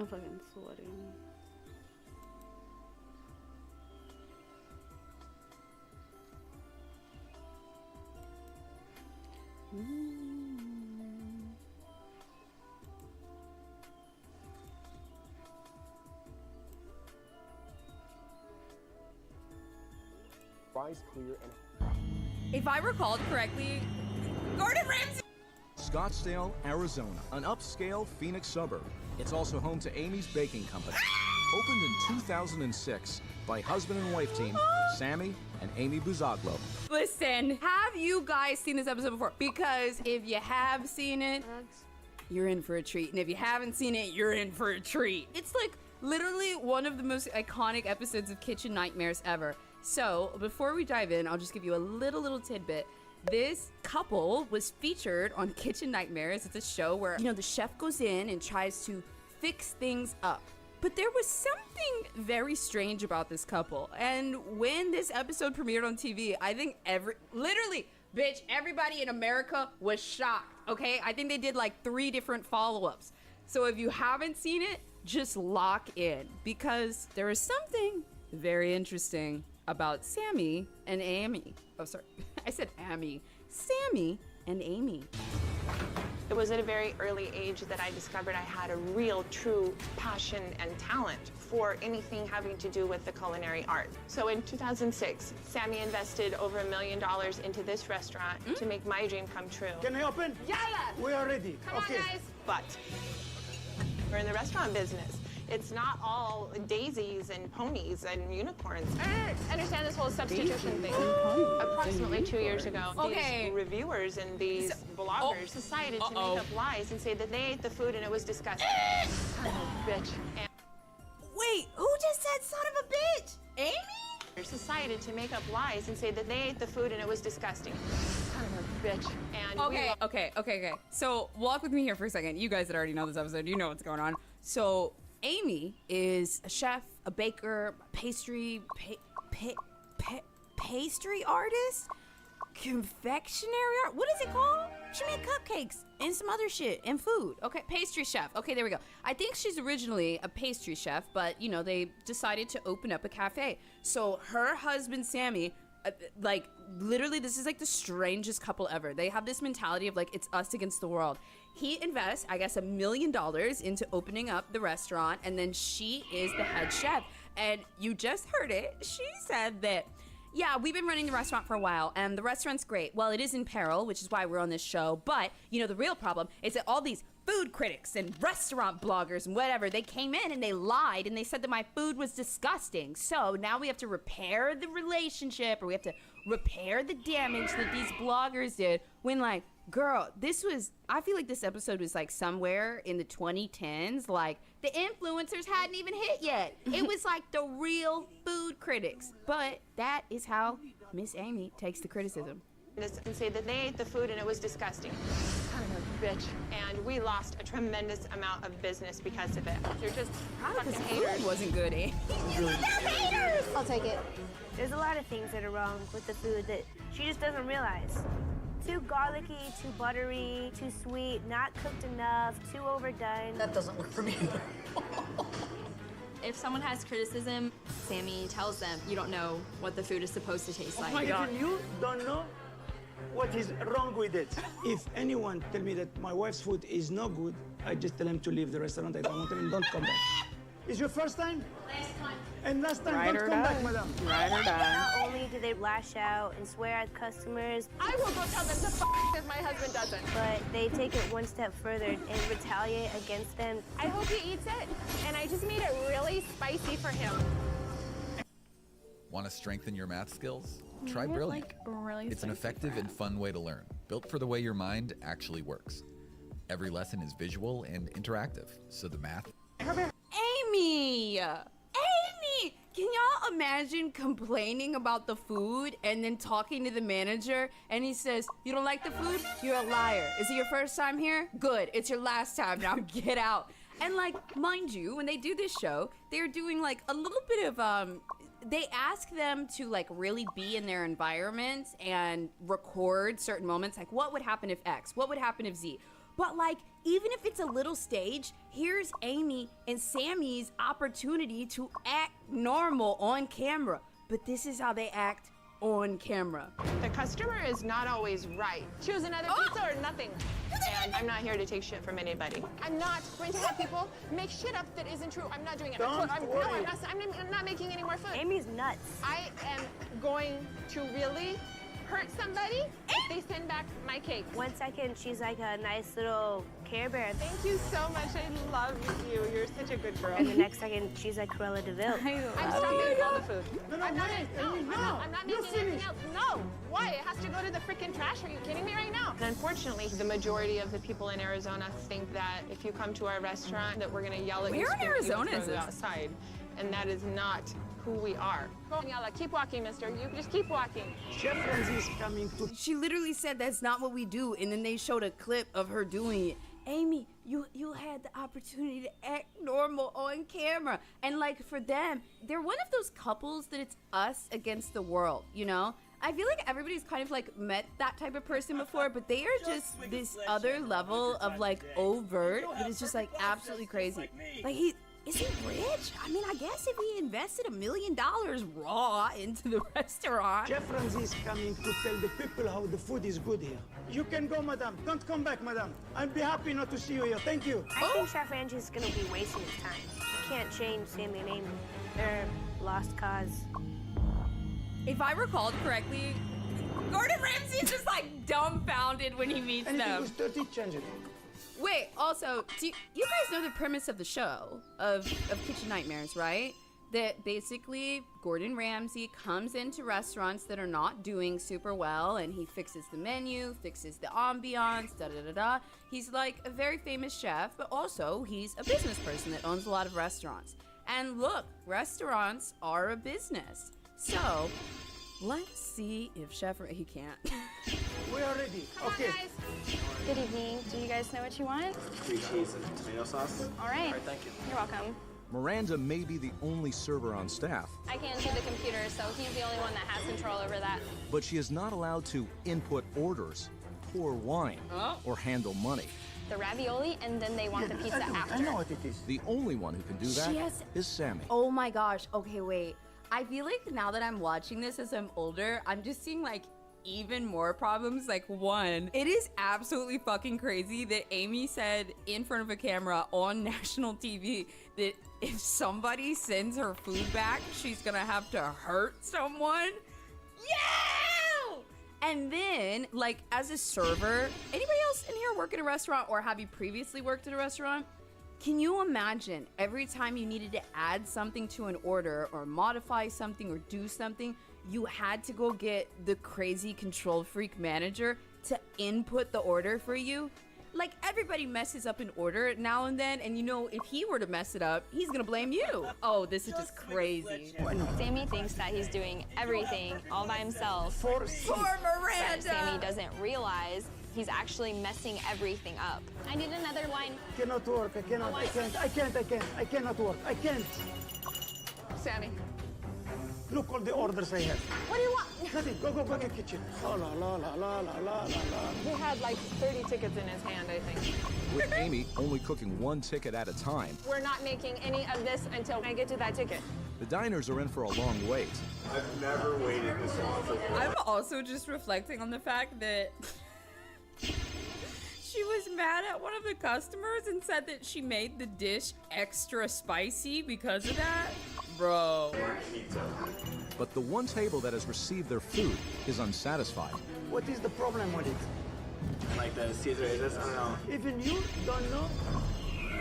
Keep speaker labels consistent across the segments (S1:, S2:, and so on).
S1: I'm fucking sweating.
S2: Rise clear and...
S3: If I recalled correctly, Gordon Ramsay.
S4: Scottsdale, Arizona, an upscale Phoenix suburb. It's also home to Amy's Baking Company. Opened in 2006 by husband and wife team Sammy and Amy Buzaglo.
S3: Listen, have you guys seen this episode before? Because if you have seen it, you're in for a treat. And if you haven't seen it, you're in for a treat. It's like literally one of the most iconic episodes of Kitchen Nightmares ever. So before we dive in, I'll just give you a little tidbit. This couple was featured on Kitchen Nightmares. It's a show where, you know, the chef goes in and tries to fix things up. But there was something very strange about this couple. And when this episode premiered on TV, I think everybody in America was shocked, okay? I think they did like 3 different follow-ups. So if you haven't seen it, just lock in, because there is something very interesting about Sammy and Amy. Oh, sorry. I said Amy. Sammy and Amy.
S5: It was at a very early age that I discovered I had a real, true passion and talent for anything having to do with the culinary art. So in 2006, Sammy invested over $1 million into this restaurant to make my dream come true.
S6: Can I open?
S5: Yalla!
S6: We are ready.
S5: Come on, guys. But we're in the restaurant business. It's not all daisies and ponies and unicorns. I understand this whole substitution thing. Approximately 2 years ago, these reviewers and these bloggers decided to make up lies and say that they ate the food and it was disgusting. Son of a bitch. And
S3: wait, who just said son of a bitch? Amy?
S5: decided to make up lies and say that they ate the food and it was disgusting. Son of a bitch. And
S3: okay. So walk with me here for a second. You guys that already know this episode, you know what's going on. So Amy is a chef, a baker, pastry artist, confectionery art. What is it called? She made cupcakes and some other shit and food. Okay, pastry chef. Okay, there we go. I think she's originally a pastry chef, but you know, they decided to open up a cafe. So her husband, Sammy, like literally this is like the strangest couple ever. They have this mentality of like, it's us against the world. He invests, I guess, $1 million into opening up the restaurant, and then she is the head chef. And you just heard it. She said that, yeah, we've been running the restaurant for a while, and the restaurant's great. Well, it is in peril, which is why we're on this show. But, you know, the real problem is that all these food critics and restaurant bloggers and whatever, they came in and they lied, and they said that my food was disgusting. So now we have to repair the relationship, or we have to repair the damage that these bloggers did, when, like, girl, I feel like this episode was like somewhere in the 2010s. Like, the influencers hadn't even hit yet. It was like the real food critics. But that is how Miss Amy takes the criticism.
S5: And say that they ate the food and it was disgusting. Son of a bitch. And we lost a tremendous amount of business because of it. They're just fucking haters.
S3: Food wasn't good, eh?
S5: They're haters!
S7: I'll take it. There's a lot of things that are wrong with the food that she just doesn't realize. Too garlicky, too buttery, too sweet, not cooked enough, too overdone.
S8: That doesn't work for me either.
S9: If someone has criticism, Sammy tells them, you don't know what the food is supposed to taste like.
S6: My God. If you don't know what is wrong with it. If anyone tell me that my wife's food is no good, I just tell him to leave the restaurant. I don't want him, don't come back. Is your first time?
S9: Last time.
S6: And last time, don't come back, madam.
S3: Ride or die.
S7: Not only do they lash out and swear at customers,
S5: I will go tell them to if my husband doesn't.
S7: but they take it one step further and retaliate against them.
S5: I hope he eats it, and I just made it really spicy for him.
S10: Want to strengthen your math skills? Try Brilliant. It's an effective and fun way to learn, built for the way your mind actually works. Every lesson is visual and interactive, so the math...
S3: Amy! Amy! Can y'all imagine complaining about the food and then talking to the manager and he says, you don't like the food? You're a liar. Is it your first time here? Good. It's your last time. Now get out. And like, mind you, when they do this show, they're doing like a little bit of, they ask them to like really be in their environment and record certain moments. Like, what would happen if X? What would happen if Z? But like, even if it's a little stage, here's Amy and Sammy's opportunity to act normal on camera. But this is how they act on camera.
S5: The customer is not always right. Choose another pizza or nothing. And I'm not here to take shit from anybody. I'm not going to have people make shit up that isn't true. I'm not doing it. I'm not making any more food.
S7: Amy's nuts.
S5: I am going to really hurt somebody if they send back my cake.
S7: 1 second, she's like a nice little Care Bear.
S5: Thank you so much. I love you. You're such a good girl.
S7: And the next second, she's like Cruella de Vil.
S5: I'm stopping all the food.
S6: No,
S5: I'm not
S6: You're
S5: making anything
S6: finished.
S5: else. No. Why? It has to go to the freaking trash. Are you kidding me right now? And unfortunately, the majority of the people in Arizona think that if you come to our restaurant, that we're gonna yell at you.
S3: Where in Arizona is this?
S5: Outside, and that is not who we are. Go and yell, keep walking, mister. You just keep walking.
S6: Chef Ramsay is coming to
S3: She literally said that's not what we do, and then they showed a clip of her doing it. Amy, you had the opportunity to act normal on camera. And like for them, they're one of those couples that it's us against the world, you know? I feel like everybody's kind of like met that type of person before, but they are just this other level of like overt that is just like absolutely crazy. Like is he rich? I mean, I guess if he invested $1 million raw into the restaurant.
S6: Chef Ramsay is coming to tell the people how the food is good here. You can go, madam. Don't come back, madam. I'll be happy not to see you here. Thank you.
S7: I think Chef Ramsay's gonna be wasting his time. He can't change Sammy and Amy. They're lost cause.
S3: If I recalled correctly, Gordon Ramsay is just like dumbfounded when he meets
S6: Anything
S3: them.
S6: was dirty, change it.
S3: Wait, also, do you guys know the premise of the show, of Kitchen Nightmares, right? That basically Gordon Ramsay comes into restaurants that are not doing super well, and he fixes the menu, fixes the ambiance, da-da-da-da. He's like a very famous chef, but also he's a business person that owns a lot of restaurants. And look, restaurants are a business. So, let's see if he can't.
S6: We are ready.
S5: Come
S6: Okay.
S5: on, guys.
S1: Good evening. Do you guys know what you want?
S8: 3 cheese and tomato sauce.
S1: All right.
S8: All right, thank you.
S1: You're welcome.
S4: Miranda may be the only server on staff,
S1: I can't see the computer, so he's the only one that has control over that.
S4: but she is not allowed to input orders, pour wine, or handle money.
S1: The ravioli, and then they want the pizza after.
S6: I know what it is.
S4: The only one who can do that is
S3: Yes.
S4: Sammy.
S3: Oh my gosh. Okay, wait. I feel like now that I'm watching this as I'm older, I'm just seeing like even more problems. Like one, it is absolutely fucking crazy that Amy said in front of a camera on national TV that if somebody sends her food back, she's gonna have to hurt someone. Yeah! And then, like, as a server, anybody else in here work in a restaurant or have you previously worked at a restaurant? Can you imagine every time you needed to add something to an order or modify something or do something, you had to go get the crazy control freak manager to input the order for you? Like, everybody messes up an order now and then, and you know, if he were to mess it up, he's gonna blame you. Oh, this is just crazy.
S1: Sammy thinks that he's doing everything all by himself.
S3: Poor
S1: But
S3: Miranda!
S1: Sammy doesn't realize he's actually messing everything up. I need another wine.
S6: Cannot work. I cannot. I can't. I cannot work. I can't.
S5: Sammy.
S6: Look all the orders I have.
S5: What do you want?
S6: Nothing. Go to the kitchen. La la la la la la la la.
S5: He had like 30 tickets in his hand, I think.
S4: With Amy only cooking 1 ticket at a time,
S5: We're not making any of this until I get to that ticket.
S4: the diners are in for a long wait.
S8: I've never waited this long for food.
S3: I'm also just reflecting on the fact that she was mad at one of the customers and said that she made the dish extra spicy because of that. Bro.
S4: But the one table that has received their food is unsatisfied.
S6: What is the problem with it?
S8: Like the Caesar is this? I don't know.
S6: Even you don't know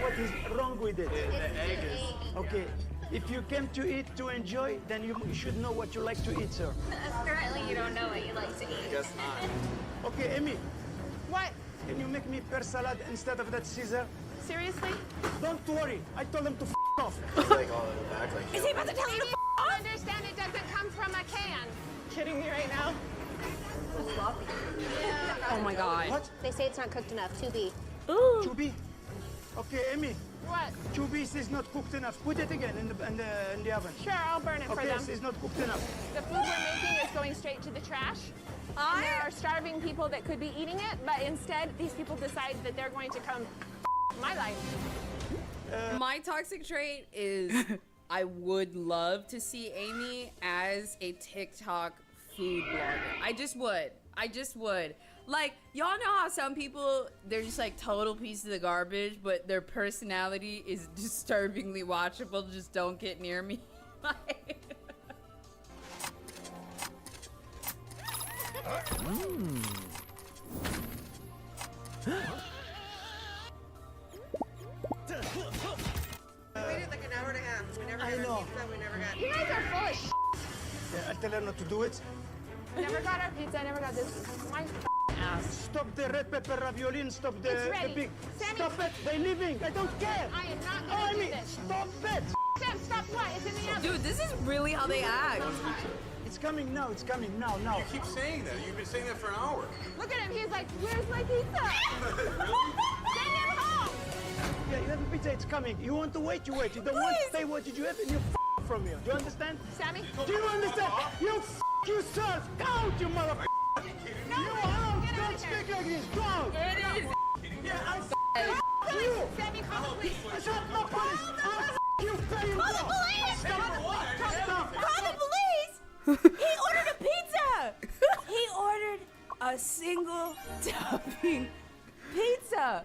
S6: what is wrong with it.
S8: The egg is...
S6: Okay. If you came to eat to enjoy, then you should know what you like to eat, sir.
S1: Apparently you don't know what you like to
S8: I
S1: eat.
S8: guess not.
S6: Okay, Amy,
S5: What?
S6: can you make me pear salad instead of that Caesar?
S5: Seriously?
S6: Don't worry. I told them to off.
S8: It's like all in the back. Like,
S3: Is he about to tell you to
S5: I understand it doesn't come from a can. Kidding me right now?
S3: Oh my god.
S6: What?
S7: They say it's not cooked enough. 2B.
S6: Chubi? Okay, Amy.
S5: What?
S6: Chubis is not cooked enough. Put it again in the oven.
S5: Sure, I'll burn it for
S6: Okay,
S5: them.
S6: this is not cooked enough.
S5: The food we're making is going straight to the trash. And
S3: I
S5: there are are starving people that could be eating it, but instead these people decide that they're going to come my life.
S3: My toxic trait is I would love to see Amy as a TikTok food blogger. I just would. Like, y'all know how some people, they're just like total pieces of garbage, but their personality is disturbingly watchable. Just don't get near me.
S11: We waited like an hour and a half. We never got our pizza. We never got.
S5: You guys are full of shit.
S6: Yeah, I tell her not to do it.
S5: Never got our pizza, never got this. My ass.
S6: Stop the red pepper ravioli and stop
S5: It's
S6: the
S5: ready.
S6: big.
S5: Sammy,
S6: Stop it. They're leaving. I don't care.
S5: I am not
S6: Oh,
S5: gonna
S6: I
S5: do
S6: mean,
S5: this.
S6: stop it.
S5: Sam, stop what? It's in the oven.
S3: Dude, this is really how they act.
S6: It's coming now. It's coming now. Now.
S8: You keep saying that. You've been saying that for an hour.
S5: Look at him. He's like, where's my pizza? Send him home.
S6: Yeah, you have a pizza. It's coming. You want to wait? You wait. You don't want to stay. What did you have? And you from here. Do you understand?
S5: Sammy.
S6: Do you understand? You yourself. Go out, you motherfucker.
S5: No,
S6: You out.
S5: get out
S6: Don't
S5: of here.
S6: speak like this. Go out.
S3: It is.
S6: Yeah, I
S5: Police. Sammy, call the police.
S6: Shut up, police. You pay
S3: Call the police!
S6: Stop.
S3: Call the police! He ordered a pizza! He ordered a single topping pizza.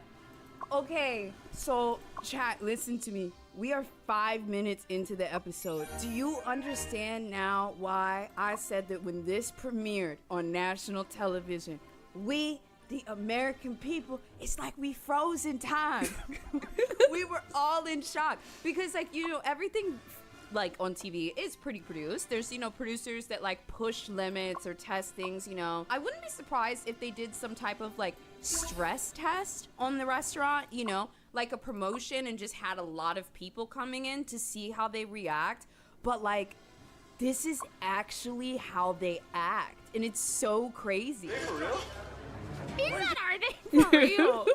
S3: Okay, so chat, listen to me. We are 5 minutes into the episode. Do you understand now why I said that when this premiered on national television, we, the American people, it's like we froze in time. We were all in shock because, like, you know, everything like on TV is pretty produced. There's, you know, producers that like push limits or test things, you know. I wouldn't be surprised if they did some type of like stress test on the restaurant, you know, like a promotion, and just had a lot of people coming in to see how they react. But like, this is actually how they act, and it's so crazy.
S8: Hey, for real?
S3: Is that, are they for real?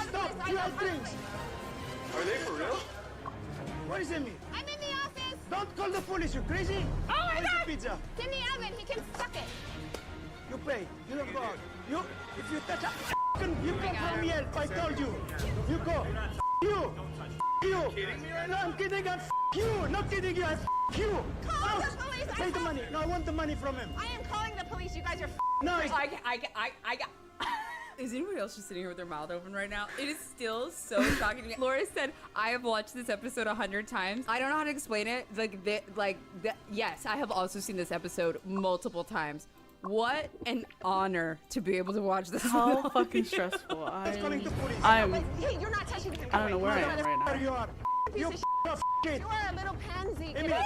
S6: Stop. You have drinks.
S8: Are they for real?
S6: Where is Amy?
S5: I'm in the office.
S6: Don't call the police. You crazy?
S5: Oh my
S6: Where's
S5: God.
S6: the pizza?
S5: It's in the oven. He can suck it.
S6: You pay. You don't go out. You, if you touch a you come from help. I told you. You go. You. You. No, I'm kidding. I'm you. Not kidding you. I'm you.
S5: Call the police.
S6: Pay the money. No, I want the money from him.
S5: I am calling the police. You guys are
S6: No, it's
S3: I got. Is anybody else just sitting here with their mouth open right now? It is still so shocking to me. Laura said, I have watched this episode 100 times. I don't know how to explain it. Yes, I have also seen this episode multiple times. What an honor to be able to watch this.
S11: How fucking stressful.
S6: calling the police.
S5: Hey, you're not touching him.
S11: I don't know where I am
S6: There
S11: right
S6: you are.
S5: Piece
S6: You
S5: of
S6: f shit.
S5: You are a little pansy.
S6: Amy, yeah.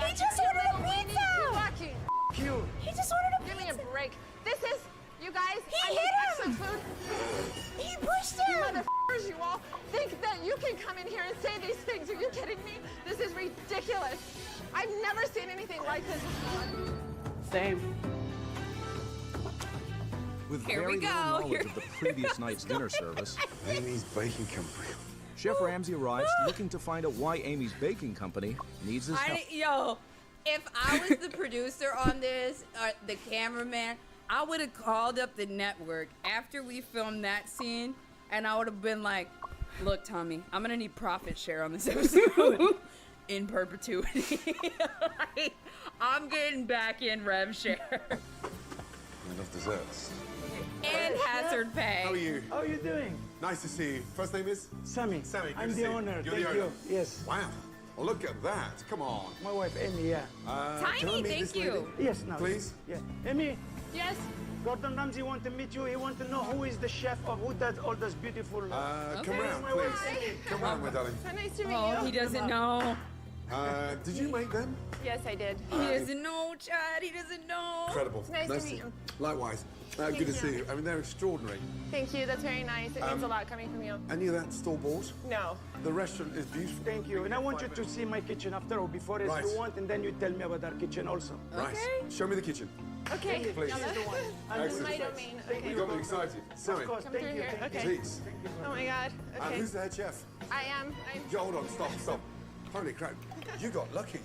S5: He just ordered a pizza. Walking.
S6: You.
S3: He just ordered a
S5: Give me
S3: pizza.
S5: a break. This is, you guys.
S3: He
S5: I
S3: hit
S5: need
S3: him.
S5: excellent food.
S3: He pushed
S5: You
S3: him.
S5: motherfuckers, you all think that you can come in here and say these things. Are you kidding me? This is ridiculous. I've never seen anything like this.
S11: Same.
S4: With
S3: Here
S4: very
S3: we
S4: little
S3: go.
S4: knowledge
S3: Here-
S4: of the previous night's dinner service,
S8: Amy's Baking Company.
S4: Chef Ramsay arrives looking to find out why Amy's baking company needs his help.
S3: Yo, if I was the producer on this, or the cameraman, I would have called up the network after we filmed that scene, and I would have been like, look, Tommy, I'm gonna need profit share on this episode in perpetuity. Like, I'm getting back in rev share
S8: I love desserts.
S3: and hazard pay.
S8: How are you?
S6: How are you doing?
S8: Nice to see you. First name is?
S6: Sammy.
S8: Sammy, good
S6: I'm
S8: to
S6: the
S8: see you.
S6: owner.
S8: You're
S6: Thank
S8: the owner.
S6: you. Yes.
S8: Wow. Well, look at that. Come on.
S6: My wife, Amy, yeah.
S8: Can I
S3: Tiny,
S8: meet
S3: thank
S8: this lady?
S3: you.
S6: Yes, now.
S8: Please?
S6: Yeah. Amy,
S5: Yes?
S6: Gordon Ramsay want to meet you. He want to know who is the chef of who does all those beautiful...
S8: Come round, please. Come round, my darling.
S5: So nice to meet
S3: Oh,
S5: you.
S3: he doesn't know.
S8: Did you make them?
S5: Yes, I did.
S3: He doesn't know, Chad. He doesn't know.
S8: Incredible.
S5: Nice to meet you.
S8: Likewise. Good to
S5: you.
S8: see you. I mean, they're extraordinary.
S5: Thank you. That's very nice. It means a lot coming from you.
S8: Any of that store bought?
S5: No.
S8: The restaurant is beautiful.
S6: Thank you. And I want you to see my kitchen after or before as
S8: Right.
S6: you want, and then you tell me about our kitchen also.
S8: Right. Show me the kitchen.
S5: Okay.
S8: Please.
S5: This is my
S8: Excellent.
S5: domain.
S8: You
S5: Okay.
S8: got me excited. Sammy,
S6: Of course,
S5: Come
S6: thank
S5: through
S6: you.
S5: here.
S6: Thank you.
S5: Okay.
S8: please.
S5: Oh my God.
S8: And
S5: Okay.
S8: who's the head chef?
S5: I am.
S8: Yeah, hold on. Stop. Holy crap. You got lucky.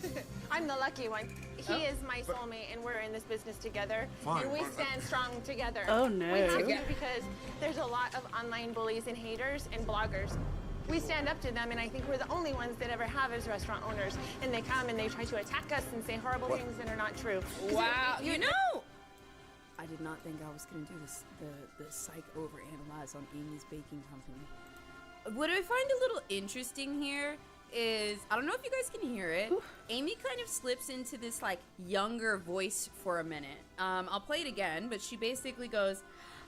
S5: I'm the lucky one. He is my soulmate, and we're in this business together.
S8: Fine,
S5: and we
S8: fine.
S5: stand strong together.
S11: Oh, no.
S5: We have to, because there's a lot of online bullies and haters and bloggers. We stand up to them, and I think we're the only ones that ever have as restaurant owners. And they come and they try to attack us and say horrible things that are not true. 'Cause
S3: Wow,
S5: you
S3: you know, I did not think I was gonna do this, the psych overanalyze on Amy's Baking Company. What I find a little interesting here is, I don't know if you guys can hear it. Amy kind of slips into this like younger voice for a minute. I'll play it again, but she basically goes,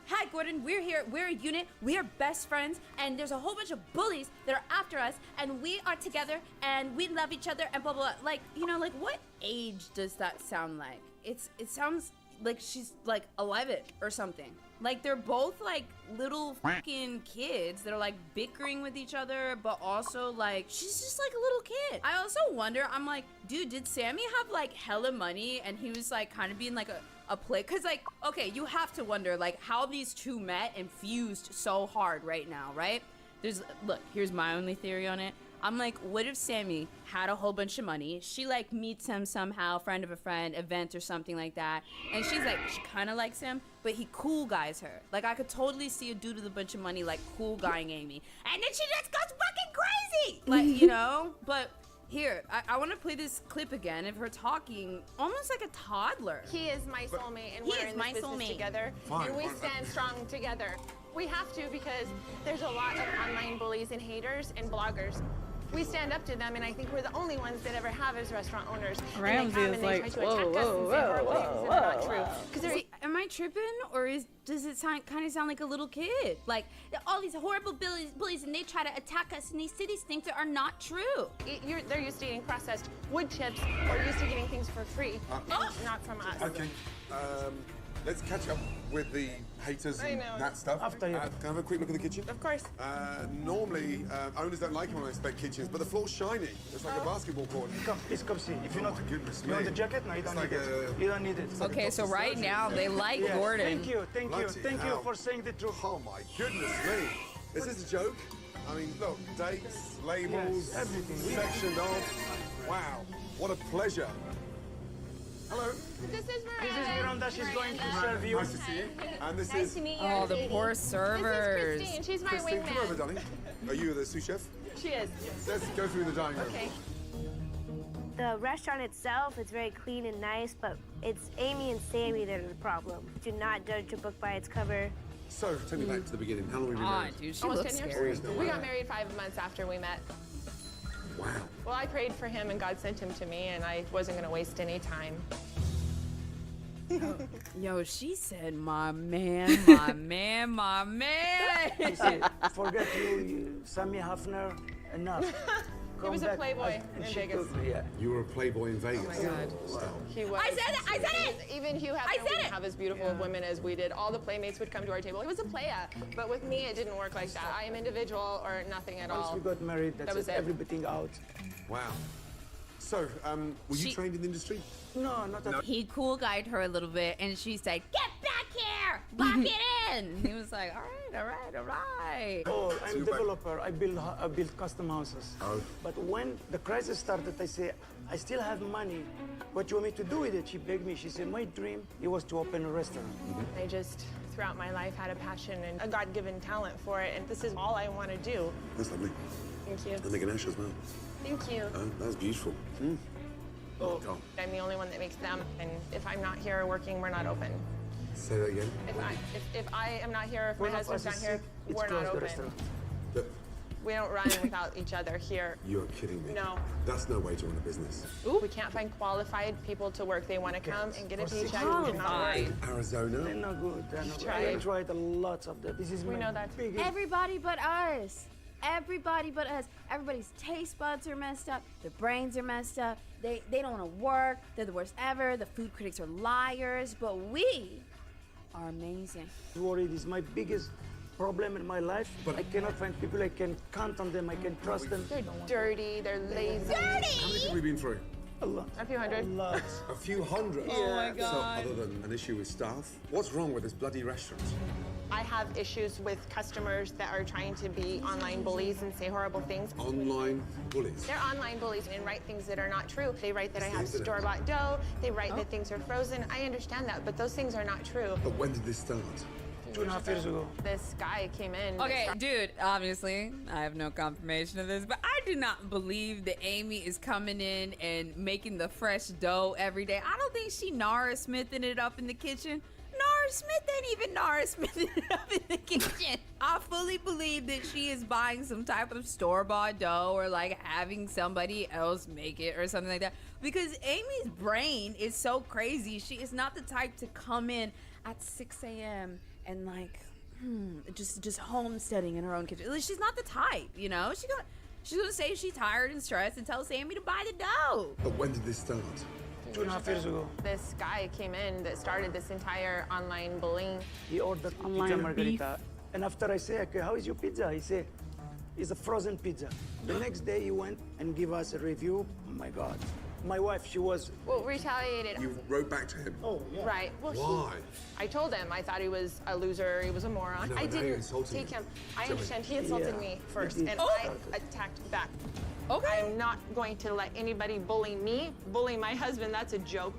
S3: "Hi, Gordon, we're here, we're a unit, we are best friends, and there's a whole bunch of bullies that are after us, and we are together, and we love each other, and blah, blah, blah." Like, you know, like, what age does that sound like? It sounds like she's, like, 11 or something. Like, they're both, like, little fucking kids that are, like, bickering with each other, but also, like, she's just, like, a little kid. I also wonder, I'm like, dude, did Sammy have, like, hella money, and he was, like, kind of being, like, a play? Because, like, okay, you have to wonder, like, how these two met and fused so hard right now, right? Look, here's my only theory on it. I'm like, what if Sammy had a whole bunch of money? She, like, meets him somehow, friend of a friend, event or something like that. And she's like, she kind of likes him, but he cool guys her. Like, I could totally see a dude with a bunch of money, like, cool guying Amy. And then she just goes fucking crazy! Like, you know? But here, I want to play this clip again of her talking almost like a toddler.
S5: He is my soulmate, and
S3: He
S5: we're
S3: is
S5: in
S3: my
S5: this business
S3: soulmate.
S5: together.
S8: Fine,
S5: and we
S8: fine.
S5: stand strong together. We have to, because there's a lot of online bullies and haters and bloggers. We stand up to them, and I think we're the only ones that ever have as restaurant owners.
S11: Ramsey
S5: and they come
S11: is
S5: and
S11: like,
S5: they try to attack us and say horrible things that are not true. Because
S3: See, am I tripping, or does it kind of sound like a little kid? Like, all these horrible bullies, and they try to attack us, and they say these things that are not true.
S5: they're used to eating processed wood chips, or used to getting things for free, and not from us.
S8: Okay. Let's catch up with the haters
S5: I
S8: and
S5: know.
S8: that stuff.
S6: After you.
S8: Can I have a quick look at the kitchen?
S5: Of course.
S8: Normally, owners don't like it when I inspect kitchens, but the floor's shiny. It's like a basketball court.
S6: Please come see. If you're
S8: Oh
S6: not,
S8: my goodness
S6: you want
S8: me.
S6: the jacket? No, you don't
S8: It's
S6: need
S8: like
S6: it.
S8: a-
S6: You don't need it.
S3: Okay, so right now, they like
S6: Yeah,
S3: Gordon.
S6: Thank you, thank you
S8: Bloody hell.
S6: for saying the truth.
S8: Oh my goodness me. Is this a joke? I mean, look, dates, labels,
S6: Yes, everything.
S8: sectioned off. Wow, what a pleasure. Hello.
S5: This is Miranda.
S6: This is Miranda. She's going to serve you.
S8: Nice to see you. And this
S1: Nice
S8: is
S1: to meet you.
S3: Oh, the
S1: Katie.
S3: poor
S5: This
S3: servers.
S5: is Christine. She's my
S8: Christine. Come over,
S5: wingman.
S8: darling. Are you the sous chef?
S5: She is.
S8: Let's go through the dining room.
S5: Okay.
S7: The restaurant itself is very clean and nice, but it's Amy and Sammy that are the problem. Do not judge a book by its cover.
S8: So, take me back to the beginning. How long have you been
S3: Ah,
S8: married?
S3: dude, she
S5: Almost
S3: looks
S5: 10 years.
S3: scary.
S5: We got married 5 months after we met.
S8: Wow.
S5: Well, I prayed for him, and God sent him to me, and I wasn't going to waste any time.
S3: Yo, she said, my man, my man, my man.
S6: Forget you, Sammy Hafner, enough.
S5: He was a
S6: Come back.
S5: playboy
S6: And
S5: in
S6: she
S5: Vegas.
S6: could be, yeah.
S8: You were a playboy in Vegas.
S5: Oh my God. He was.
S3: I said it, I said it.
S5: Even Hugh
S3: I
S5: Hefner
S3: said
S5: wouldn't
S3: it.
S5: have as beautiful of women as we did. All the playmates would come to our table. He was a playa, but with me, it didn't work like that. I am individual or nothing at
S6: Once
S5: all.
S6: we got married,
S5: That
S6: that's
S5: was
S6: it.
S5: it.
S6: Everything out.
S8: Wow. So, were you
S3: She-
S8: trained in the industry?
S6: No, not at all.
S3: He cool guyed her a little bit, and she said, "Get back here, lock it in." He was like, "All right, all right, all right."
S6: Oh, I'm a
S8: Super.
S6: developer. I build custom houses.
S8: Oh.
S6: But when the crisis started, I said, I still have money. What do you want me to do with it? She begged me. She said, my dream, it was to open a restaurant.
S5: I just, throughout my life, had a passion and a God-given talent for it, and this is all I want to do.
S8: That's lovely.
S5: Thank you.
S8: And the Ganesh as well.
S5: Thank you.
S8: Oh, that's beautiful. Oh, God.
S5: I'm the only one that makes them, and if I'm not here working, we're not open.
S8: Say that again.
S5: If I am not here, if my
S6: One of
S5: husband's
S6: us
S5: not
S6: is
S5: here,
S6: sick, it's
S5: we're not
S6: closed the
S5: open.
S6: restaurant.
S8: Look,
S5: We don't run without each other here.
S8: you're kidding me.
S5: No.
S8: That's no way to run a business.
S5: We can't find qualified people to work. They want to come and get a paycheck and not work.
S8: Arizona?
S6: They're not good. They're not good. I
S5: Tried.
S6: tried a lot of that. This is
S5: We
S6: my
S5: know that.
S6: biggest...
S3: Everybody but us. Everybody but us. Everybody's taste buds are messed up. Their brains are messed up. They don't want to work. They're the worst ever. The food critics are liars. But we are amazing.
S6: Worry, this is my biggest problem in my life.
S8: But-
S6: I cannot find people I can count on them. I can trust them.
S5: They're dirty. They're lazy.
S8: How many have we been through?
S6: A lot.
S5: A few hundred.
S6: A lot.
S8: A few hundred.
S3: Oh my
S8: So,
S3: God.
S8: other than an issue with staff, what's wrong with this bloody restaurant?
S5: I have issues with customers that are trying to be online bullies and say horrible things.
S8: Online bullies.
S5: They're online bullies and write things that are not true. They write that I have store-bought dough. They write that things are frozen. I understand that, but those things are not true.
S8: But when did this start?
S6: 2.5 years ago.
S5: This guy came in.
S3: Okay, dude, obviously, I have no confirmation of this, but I do not believe that Amy is coming in and making the fresh dough every day. I don't think she Nara Smithing it up in the kitchen. Nara Smith ain't even Nara Smithing it up in the kitchen. I fully believe that she is buying some type of store-bought dough or like having somebody else make it or something like that. Because Amy's brain is so crazy. She is not the type to come in at 6 a.m. and like just homesteading in her own kitchen. Like, she's not the type, you know. She's gonna say she's tired and stressed and tell Sammy to buy the dough.
S8: But when did this start?
S6: 2.5 years ago.
S5: This guy came in that started this entire online bullying.
S6: He ordered pizza margarita. And after I say, okay, how is your pizza? He said, it's a frozen pizza. The next day he went and gave us a review. Oh my God. My wife, she was...
S5: Well, retaliated.
S8: You wrote back to him?
S6: Oh, yeah.
S5: Right. Well,
S8: Why?
S5: I told him I thought he was a loser, he was a moron.
S8: No,
S5: I
S8: now you're
S5: didn't
S8: insulting
S5: take him.
S8: him.
S5: I
S8: Sorry.
S5: understand he insulted
S6: Yeah.
S5: me first,
S6: He did.
S5: and I attacked back.
S3: Okay.
S5: I'm not going to let anybody bully me, bully my husband. That's a joke.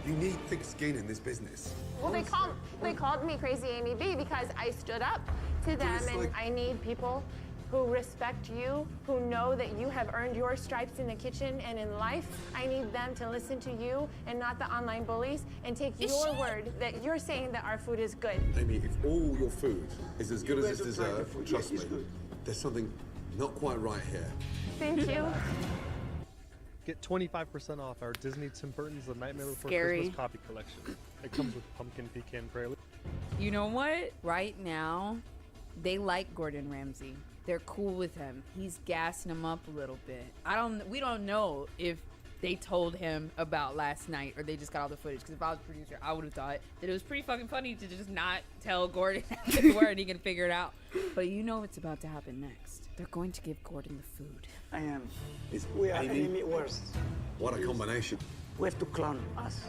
S8: You need thick skin in this business.
S5: Well, they called me Crazy Amy B because I stood up to them,
S8: it's
S5: and
S8: like-
S5: I need people who respect you, who know that you have earned your stripes in the kitchen and in life. I need them to listen to you and not the online bullies and take your word that you're saying that our food is good.
S8: Amy, if all your food is as good as
S6: guys
S8: it's
S6: are trying the
S8: deserved,
S6: food.
S8: trust
S6: Yeah,
S8: me,
S6: it's good.
S8: there's something not quite right here.
S5: Thank you.
S12: Get 25% off our Disney Tim Burton's The Nightmare Before
S3: Scary.
S12: Christmas copy collection. It comes with pumpkin pecan prelude.
S3: You know what? Right now, they like Gordon Ramsay. They're cool with him. He's gassing him up a little bit. We don't know if they told him about last night or they just got all the footage. Because if I was a producer, I would have thought that it was pretty fucking funny to just not tell Gordon where and he can figure it out. But you know what's about to happen next. They're going to give Gordon the food.
S6: I am.
S8: Is
S6: We are
S8: Amy?
S6: enemy worst.
S8: What a combination.
S6: We have to clown us.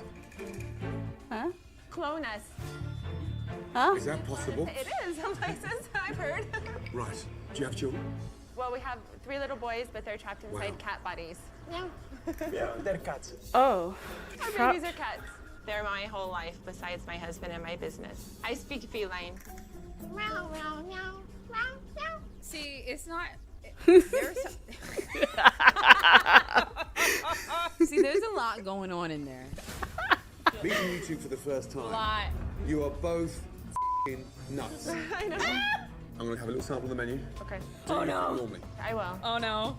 S3: Huh?
S5: Clone us.
S3: Huh?
S8: Is that possible?
S5: It is, some places I've heard.
S8: Right. Do you have children?
S5: Well, we have 3 little boys, but they're trapped inside
S8: Wow.
S5: cat bodies. Yeah.
S6: Yeah, they're cats.
S3: Oh.
S5: Our babies are cats. They're my whole life besides my husband and my business. I speak feline. Meow, meow, meow, meow, meow.
S3: See, it's not. There's See, there's a lot going on in there.
S8: Meeting you two for the first time.
S3: Lot.
S8: You are both f***ing nuts.
S5: I know.
S8: I'm gonna have a little sample of the menu.
S5: Okay.
S3: Oh no.
S8: Ignore me.
S5: I will.
S3: Oh no.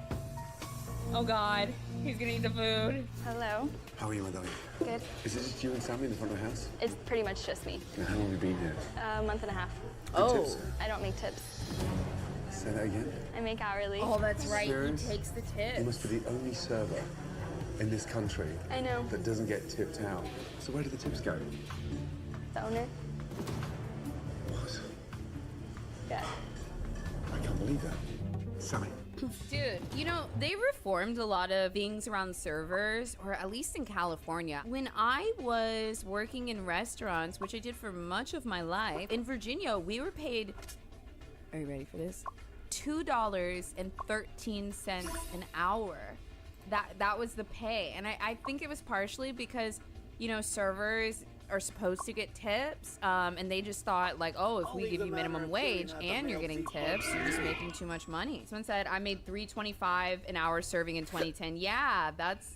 S3: Oh God. He's gonna eat the food.
S1: Hello.
S8: How are you, my darling?
S1: Good.
S8: Is it just you and Sammy in the front of the house?
S1: It's pretty much just me.
S8: And how long have you been here?
S1: A month and a half.
S8: Good tips?
S1: I don't make tips.
S8: Say that again.
S1: I make hourly.
S3: Oh, that's right.
S8: Serious?
S3: He takes the
S8: You
S3: tips.
S8: must be the only server in this country
S1: I know.
S8: that doesn't get tipped out. So where do the tips go?
S1: The owner.
S8: What?
S1: Yeah.
S8: I can't believe that. Sammy.
S3: Dude, you know, they reformed a lot of things around servers, or at least in California. When I was working in restaurants, which I did for much of my life, in Virginia, we were paid, are you ready for this? $2.13 an hour. That was the pay. And I think it was partially because, you know, servers are supposed to get tips, and they just thought like, oh, if we give you minimum wage and you're getting tips, you're just making too much money. Someone said I made $3.25 an hour serving in 2010. Yeah, that's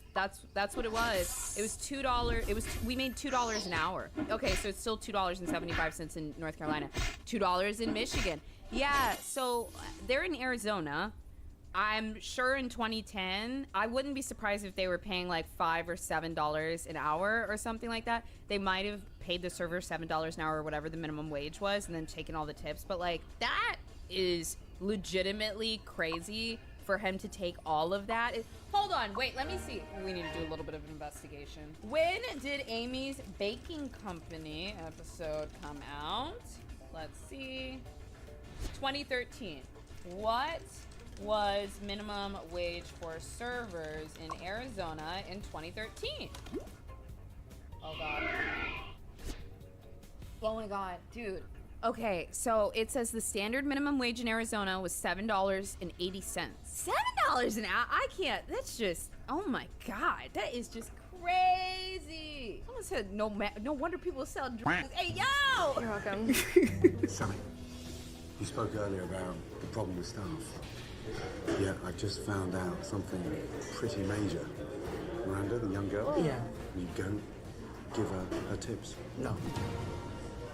S3: what it was. It was $2. We made $2 an hour. Okay, so it's still $2.75 in North Carolina, $2 in Michigan. Yeah, so they're in Arizona. I'm sure in 2010, I wouldn't be surprised if they were paying like $5 or $7 an hour or something like that. They might have paid the server $7 an hour or whatever the minimum wage was and then taken all the tips. But like, that is legitimately crazy for him to take all of that. Hold on, wait, let me see. We need to do a little bit of an investigation. When did Amy's Baking Company episode come out? Let's see. 2013. What was minimum wage for servers in Arizona in 2013? Oh God. Oh my God, dude. Okay, so it says the standard minimum wage in Arizona was $7.80. $7 an hour? I can't. That's just. Oh my God, that is just crazy. Someone said no wonder people sell drugs. Hey yo!
S1: You're welcome.
S8: Sammy, you spoke earlier about the problem with staff. Yeah, I just found out something pretty major. Miranda, the young girl?
S11: Yeah.
S8: You don't give her tips.
S11: No.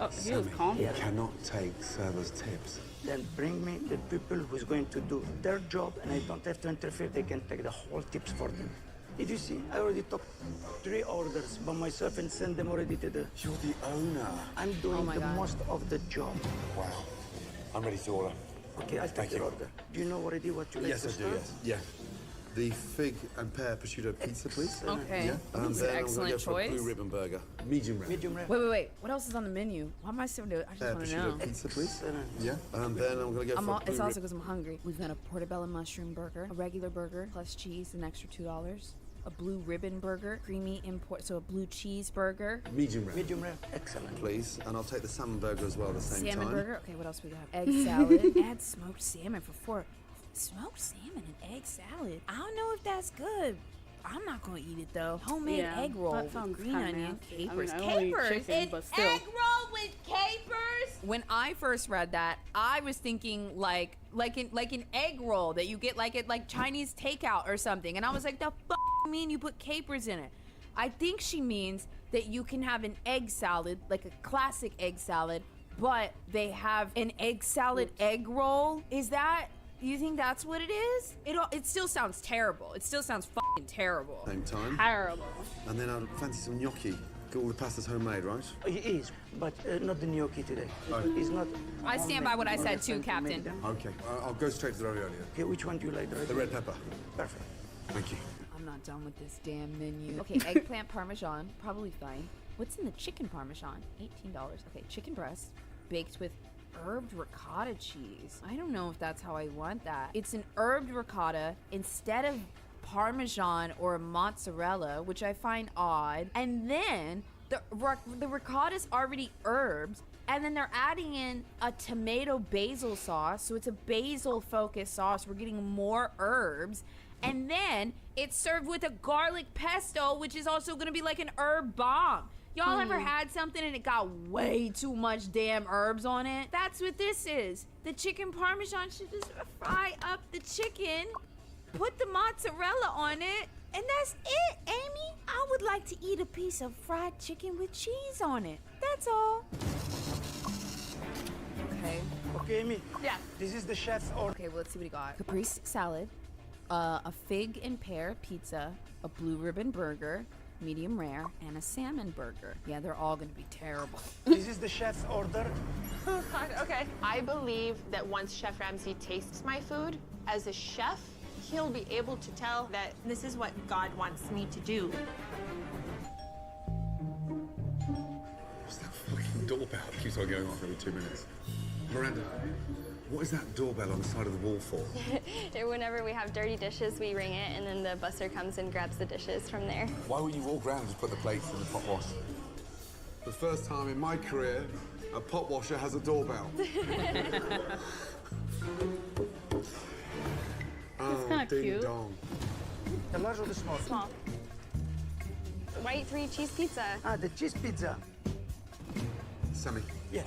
S13: Oh, he was calm.
S8: You cannot take servers' tips.
S11: Then bring me the people who's going to do their job and I don't have to interfere. They can take the whole tips for them. Did you see? I already took 3 orders by myself and sent them already to the...
S8: You're the owner.
S11: I'm doing the most of the job.
S8: Wow. I'm ready to order.
S11: Okay, I'll take your order. Do you know already what you like
S8: Yes,
S11: to
S8: I
S11: start?
S8: do, yes. Yeah. The fig and pear prosciutto pizza, please.
S3: Okay.
S8: Yeah.
S3: That's an
S8: then I'm
S3: excellent
S8: gonna go for a
S3: choice.
S8: blue ribbon burger. Medium rare.
S11: Medium rare.
S3: Wait. What else is on the menu? Why am I so new? I just
S8: Pear
S3: want to know.
S8: prosciutto pizza, please. Yeah. And then I'm going to go for a blue
S3: It's also
S8: ribbon.
S3: because I'm hungry. We've got a portobello mushroom burger, a regular burger plus cheese, an extra $2. A blue ribbon burger, creamy import, so a blue cheeseburger.
S8: Medium rare.
S11: Medium rare. Excellent.
S8: Please. And I'll take the salmon burger as well at the same
S3: Salmon
S8: time.
S3: burger. Okay, what else we got? Egg salad. Add smoked salmon for $4. Smoked salmon and egg salad. I don't know if that's good. I'm not gonna eat it though. Homemade egg roll
S13: that
S3: with
S13: sounds
S3: green
S13: kinda
S3: onion,
S13: nasty.
S3: capers.
S13: I mean, I don't eat
S3: Capers.
S13: chicken,
S3: An
S13: but still.
S3: egg roll with capers. When I first read that, I was thinking like an egg roll that you get like at like Chinese takeout or something, and I was like, the fuck you mean you put capers in it? I think she means that you can have an egg salad, like a classic egg salad, but they have an egg salad egg roll. Is that? You think that's what it is? It still sounds terrible. It still sounds fucking terrible.
S8: Same time.
S13: Terrible.
S8: And then I'd fancy some gnocchi. All the pasta's homemade, right?
S11: It is, but not the gnocchi today. It's not.
S3: I stand by what I said too, Captain.
S8: Okay. I'll go straight to the ravioli.
S11: Okay, which one do you like?
S8: The red pepper.
S11: Perfect.
S8: Thank you.
S3: I'm not done with this damn menu. Okay, eggplant parmesan, probably fine. What's in the chicken parmesan? $18. Okay, chicken breast, baked with herbed ricotta cheese. I don't know if that's how I want that. It's an herbed ricotta instead of Parmesan or mozzarella, which I find odd. And then the ricotta's already herbs, and then they're adding in a tomato basil sauce, so it's a basil focused sauce. We're getting more herbs. And then it's served with a garlic pesto, which is also gonna be like an herb bomb. Y'all ever had something and it got way too much damn herbs on it? That's what this is. The chicken parmesan should just fry up the chicken, put the mozzarella on it, and that's it, Amy. I would like to eat a piece of fried chicken with cheese on it. That's all. Okay.
S11: Okay, Amy.
S3: Yeah.
S11: This is the chef's order.
S3: Okay, well, let's see what he got. Caprese salad, a fig and pear pizza, a blue ribbon burger, medium rare, and a salmon burger. Yeah, they're all gonna be terrible.
S11: This is the chef's order.
S5: Oh, God, okay. I believe that once Chef Ramsay tastes my food, as a chef, he'll be able to tell that this is what God wants me to do.
S8: What's that fucking doorbell that keeps on going off every 2 minutes? Miranda, what is that doorbell on the side of the wall for?
S1: Whenever we have dirty dishes, we ring it, and then the busser comes and grabs the dishes from there.
S8: Why wouldn't you walk around and just put the plates in the pot wash? The first time in my career, a pot washer has a doorbell.
S13: That's kind of
S8: ding
S13: cute.
S8: dong.
S11: The large or the small?
S1: Small. White 3-cheese pizza.
S11: Ah, the cheese pizza.
S8: Sammy,
S11: Yeah.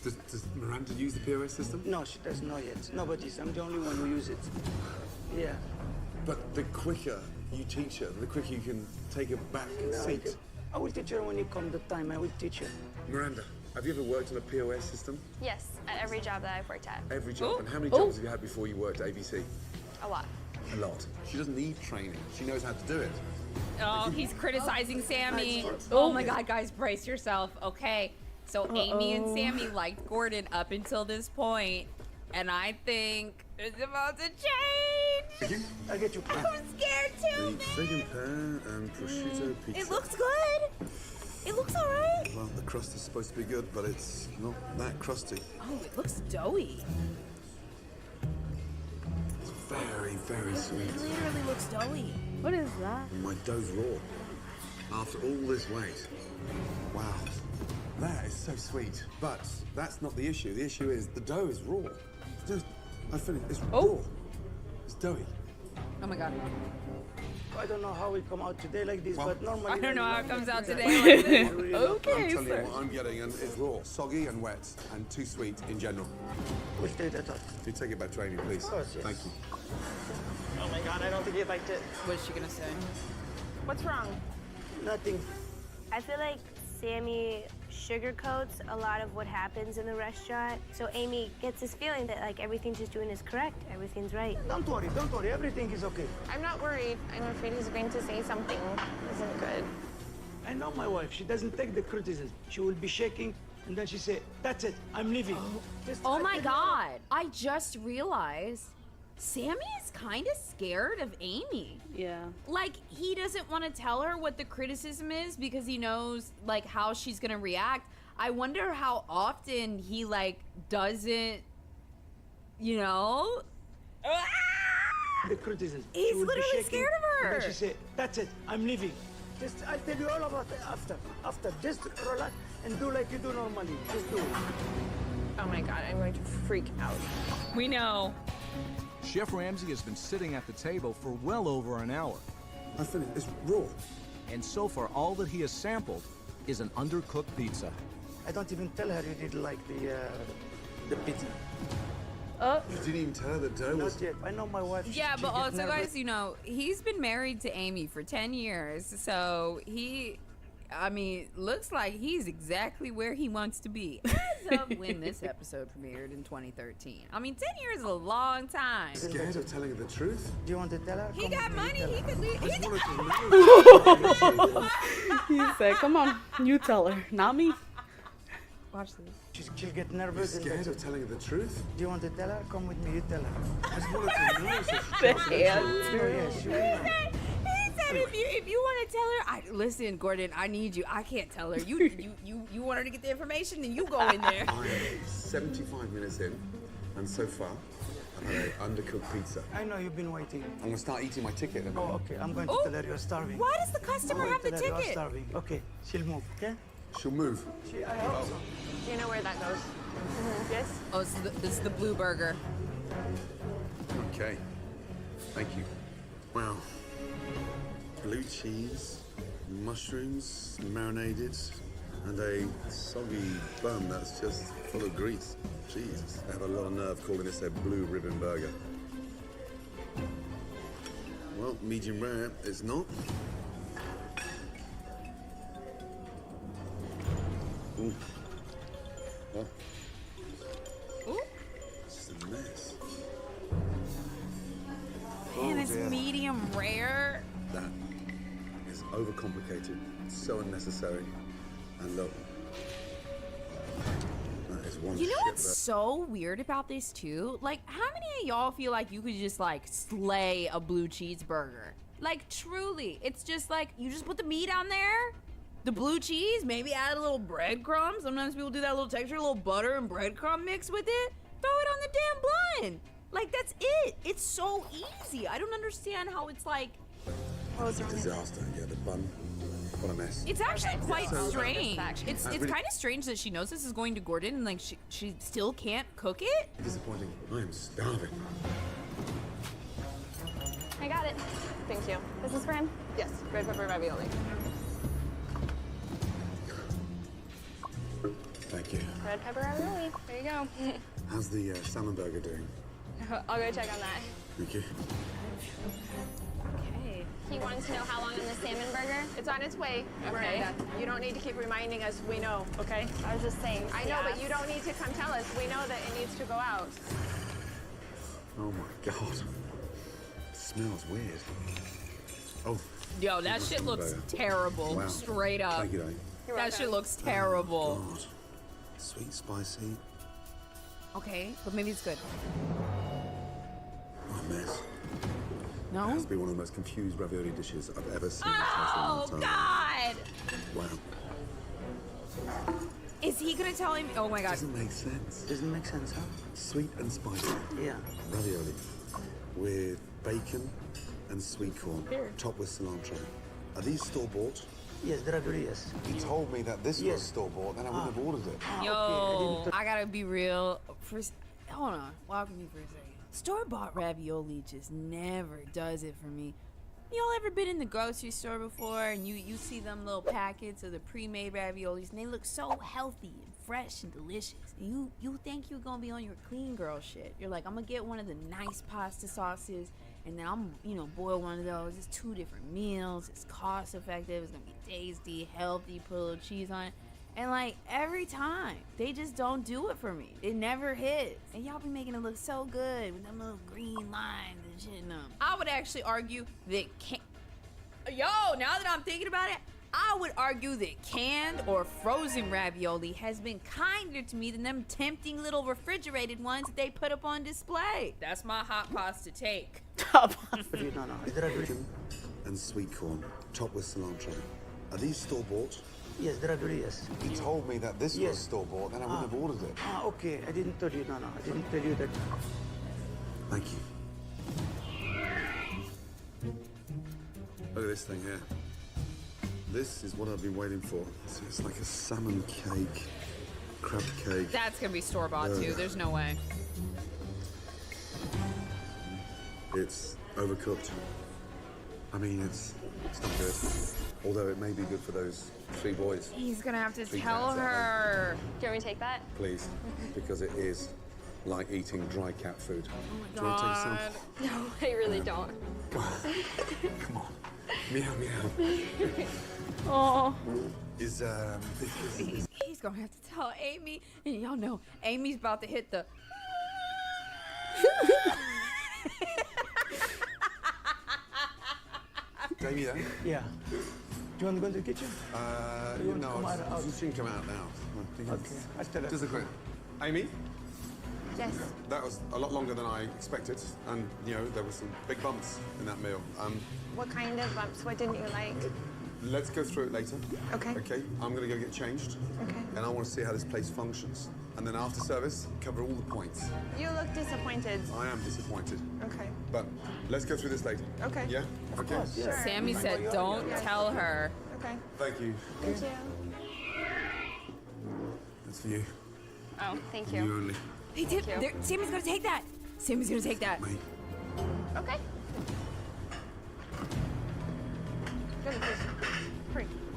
S8: does Miranda use the POS system?
S11: No, she does not yet. Nobody's. I'm the only one who uses it. Yeah.
S8: But the quicker you teach her, the quicker you can take her back seat.
S11: I will teach her when you come the time. I will teach her.
S8: Miranda, have you ever worked on a POS system?
S1: Yes, at every job that I've worked at.
S8: Every job. And how many jobs have you had before you worked at ABC?
S1: A lot.
S8: A lot. She doesn't need training. She knows how to do it.
S3: Oh, he's criticizing Sammy. Oh my God, guys, brace yourself. Okay, so Amy and Sammy liked Gordon up until this point, and I think it's about to change.
S11: I'll get you.
S3: I'm scared too,
S8: The fig and pear and prosciutto pizza.
S3: It looks good. It looks all right.
S8: Well, the crust is supposed to be good, but it's not that crusty.
S3: Oh, it looks doughy.
S8: It's very, very sweet.
S3: It literally looks doughy.
S13: What is that?
S8: My dough's raw. After all this wait. Wow. That is so sweet. But that's not the issue. The issue is the dough is raw. I finished. It's raw. It's doughy.
S3: Oh my god.
S11: I don't know how it come out today like this, but normally...
S3: I don't know how it comes out today like this. Okay,
S8: I'm telling
S3: sir.
S8: you what I'm getting, and it's raw, soggy and wet, and too sweet in general.
S11: We'll take that out.
S8: Can you take it back to Amy, please?
S11: Of course, yes.
S8: Thank you.
S5: Oh my God, I don't think you liked it.
S3: What is she gonna say?
S5: What's wrong?
S11: Nothing.
S7: I feel like Sammy sugarcoats a lot of what happens in the restaurant. So Amy gets this feeling that like everything she's doing is correct, everything's right.
S11: Don't worry, everything is okay.
S5: I'm not worried. I'm afraid he's going to say something isn't good.
S11: I know my wife, she doesn't take the criticism. She will be shaking, and then she say, that's it, I'm leaving.
S3: Oh my god. I just realized Sammy is kind of scared of Amy.
S13: Yeah.
S3: Like, he doesn't want to tell her what the criticism is because he knows, like, how she's gonna react. I wonder how often he, like, doesn't, you know?
S11: The criticism.
S3: He's
S11: She will be
S3: literally
S11: shaking,
S3: scared of her.
S11: And then she say, that's it, I'm leaving. Just, I'll tell you all about it after. Just relax and do like you do normally. Just do it.
S5: Oh my God, I'm going to freak out.
S3: We know.
S4: Chef Ramsay has been sitting at the table for well over an hour.
S8: I finished. It's raw.
S4: And so far, all that he has sampled is an undercooked pizza.
S11: I don't even tell her you did like the pizza.
S8: You didn't even tell her the dough was...
S11: Not yet. I know my wife.
S3: Yeah,
S11: she
S3: but
S11: gets
S3: also,
S11: nervous.
S3: guys, you know, he's been married to Amy for 10 years, so I mean, looks like he's exactly where he wants to be as of when this episode premiered in 2013. I mean, 10 years is a long time.
S8: Scared of telling her the truth?
S11: Do you want to tell her?
S3: He
S11: Come
S3: got
S11: with me,
S3: money,
S11: tell
S3: he
S11: her.
S3: could leave.
S8: I just wanted to know.
S13: He said, come on, you tell her, not me. Watch this.
S11: She'll get nervous.
S8: You're scared of telling her the truth?
S11: Do you want to tell her? Come with me, you tell her.
S8: I just wanted to know. So
S13: The answer.
S11: Oh, yes, you know.
S3: He said if you want to tell her, listen, Gordon, I need you. I can't tell her. You want her to get the information, then you go in there.
S8: I am 75 minutes in, and so far, I've had an undercooked pizza.
S11: I know you've been waiting.
S8: I'm going to start eating my ticket in a minute.
S11: Oh, okay. I'm going to tell her you're starving.
S3: Why does the customer
S11: I'm
S3: have the
S11: going to tell her you're
S3: ticket?
S11: starving. Okay, she'll move, okay?
S8: She'll move.
S11: I hope so.
S5: Do you know where that goes? Yes?
S3: Oh, this is the blue burger.
S8: Okay. Thank you. Wow. Blue cheese, mushrooms, marinated, and a soggy bun that's just full of grease. Jesus. I have a lot of nerve calling this a blue ribbon burger. Well, medium rare is not. Ooh. Well,
S3: Ooh.
S8: it's a mess.
S3: Man, it's
S8: dear.
S3: medium rare.
S8: That is overcomplicated, so unnecessary. And look, that is one
S3: You know
S8: shit
S3: what's so weird about this too? Like, how many of y'all feel like you could just like slay a blue cheeseburger? Like, truly, it's just like you just put the meat on there, the blue cheese, maybe add a little breadcrumb. Sometimes people do that little texture, a little butter and breadcrumb mix with it. Throw it on the damn bun. Like, that's it. It's so easy. I don't understand how it's like.
S8: disaster. Yeah, the bun. What a mess.
S3: It's actually quite
S8: So-
S3: strange. It's
S8: really-
S3: kind of strange that she knows this is going to Gordon and like she still can't cook it.
S8: Disappointing. I am starving.
S1: I got it.
S5: Thank you.
S1: This is for him.
S5: Yes, red pepper ravioli.
S8: Thank you.
S1: Red pepper ravioli. There you go.
S8: How's the salmon burger doing?
S1: I'll go check on that.
S8: Thank you.
S3: Okay.
S1: He wanted to know how long on the salmon burger.
S5: It's on its way,
S1: Okay.
S5: Miranda. You don't need to keep reminding us. We know, okay?
S1: I was just saying.
S5: I know, but you don't need to come tell us. We know that it needs to go out.
S8: Oh my god. It smells weird. Oh.
S3: Yo, that shit looks
S8: burger.
S3: terrible.
S8: Wow.
S3: Straight up.
S8: Thank you, Dave.
S3: That shit looks terrible.
S8: Oh, God. Sweet, spicy.
S3: Okay, but maybe it's good.
S8: What a mess.
S3: No?
S8: It has to be one of the most confused ravioli dishes I've ever seen.
S3: Oh, God!
S8: Wow.
S3: Is he gonna tell him? Oh my God.
S8: Doesn't make sense.
S11: Doesn't make sense, huh?
S8: Sweet and spicy.
S11: Yeah.
S8: Ravioli with bacon and sweet corn, topped with cilantro. Are these store-bought?
S11: Yes, dragerias.
S8: He told me that this was store-bought, then I wouldn't have ordered it.
S3: Yo, I gotta be real. Hold on, walk with me for a second. Store-bought ravioli just never does it for me. Y'all ever been in the grocery store before and you see them little packets of the pre-made raviolis and they look so healthy and fresh and delicious. And you think you're gonna be on your clean girl shit. You're like, I'm gonna get one of the nice pasta sauces and then I'm, boil one of those. It's 2 different meals. It's cost effective. It's gonna be tasty, healthy, put a little cheese on it. And like every time, they just don't do it for me. It never hits. And y'all be making it look so good with them little green lines and shit in them. I would actually argue that now that I'm thinking about it, I would argue that canned or frozen ravioli has been kinder to me than them tempting little refrigerated ones that they put up on display. That's my hot pasta take.
S8: And sweet corn, topped with cilantro. Are these store-bought?
S11: Yes, dragerias.
S8: He told me that this was store-bought, then I wouldn't have ordered it.
S11: Okay. I didn't tell you. No, I didn't tell you that.
S8: Thank you. Look at this thing here. This is what I've been waiting for. It's like a salmon cake, crab cake.
S3: That's gonna be store-bought too. There's no way.
S8: It's overcooked. I mean, it's not good. Although it may be good for those 3 boys.
S3: He's gonna have to
S8: 3
S3: tell
S8: cats
S3: her.
S1: Do you want me to take that?
S8: Please, because it is like eating dry cat food.
S3: Oh
S8: Do you want to take some?
S1: No, I really don't.
S8: Come on. Meow, meow.
S13: Oh.
S8: Is
S3: He's gonna have to tell Amy, and y'all know Amy's about to hit the.
S8: Amy there?
S11: Yeah. Do you want to go to the kitchen?
S8: No, you can come out now.
S11: Okay.
S8: Just a quick. Amy?
S1: Yes.
S8: That was a lot longer than I expected, and there were some big bumps in that meal.
S5: What kind of bumps? What didn't you like?
S8: Let's go through it later.
S5: Okay.
S8: Okay. I'm gonna go get changed.
S5: Okay.
S8: And I want to see how this place functions, and then after service, cover all the points.
S5: You look disappointed.
S8: I am disappointed,
S5: Okay.
S8: but let's go through this later.
S5: Okay.
S8: Yeah. Okay.
S5: Sure.
S3: Sammy said, "Don't tell her."
S5: Okay.
S8: Thank you.
S5: Thank you.
S8: That's for you.
S1: Oh, thank
S8: You
S1: you.
S8: only.
S3: Hey, Tim, Sammy's gonna take that. Sammy's gonna take that.
S8: Mate.
S1: Okay.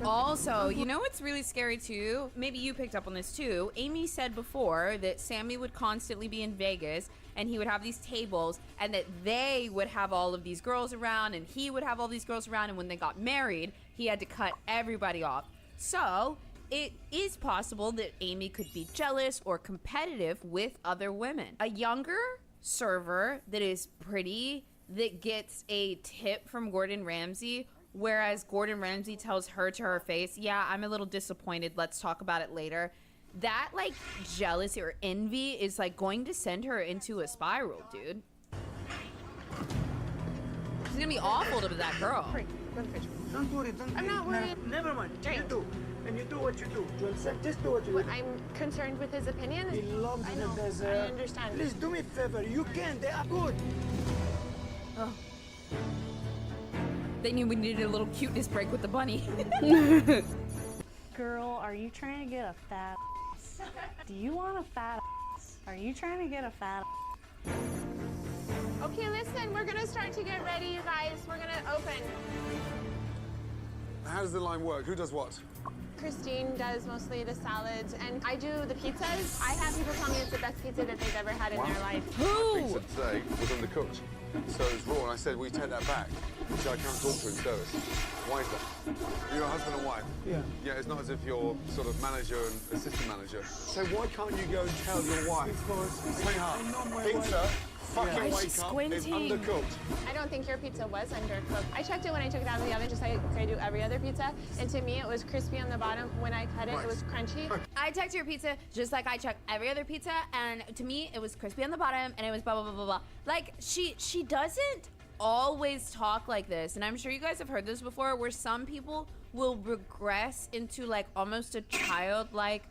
S3: Also, you know what's really scary too? Maybe you picked up on this too. Amy said before that Sammy would constantly be in Vegas and he would have these tables and that they would have all of these girls around and he would have all these girls around, and when they got married, he had to cut everybody off. So, it is possible that Amy could be jealous or competitive with other women. A younger server that is pretty, that gets a tip from Gordon Ramsay, whereas Gordon Ramsay tells her to her face, yeah, I'm a little disappointed, let's talk about it later. That, like, jealousy or envy is, like, going to send her into a spiral, dude. She's gonna be awful to that girl.
S11: Don't worry.
S5: I'm not worried.
S11: Never mind.
S5: Drink.
S11: You do. And you do what you do. Just do what you do.
S5: I'm concerned with his opinion.
S11: He loves
S5: I
S11: the
S5: know.
S11: desert.
S5: I understand.
S11: Please do me a favor. You can. They are good.
S3: Oh. They knew we needed a little cuteness break with the bunny.
S14: Girl, are you trying to get a fat ass? Do you want a fat ass? Are you trying to get a fat ass?
S5: Okay, listen, we're gonna start to get ready, you guys. We're gonna open.
S8: How does the line work? Who does what?
S5: Christine does mostly the salads, and I do the pizzas. I have people tell me it's the best pizza that they've ever had in their life.
S8: The pizza today was undercooked, so it was raw, and I said, we take that back. So I can't talk to in service. Why is that? You're a husband and wife.
S11: Yeah.
S8: Yeah, it's not as if you're sort of manager and assistant manager. So why can't you go and tell your wife? Sweetheart, pizza, fucking wake up, it's undercooked.
S5: I don't think your pizza was undercooked. I checked it when I took it out of the oven, just like I do every other pizza. And to me, it was crispy on the bottom. When I cut it, it was crunchy.
S3: I checked your pizza just like I check every other pizza, and to me, it was crispy on the bottom, and it was blah, blah, blah, blah, blah. Like, she doesn't always talk like this, and I'm sure you guys have heard this before, where some people will regress into, like, almost a childlike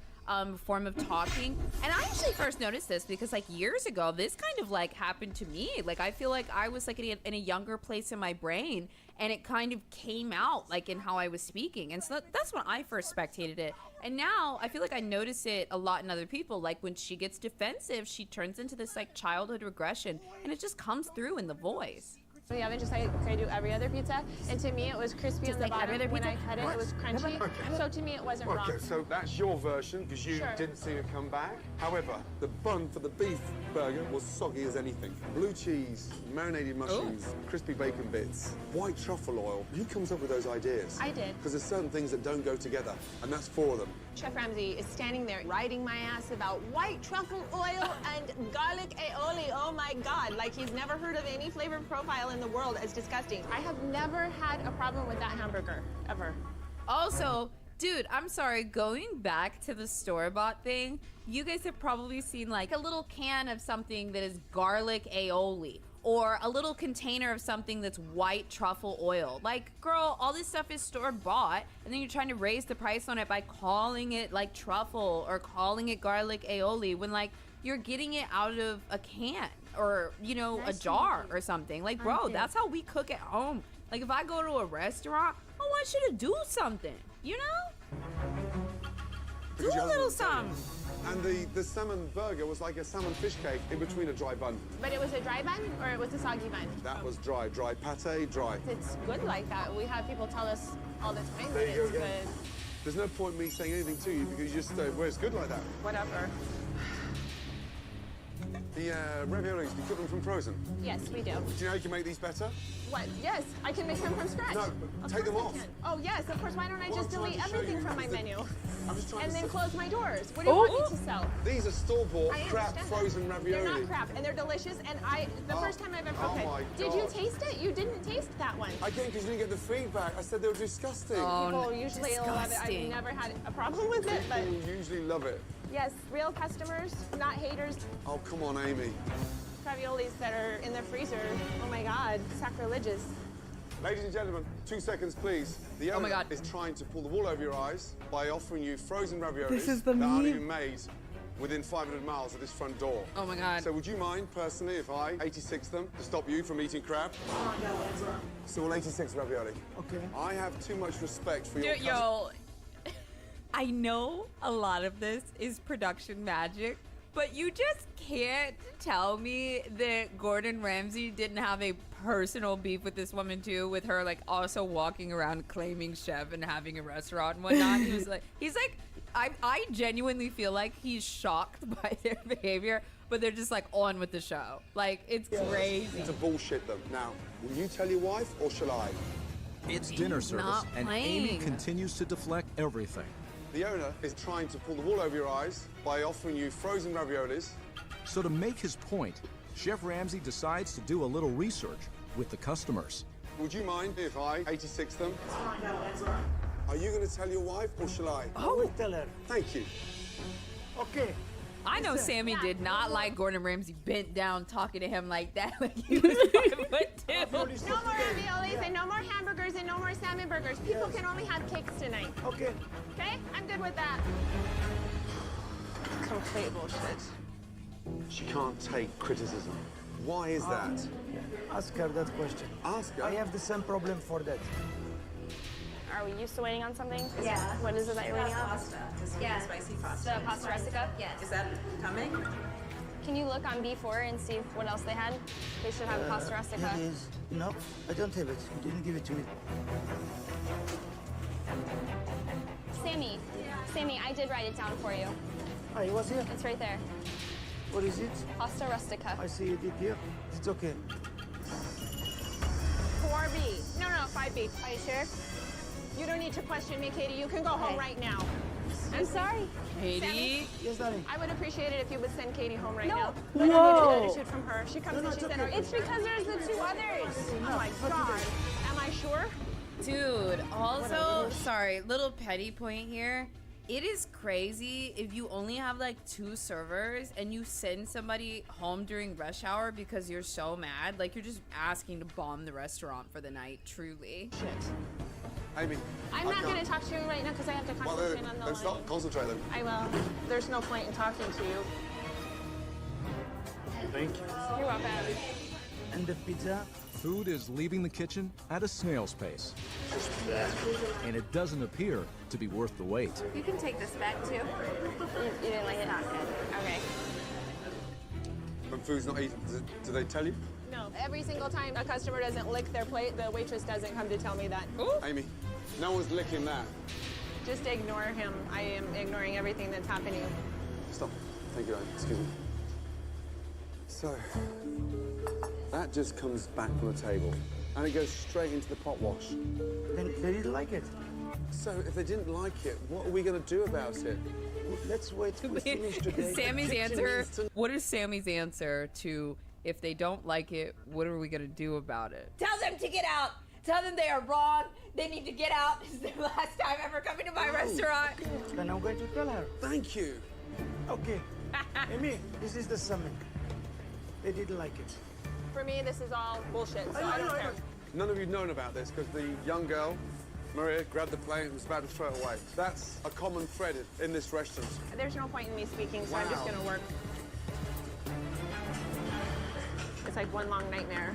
S3: form of talking. And I actually first noticed this because like years ago, this kind of like happened to me. Like I feel like I was like in a younger place in my brain, and it kind of came out like in how I was speaking. And so that's when I first spectated it. And now I feel like I notice it a lot in other people. Like when she gets defensive, she turns into this like childhood regression, and it just comes through in the voice.
S5: In the oven, just like I do every other pizza. And to me, it was crispy on the bottom. When I cut it, it was crunchy. So to me, it wasn't raw.
S8: Okay, so that's your version because you didn't see it come back. However, the bun for the beef burger was soggy as anything. Blue cheese, marinated mushrooms, crispy bacon bits, white truffle oil. Who comes up with those ideas?
S5: I did.
S8: Because there's certain things that don't go together, and that's 4 of them.
S5: Chef Ramsay is standing there riding my ass about white truffle oil and garlic aioli. Oh my God, like he's never heard of any flavor profile in the world as disgusting. I have never had a problem with that hamburger, ever.
S3: Also, dude, I'm sorry, going back to the store-bought thing, you guys have probably seen like a little can of something that is garlic aioli, or a little container of something that's white truffle oil. Like, girl, all this stuff is store-bought, and then you're trying to raise the price on it by calling it like truffle or calling it garlic aioli when like you're getting it out of a can or, you know, a jar or something. Like, bro, that's how we cook at home. Like, if I go to a restaurant, I want you to do something, you know? Do a little something.
S8: And the salmon burger was like a salmon fish cake in between a dry bun.
S5: But it was a dry bun or it was a soggy bun?
S8: That was dry. Dry pate, dry.
S5: It's good like that. We have people tell us all the time
S8: There
S5: that
S8: you
S5: it's
S8: go
S5: good.
S8: again. There's no point me saying anything to you because you just, well, it's good like that.
S5: Whatever.
S8: The raviolis, you cook them from frozen?
S5: Yes, we do.
S8: Do you know how you can make these better?
S5: What? Yes, I can make them from scratch.
S8: No, take them off.
S5: Oh, yes, of course. Why don't I just delete everything from my menu?
S8: I'm just trying
S5: And
S8: to
S5: then
S8: say-
S5: close my doors. What do you want me to sell?
S8: These are store-bought
S5: I
S8: crap
S5: understand
S8: frozen
S5: that.
S8: ravioli.
S5: They're not crap, and they're delicious. And the first time I've ever.
S8: Oh
S5: Okay.
S8: my
S5: Did you
S8: God.
S5: taste it? You didn't taste that one.
S8: Again, because you didn't get the feedback. I said they were disgusting.
S5: People usually love it. I've never had a problem with it, but
S8: People usually love it.
S5: yes, real customers, not haters.
S8: Oh, come on, Amy.
S5: Raviolis that are in the freezer. Oh my God, sacrilegious.
S8: Ladies and gentlemen, 2 seconds, please. The owner is trying to pull the wool over your eyes by offering you frozen raviolis
S13: This is the
S8: that aren't
S13: meme.
S8: even made within 500 miles of this front door.
S3: Oh my God.
S8: So would you mind, personally, if I 86 them to stop you from eating crab? So we'll 86 ravioli.
S11: Okay.
S8: I have too much respect for your
S3: Dude, yo, I know a lot of this is production magic, but you just can't tell me that Gordon Ramsay didn't have a personal beef with this woman too, with her like also walking around claiming chef and having a restaurant and whatnot. He's like, I genuinely feel like he's shocked by their behavior, but they're just like on with the show. Like, it's crazy.
S8: To bullshit them. Now, will you tell your wife or shall I?
S4: It's dinner service,
S3: not
S4: and Amy
S3: playing.
S4: continues to deflect everything.
S8: The owner is trying to pull the wool over your eyes by offering you frozen raviolis.
S4: So to make his point, Chef Ramsay decides to do a little research with the customers.
S8: Would you mind if I 86 them? Are you going to tell your wife or shall I?
S11: I will tell her.
S8: Thank you.
S11: Okay.
S3: I know
S11: Listen.
S3: Sammy did not like Gordon Ramsay bent down talking to him like that. Like he was 5'2".
S5: No more raviolis and no more hamburgers and no more salmon burgers. People can only have cakes tonight.
S11: Okay.
S5: Okay? I'm good with that. Complete bullshit.
S8: She can't take criticism. Why is that?
S11: Ask her that question.
S8: Ask her.
S11: I have the same problem for that.
S1: Are we used to waiting on something?
S15: Yeah.
S1: What is it that you're waiting on?
S15: Pasta. The sweet and spicy pasta.
S1: The pasta rustica?
S15: Yes. Is that coming?
S1: Can you look on B4 and see what else they had? They should have pasta rustica.
S11: It is. No, I don't have it. You didn't give it to me.
S1: Sammy, I did write it down for you.
S11: Ah, it was here?
S1: It's right there.
S11: What is it?
S1: Pasta rustica.
S11: I see you did here. It's okay.
S5: 4B. No, 5B.
S1: Are you sure?
S5: You don't need to question me, Katie. You can go home right now.
S1: I'm sorry.
S3: Katie?
S11: Yes, darling.
S5: I would appreciate it if you would send Katie home right now.
S1: No.
S5: I don't
S13: Whoa.
S5: need an attitude from her. She comes and she said,
S1: It's because there's the 2 others.
S5: oh my God. Am I sure?
S3: Dude, also, sorry, little petty point here. It is crazy if you only have like 2 servers and you send somebody home during rush hour because you're so mad. Like, you're just asking to bomb the restaurant for the night, truly.
S5: Shit.
S8: Amy.
S5: I'm not going to talk to you right now because I have to
S8: Well,
S5: concentrate on the
S8: then
S5: line.
S8: stop. Concentrate then.
S5: I will. There's no point in talking to you.
S11: Thank you.
S5: You're welcome.
S11: And the pizza?
S4: Food is leaving the kitchen at a snail's pace. And it doesn't appear to be worth the wait.
S3: You can take this back too.
S1: You didn't like it? Not good. Okay.
S8: When food's not eaten, do they tell you?
S5: No. Every single time a customer doesn't lick their plate, the waitress doesn't come to tell me that.
S8: Amy, no one's licking that.
S5: Just ignore him. I am ignoring everything that's happening.
S8: Stop. Thank you, Amy. Excuse me. So, that just comes back from the table, and it goes straight into the pot wash.
S11: Then they didn't like it.
S8: So, if they didn't like it, what are we going to do about it?
S11: Let's wait to finish today.
S3: Sammy's answer. What is Sammy's answer to if they don't like it? What are we gonna do about it?
S16: Tell them to get out. Tell them they are wrong. They need to get out. This is their last time ever coming to my restaurant.
S11: Then I'm going to tell her.
S8: Thank you.
S11: Okay. Amy, this is the summit. They didn't like it.
S5: For me, this is all bullshit, so I don't care.
S8: None of you've known about this because the young girl, Maria, grabbed the plate and was about to throw it away. That's a common thread in this restaurant.
S5: There's no point in me speaking, so I'm just
S8: Wow.
S5: gonna work. It's like one long nightmare.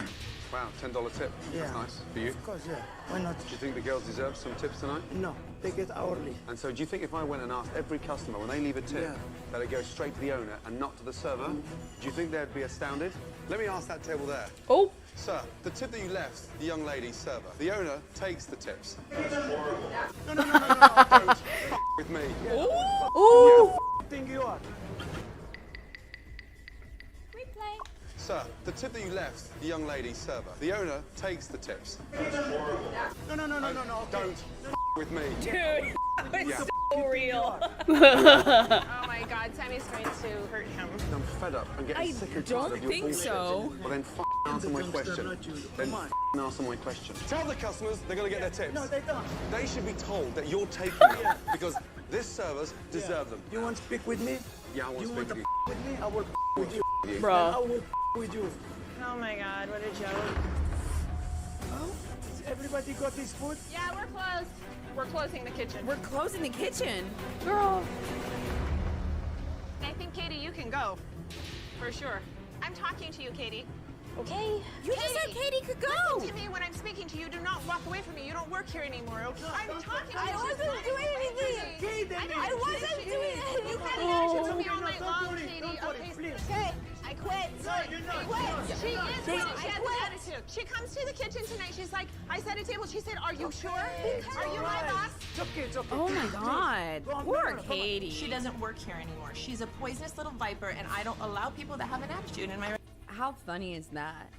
S8: Wow, $10 tip.
S11: Yeah.
S8: That's nice. For you?
S11: Of course, yeah. Why not?
S8: Do you think the girls deserve some tips tonight?
S11: No, they get hourly.
S8: And so do you think if I went and asked every customer when they leave a tip that it goes straight to the owner and not to the server, do you think they'd be astounded? Let me ask that table there.
S13: Oh.
S8: Sir, the tip that you left the young lady server, the owner takes the tips.
S11: No.
S8: Don't f with me.
S11: Ooh. Think you are.
S16: Replay.
S8: Sir, the tip that you left the young lady server, the owner takes the tips.
S11: No.
S8: Don't f with me.
S16: Dude, it's so real.
S5: Oh my God, Sammy's going to hurt him.
S8: I'm fed up. I'm getting sick and tired of your bullshit. Well, then answer my question. Then answer my question. Tell the customers they're going to get their tips.
S11: No, they don't.
S8: They should be told that you're taking them because this servers deserve them.
S11: You want to speak with me?
S8: Yeah, I want to speak with you.
S11: With me? I will with you.
S13: Bruh.
S11: I will with you.
S5: Oh my God, what a joke.
S11: Oh, everybody got his food?
S5: Yeah, we're closed. We're closing the kitchen.
S3: We're closing the kitchen.
S13: Girl.
S5: I think, Katie, you can go. For sure. I'm talking to you, Katie.
S16: Okay.
S3: You just said Katie could go.
S5: Listen to me when I'm speaking to you. Do not walk away from me. You don't work here anymore, okay? I'm talking to you.
S16: I wasn't doing anything. I wasn't doing anything.
S5: You had an attitude with me all night long, Katie. Okay,
S16: Okay, I quit.
S5: I quit. She is quitting. She has an attitude. She comes to the kitchen tonight. She's like, I set a table. She said, are you sure? Are you my boss?
S11: It's okay, it's okay.
S3: Oh my God.
S11: Go on,
S3: Poor
S11: come on.
S3: Katie.
S15: She doesn't work here anymore. She's a poisonous little viper, and I don't allow people that have an attitude in my.
S3: How funny is that?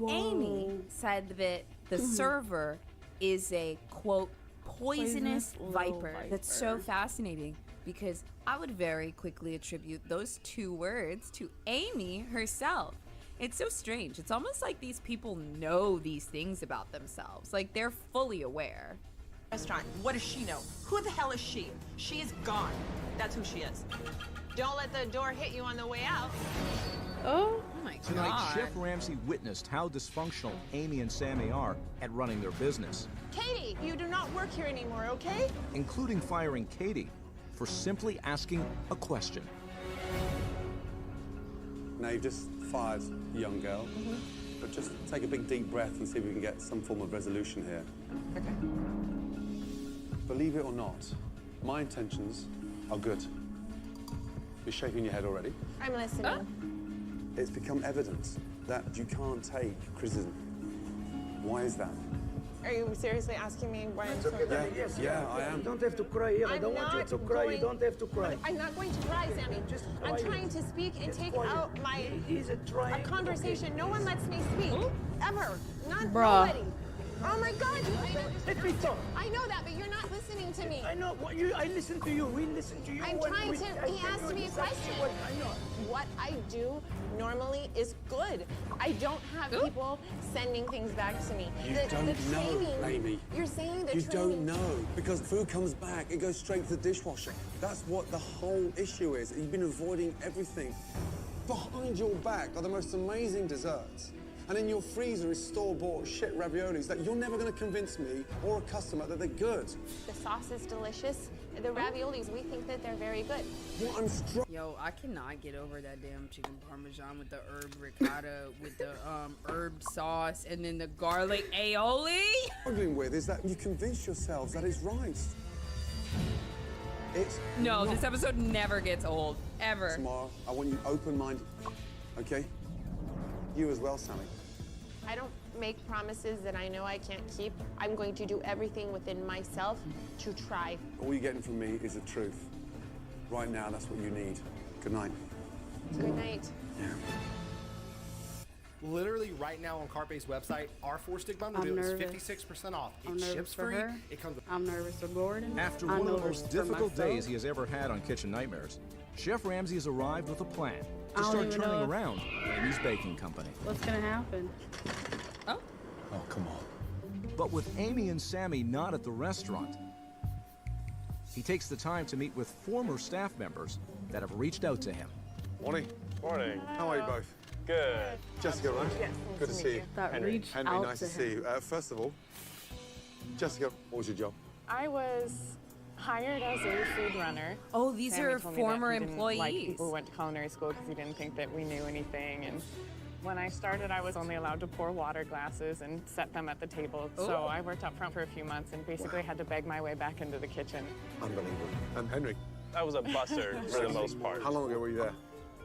S3: Amy said that the server is a, quote, poisonous viper. That's so fascinating because I would very quickly attribute those two words to Amy herself. It's so strange. It's almost like these people know these things about themselves. Like they're fully aware.
S15: Restaurant. What does she know? Who the hell is she? She is gone. That's who she is.
S5: Don't let the door hit you on the way out.
S13: Oh.
S3: Oh my
S4: Tonight,
S3: God.
S4: Chef Ramsay witnessed how dysfunctional Amy and Sammy are at running their business,
S5: Katie, you do not work here anymore, okay?
S4: including firing Katie for simply asking a question.
S8: Now you've just fired a young girl, but just take a big deep breath and see if we can get some form of resolution here.
S15: Okay.
S8: Believe it or not, my intentions are good. You're shaking your head already.
S5: I'm listening.
S8: It's become evident that you can't take criticism. Why is that?
S5: Are you seriously asking me why I'm so
S11: Yes,
S8: Yeah, I am.
S11: You don't have to cry. Yeah, I don't want you to cry. You don't have to cry.
S5: I'm not going to cry, Sammy.
S11: Just
S5: I'm
S11: quiet.
S5: trying to speak and
S11: Just
S5: take
S11: quiet.
S5: out my
S11: Is it trying?
S5: a conversation. No one lets me speak. Ever.
S13: Bruh.
S5: Nobody. Oh my God, you made it.
S11: Let me talk.
S5: I know that, but you're not listening to me.
S11: I know. I listen to you. We listen to you.
S5: I'm
S11: when
S5: trying
S11: we-
S5: to.
S11: I
S5: He
S11: tell
S5: asked
S11: you
S5: me a
S11: exactly
S5: question.
S11: what I know.
S5: What I do normally is good. I don't have people sending things back to me.
S8: You
S5: The
S8: don't know,
S5: training,
S8: Amy.
S5: You're saying the
S8: You
S5: training.
S8: don't know, because food comes back, it goes straight to the dishwasher. That's what the whole issue is. You've been avoiding everything. Behind your back are the most amazing desserts. And in your freezer is store-bought shit raviolis that you're never going to convince me or a customer that they're good.
S5: The sauce is delicious. The raviolis, we think that they're very good.
S8: What I'm
S3: Yo, I cannot get over that damn chicken parmesan with the herb ricotta, with the herb sauce, and then the garlic aioli.
S8: struggling with is that you convince yourselves that it's right. It's
S3: No,
S8: not.
S3: this episode never gets old, ever.
S8: Tomorrow, I want you open-minded, okay? You as well, Sammy.
S5: I don't make promises that I know I can't keep. I'm going to do everything within myself to try.
S8: All you're getting from me is the truth. Right now, that's what you need. Good night.
S5: Good night.
S17: Literally right now on Carpe's website, our 4-stick bundle
S13: I'm
S17: deal is
S13: nervous.
S17: 56% off.
S13: I'm
S17: It
S13: nervous
S17: ships
S13: for
S17: free.
S13: her.
S17: It comes with
S13: I'm nervous for Gordon.
S4: After
S13: I'm
S4: one of the
S13: nervous
S4: most
S13: for
S4: difficult
S13: myself.
S4: days he has ever had on Kitchen Nightmares, Chef Ramsay has arrived with a plan
S13: I
S4: to
S13: don't
S4: start
S13: even know
S4: turning
S13: if-
S4: around Amy's Baking Company.
S13: What's gonna happen?
S4: Oh, come on. But with Amy and Sammy not at the restaurant, he takes the time to meet with former staff members that have reached out to him.
S8: Morning.
S18: Morning.
S8: How are you both?
S18: Good.
S8: Jessica, right?
S18: Yes,
S8: Good to see you.
S13: That
S18: Henry.
S13: reached
S8: Henry,
S13: out
S8: nice to see you. First of all, Jessica, what was your job?
S19: I was hired as a food runner.
S3: Oh, these
S19: Sammy
S3: are
S19: told me that
S3: former
S19: he didn't like
S3: employees.
S19: people who went to culinary school because he didn't think that we knew anything. And when I started, I was only allowed to pour water glasses and set them at the table.
S3: Ooh.
S19: So I worked up front for a few months and basically had to beg my way back into the kitchen.
S8: Unbelievable. Henry?
S18: I was a busser for the most part.
S8: How long ago were you there?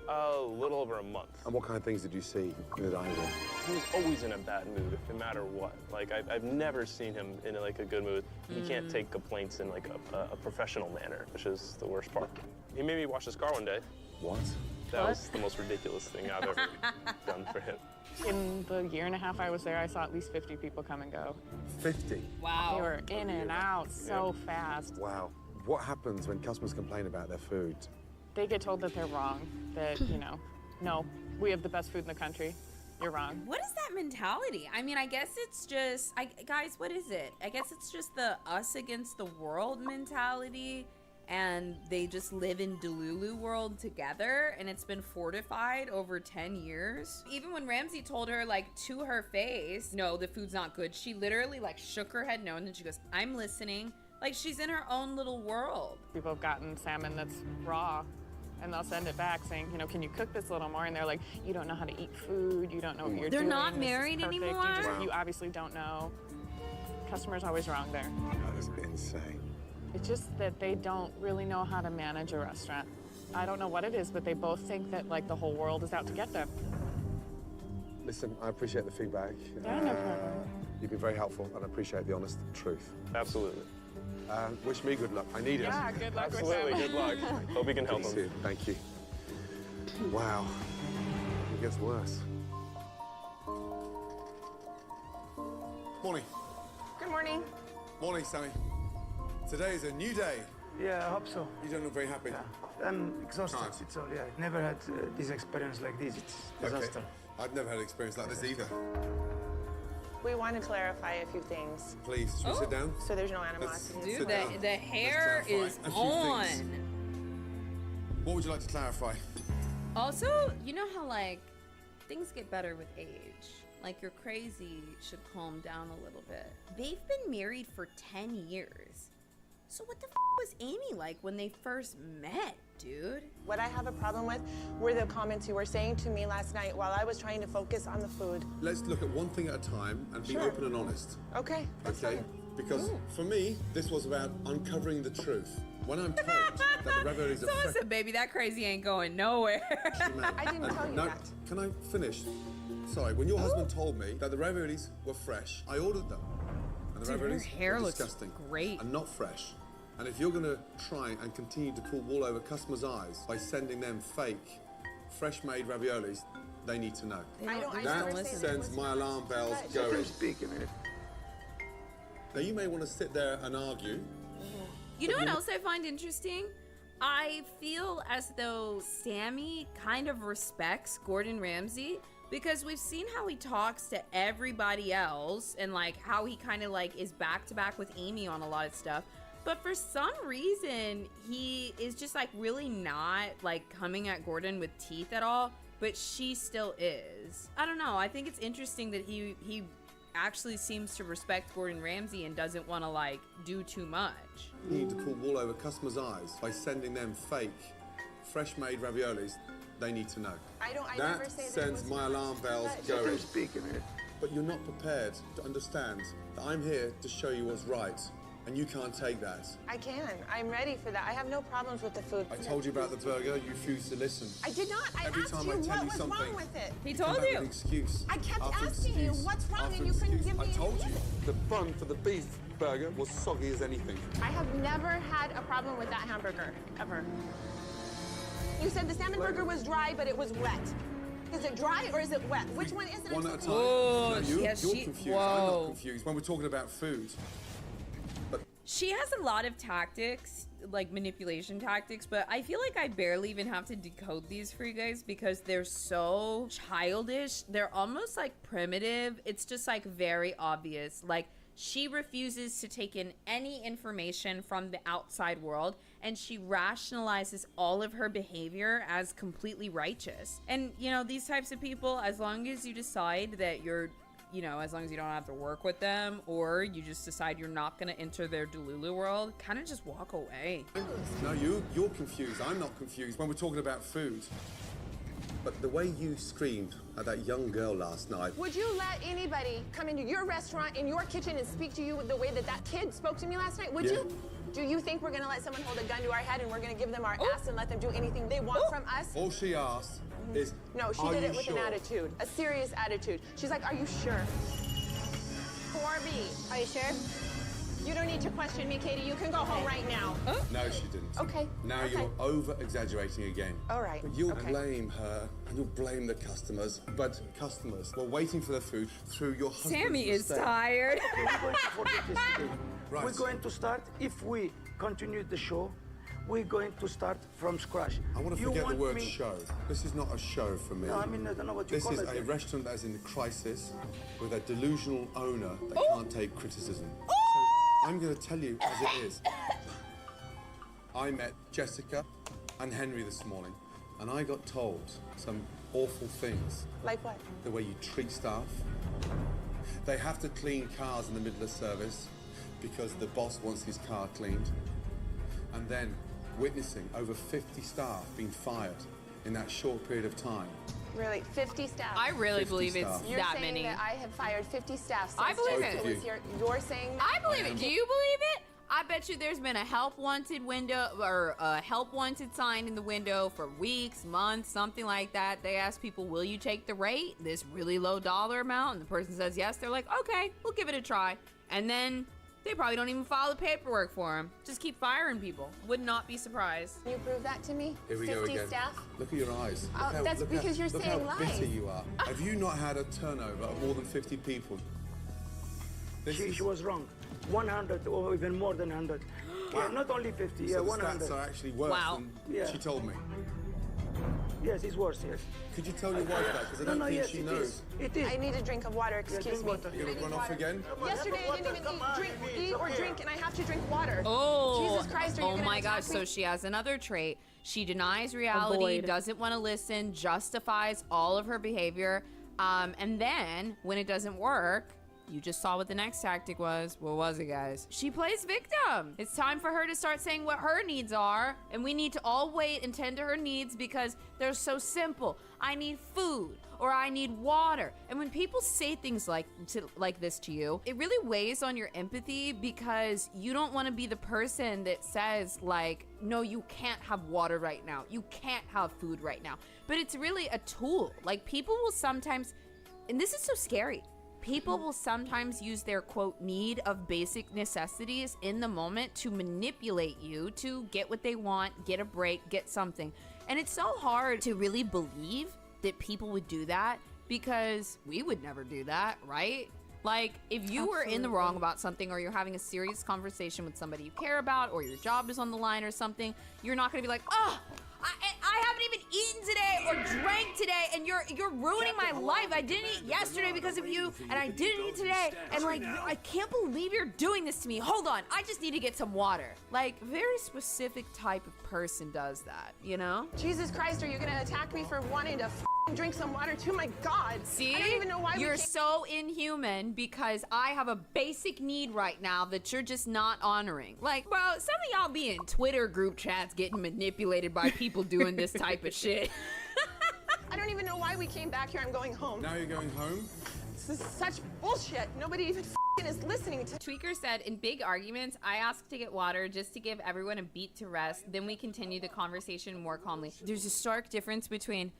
S18: A little over a month.
S8: And what kind of things did you see in the dining room?
S18: He was always in a bad mood, no matter what. Like, I've never seen him in, like, a good mood. He can't take complaints in, like, a professional manner, which is the worst part. He made me wash his car one day.
S8: What?
S18: That was the most ridiculous thing I've ever done for him.
S19: In the year and a half I was there, I saw at least 50 people come and go.
S8: 50?
S3: Wow.
S19: They were in and out so fast.
S8: Wow. What happens when customers complain about their food?
S19: They get told that they're wrong, that, you know, no, we have the best food in the country. You're wrong.
S3: What is that mentality? I mean, I guess it's just, guys, what is it? I guess it's just the us against the world mentality, and they just live in Delulu world together, and it's been fortified over 10 years. Even when Ramsay told her, like, to her face, no, the food's not good, she literally, like, shook her head no, and then she goes, I'm listening. Like, she's in her own little world.
S19: People have gotten salmon that's raw, and they'll send it back saying, you know, can you cook this a little more? And they're like, you don't know how to eat food. You don't know what you're
S3: They're
S19: doing.
S3: not
S19: This is
S3: married
S19: perfect.
S3: anymore?
S19: You obviously don't know. Customer's always wrong there.
S8: That is insane.
S19: It's just that they don't really know how to manage a restaurant. I don't know what it is, but they both think that, like, the whole world is out to get them.
S8: Listen, I appreciate the feedback.
S19: Yeah, no problem.
S8: You've been very helpful, and I appreciate the honest truth.
S18: Absolutely.
S8: Wish me good luck. I need it.
S19: Yeah, good luck with
S18: Absolutely,
S19: them.
S18: good luck. Hope we can help
S8: Good to see
S18: him.
S8: you. Thank you. Wow. It gets worse. Morning.
S5: Good morning.
S8: Morning, Sammy. Today is a new day.
S11: Yeah, I hope so.
S8: You don't look very happy.
S11: I'm exhausted.
S8: Can't.
S11: It's all, yeah. Never had this experience like this. It's disaster.
S8: I've never had an experience like this either.
S5: We want to clarify a few things.
S8: Please, should we sit down?
S5: So there's no animosity.
S8: Sit
S3: Dude,
S8: down.
S3: the hair
S8: Let's
S3: is
S8: clarify a few
S3: on.
S8: things. What would you like to clarify?
S3: Also, you know how, like, things get better with age. Like, your crazy should calm down a little bit. They've been married for 10 years. So what the was Amy like when they first met, dude?
S5: What I have a problem with were the comments you were saying to me last night while I was trying to focus on the food.
S8: Let's look at one thing at a time and be
S5: Sure.
S8: open and honest.
S5: Okay.
S8: Okay? Because for me, this was about uncovering the truth. When I'm told that the raviolis are
S3: Someone
S8: fresh,
S3: said, baby, that crazy ain't going nowhere.
S5: I didn't tell you
S8: no,
S5: that.
S8: can I finish? Sorry, when your husband told me that the raviolis were fresh, I ordered them. And the
S3: Dude, her
S8: raviolis
S3: hair
S8: were
S3: looks
S8: disgusting
S3: great.
S8: and not fresh. And if you're going to try and continue to pull wool over customers' eyes by sending them fake, fresh-made raviolis, they need to know. That sends my alarm bells going. Now, you may want to sit there and argue.
S3: You know what else I find interesting? I feel as though Sammy kind of respects Gordon Ramsay because we've seen how he talks to everybody else and like how he kind of like is back to back with Amy on a lot of stuff. But for some reason, he is just like really not like coming at Gordon with teeth at all. but she still is. I don't know. I think it's interesting that he actually seems to respect Gordon Ramsay and doesn't want to like do too much.
S8: You need to pull wool over customers' eyes by sending them fake, fresh-made raviolis. They need to know.
S5: I never say that
S8: sends my alarm bells
S11: Let
S8: going.
S11: him speak a minute.
S8: But you're not prepared to understand that I'm here to show you what's right, and you can't take that.
S5: I can. I'm ready for that. I have no problems with the food.
S8: I told you about the burger. You refused to listen.
S5: I did not. I
S8: Every
S5: asked
S8: time
S5: you
S8: I tell
S5: what
S8: you
S5: was
S8: something,
S5: wrong with it.
S3: He
S8: you come
S3: told
S8: back
S3: you.
S8: with an excuse.
S5: I kept
S8: after
S5: asking you
S8: excuse,
S5: what's wrong,
S8: after
S5: and you couldn't
S8: excuse.
S5: give me
S8: I told
S5: an
S8: you.
S5: answer.
S8: The bun for the beef burger was soggy as anything.
S5: I have never had a problem with that hamburger, ever. You said the salmon burger was dry, but it was wet. Is it dry or is it wet? Which one is it?
S8: One at a time.
S3: Oh,
S8: no, you're
S3: yes,
S8: confused. I'm
S3: whoa.
S8: not confused when we're talking about food. But
S3: She has a lot of tactics, like manipulation tactics, but I feel like I barely even have to decode these for you guys because they're so childish. They're almost like primitive. It's just like very obvious. Like she refuses to take in any information from the outside world, and she rationalizes all of her behavior as completely righteous. And you know, these types of people, as long as you decide that you're, you know, as long as you don't have to work with them, or you just decide you're not going to enter their Delulu world, kind of just walk away.
S8: no, you're confused. I'm not confused when we're talking about food. But the way you screamed at that young girl last night.
S5: Would you let anybody come into your restaurant, in your kitchen, and speak to you the way that that kid spoke to me last night? Would you? Do you think we're gonna let someone hold a gun to our head and we're gonna give them our ass and let them do anything they want from us?
S8: All she asked is,
S5: No, she
S8: are
S5: did
S8: you
S5: it with
S8: sure?
S5: an attitude, a serious attitude. She's like, are you sure? For me.
S7: Are you sure?
S5: You don't need to question me, Katie. You can go home right now.
S8: No, she didn't.
S5: Okay.
S8: Now
S5: Okay.
S8: you're over-exaggerating again.
S5: All right.
S8: But you'll
S5: Okay.
S8: blame her and you'll blame the customers. But customers were waiting for the food through your husband's
S3: Sammy is
S8: mistake.
S3: tired.
S11: Okay, we're going to forget this today.
S8: Right.
S11: We're going to start, if we continue the show, we're going to start from scratch.
S8: I want to
S11: You
S8: forget the word
S11: me-
S8: show. This is not a show for me.
S11: No, I mean, I don't know what you
S8: This
S11: call
S8: is
S11: it.
S8: a restaurant that is in crisis with a delusional owner that can't take criticism. So I'm going to tell you as it is. I met Jessica and Henry this morning, and I got told some awful things.
S5: Like what?
S8: The way you treat staff. They have to clean cars in the middle of service because the boss wants his car cleaned. And then witnessing over 50 staff being fired in that short period of time.
S5: Really? 50 staff?
S3: I really
S8: 50
S3: it's
S8: staff.
S5: You're
S3: that
S5: saying
S3: many.
S5: that I have fired 50 staff since
S3: I believe
S5: Jessica
S3: it.
S5: was here. You're saying that?
S3: I believe it. Do you believe it? I bet you there's been a help wanted window or a help wanted sign in the window for weeks, months, something like that. They ask people, will you take the rate, this really low dollar amount? And the person says yes. They're like, okay, we'll give it a try. And then they probably don't even file the paperwork for them. Just keep firing people. Would not be surprised.
S5: Can you prove that to me?
S8: Here we
S5: 50
S8: go again.
S5: staff?
S8: Look at your eyes.
S5: Oh, that's because you're
S8: look
S5: saying
S8: how
S5: lies.
S8: bitter you are. Have you not had a turnover of more than 50 people?
S11: She was wrong. 100 or even more than 100. Yeah, not only 50, yeah,
S8: So the
S11: 100.
S8: stats are actually worse than she told me.
S11: Yes, it's worse, yes.
S8: Could you tell your wife that? Because I
S11: No,
S8: don't
S11: no,
S8: think
S11: yes,
S8: she
S11: it
S8: knows.
S11: is. It is.
S5: I need a drink of water, excuse
S11: drink
S5: me.
S11: water.
S8: You're going to run off again?
S5: Yesterday I didn't even eat or drink water.
S3: Oh,
S5: Jesus Christ, are you
S3: oh
S5: gonna
S3: my
S5: attack
S3: gosh.
S5: me?
S3: So she has another trait. She denies reality,
S13: Avoid.
S3: doesn't want to listen, justifies all of her behavior. And then when it doesn't work, you just saw what the next tactic was. What was it, guys? She plays victim. It's time for her to start saying what her needs are. And we need to all wait and tend to her needs because they're so simple. I need food or I need water. And when people say things like this to you, it really weighs on your empathy because you don't want to be the person that says like, no, you can't have water right now. You can't have food right now. But it's really a tool. Like people will sometimes, and this is so scary, people will sometimes use their quote need of basic necessities in the moment to manipulate you to get what they want, get a break, get something. And it's so hard to really believe that people would do that because we would never do that, right? Like if you were in the wrong about something or you're having a serious conversation with somebody you care about or your job is on the line or something, you're not gonna be like, oh, I haven't even eaten today or drank today and you're ruining my life. I didn't eat yesterday because of you and I didn't eat today and like I can't believe you're doing this to me. Hold on, I just need to get some water. Like very specific type of person does that, you know?
S5: Jesus Christ, are you gonna attack me for wanting to drink some water too. My God.
S3: See?
S5: I don't even know why
S3: you're so inhuman because I have a basic need right now that you're just not honoring. Like, bro, some of y'all be in Twitter group chats getting manipulated by people doing this type of shit.
S5: I don't even know why we came back here. I'm going home.
S8: Now you're going home?
S5: This is such bullshit. Nobody even is listening to.
S3: Tweaker said, in big arguments, I ask to get water just to give everyone a beat to rest. Then we continue the conversation more calmly. There's a stark difference between,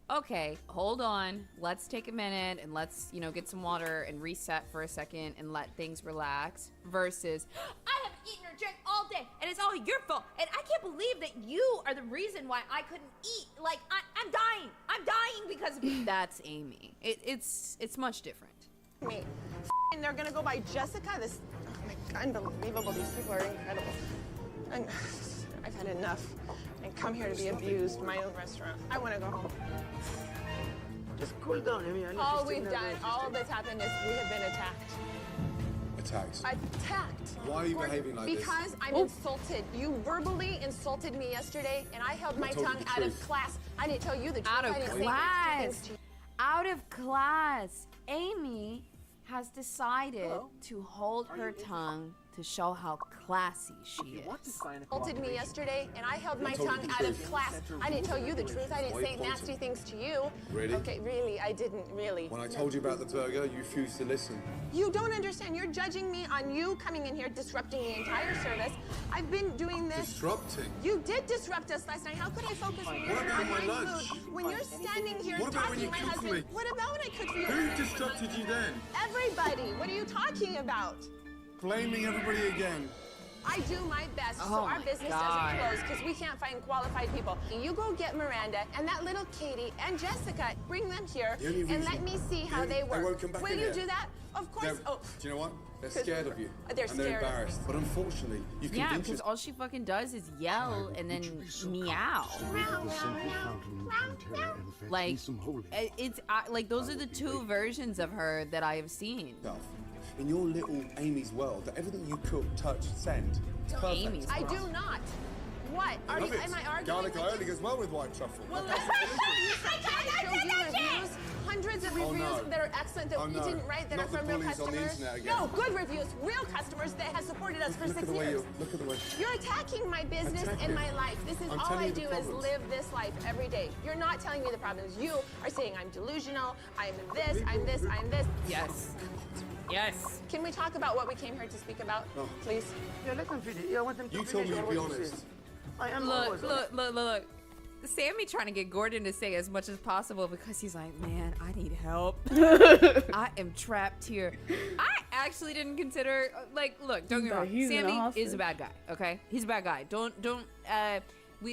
S3: okay, hold on, let's take a minute and let's, you know, get some water and reset for a second and let things relax, versus, I haven't eaten or drank all day and it's all your fault and I can't believe that you are the reason why I couldn't eat. Like, I'm dying because of you. That's Amy. It's much different.
S5: Me. And they're gonna go by Jessica. This, oh my God, unbelievable. These people are incredible. And I've had enough. And come here to be abused. My own restaurant. I want to go home.
S11: Just cool down, Amy.
S5: All we've done, all that's happened is we have been attacked.
S8: Attacked?
S5: Attacked.
S8: Why are you behaving like this?
S5: Because I'm insulted. You verbally insulted me yesterday, and I held my tongue out of class. I didn't tell you the truth.
S3: Out of
S5: I didn't say
S3: class.
S5: things to you.
S3: Out of class. Amy has decided to hold her tongue to show how classy she is.
S5: Insulted me yesterday, and I held my tongue out of class. I didn't tell you the truth. I didn't say nasty things to you.
S8: Really?
S5: Okay, really, I didn't really.
S8: When I told you about the burger, you refused to listen.
S5: You don't understand. You're judging me on you coming in here, disrupting the entire service. I've been doing this.
S8: Disrupting?
S5: You did disrupt us last night. How could I focus on
S8: What about my lunch?
S5: food when you're standing here
S8: What about when
S5: talking
S8: you
S5: to my
S8: cooked
S5: husband?
S8: me?
S5: What about when I cooked for you?
S8: Who disrupted you then?
S5: Everybody. What are you talking about?
S8: Blaming everybody again.
S5: I do my best so
S3: Oh
S5: our
S3: my
S5: business
S3: God.
S5: doesn't close because we can't find qualified people. You go get Miranda and that little Katie and Jessica, bring them here
S8: The only
S5: and
S8: reason-
S5: let me see how they work.
S8: won't come back
S5: Will
S8: in
S5: you
S8: here.
S5: do that? Of course.
S8: Do you know what? They're
S5: 'Cause
S8: scared of you.
S5: they're
S8: and they're
S5: scared of me.
S8: embarrassed. But unfortunately, you
S3: Yeah,
S8: convinced
S3: because all she fucking does is yell and then meow. Like, it's like those are the two versions of her that I have seen.
S8: yourself. In your little Amy's world, that everything you cook, touch, send, it's perfect.
S3: Amy's
S5: I do not. What?
S8: I love it.
S5: Am I arguing?
S8: Garlic aioli goes well with white truffle.
S5: Well,
S8: That's delicious.
S5: reviews, hundreds of reviews
S8: no.
S5: that are excellent that
S8: Oh,
S5: you
S8: no.
S5: didn't write that
S8: Not
S5: are
S8: the
S5: from real
S8: bullies on the
S5: customers.
S8: internet again.
S5: No, good reviews, real customers that have supported us for
S8: Look
S5: 6
S8: at the way
S5: years.
S8: look at the way.
S5: You're attacking my business
S8: Attacking?
S5: and my life. This is
S8: I'm
S5: all
S8: telling
S5: I
S8: you the
S5: do is
S8: problems.
S5: live this life every day. You're not telling me the problems. You are saying I'm delusional, I'm this, I'm this, I'm this.
S3: Yes. Yes.
S5: Can we talk about what we came here to speak about,
S8: No.
S5: please?
S11: Yeah, let them finish. Yeah, I want them to
S8: You
S11: finish
S8: told me to
S11: what
S8: be
S11: you
S8: honest.
S11: said. I am
S3: Look,
S11: always
S3: look, look, look, look. Sammy trying to get Gordon to say as much as possible because he's like, man, I need help. I am trapped here. I actually didn't consider, like, look, don't get me wrong.
S13: He's in a
S3: Sammy
S13: hospital.
S3: is a bad guy, okay? He's a bad guy.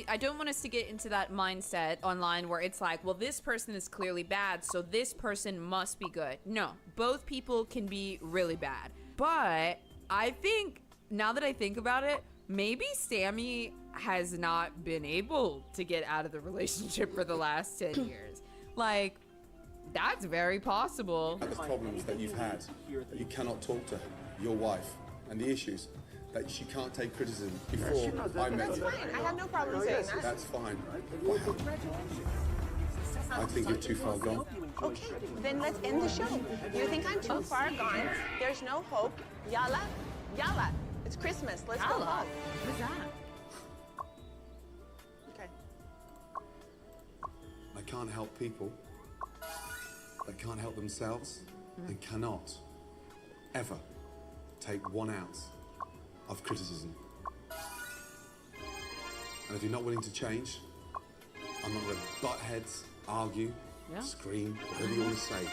S3: I don't want us to get into that mindset online where it's like, well, this person is clearly bad, so this person must be good. No, both people can be really bad. But I think, now that I think about it, maybe Sammy has not been able to get out of the relationship for the last 10 years. Like, that's very possible.
S8: The problems that you've had, that you cannot talk to your wife, and the issues that she can't take criticism before I met
S5: That's
S8: you.
S5: fine. I have no problem saying that.
S8: That's fine. Wow. I think you're too far gone.
S5: Okay, then let's end the show. You think I'm too far gone? There's no hope. Yalla, yalla. It's Christmas. Let's go home.
S3: What's that?
S5: Okay.
S8: I can't help people that can't help themselves and cannot ever take 1 ounce of criticism. And if you're not willing to change, I'm not going to butt heads, argue, scream, whatever you want to say.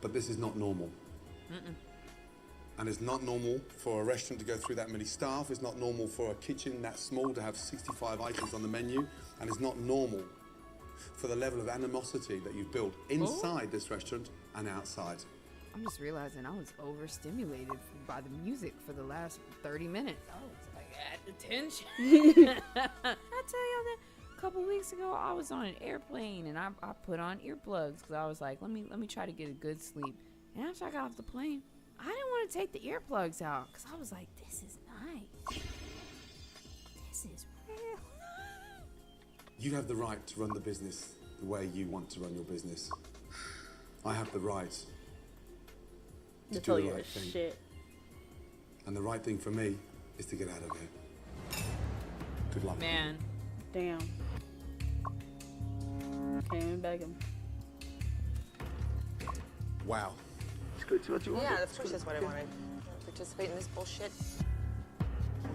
S8: But this is not normal. And it's not normal for a restaurant to go through that many staff. It's not normal for a kitchen that small to have 65 items on the menu. And it's not normal for the level of animosity that you've built inside this restaurant and outside.
S3: I'm just realizing I was overstimulated by the music for the last 30 minutes. I was like at attention. I tell y'all that a couple weeks ago I was on an airplane and I put on earplugs because I was like, let me try to get a good sleep. And after I got off the plane, I didn't want to take the earplugs out because I was like, this is nice. This is real.
S8: You have the right to run the business the way you want to run your business. I have the right to do the right thing.
S13: Shit.
S8: And the right thing for me is to get out of here. Good luck.
S3: Man.
S13: Damn. Can't even beg him.
S8: Wow.
S11: It's what you want.
S5: Yeah, of course that's what I wanted. Participate in this bullshit.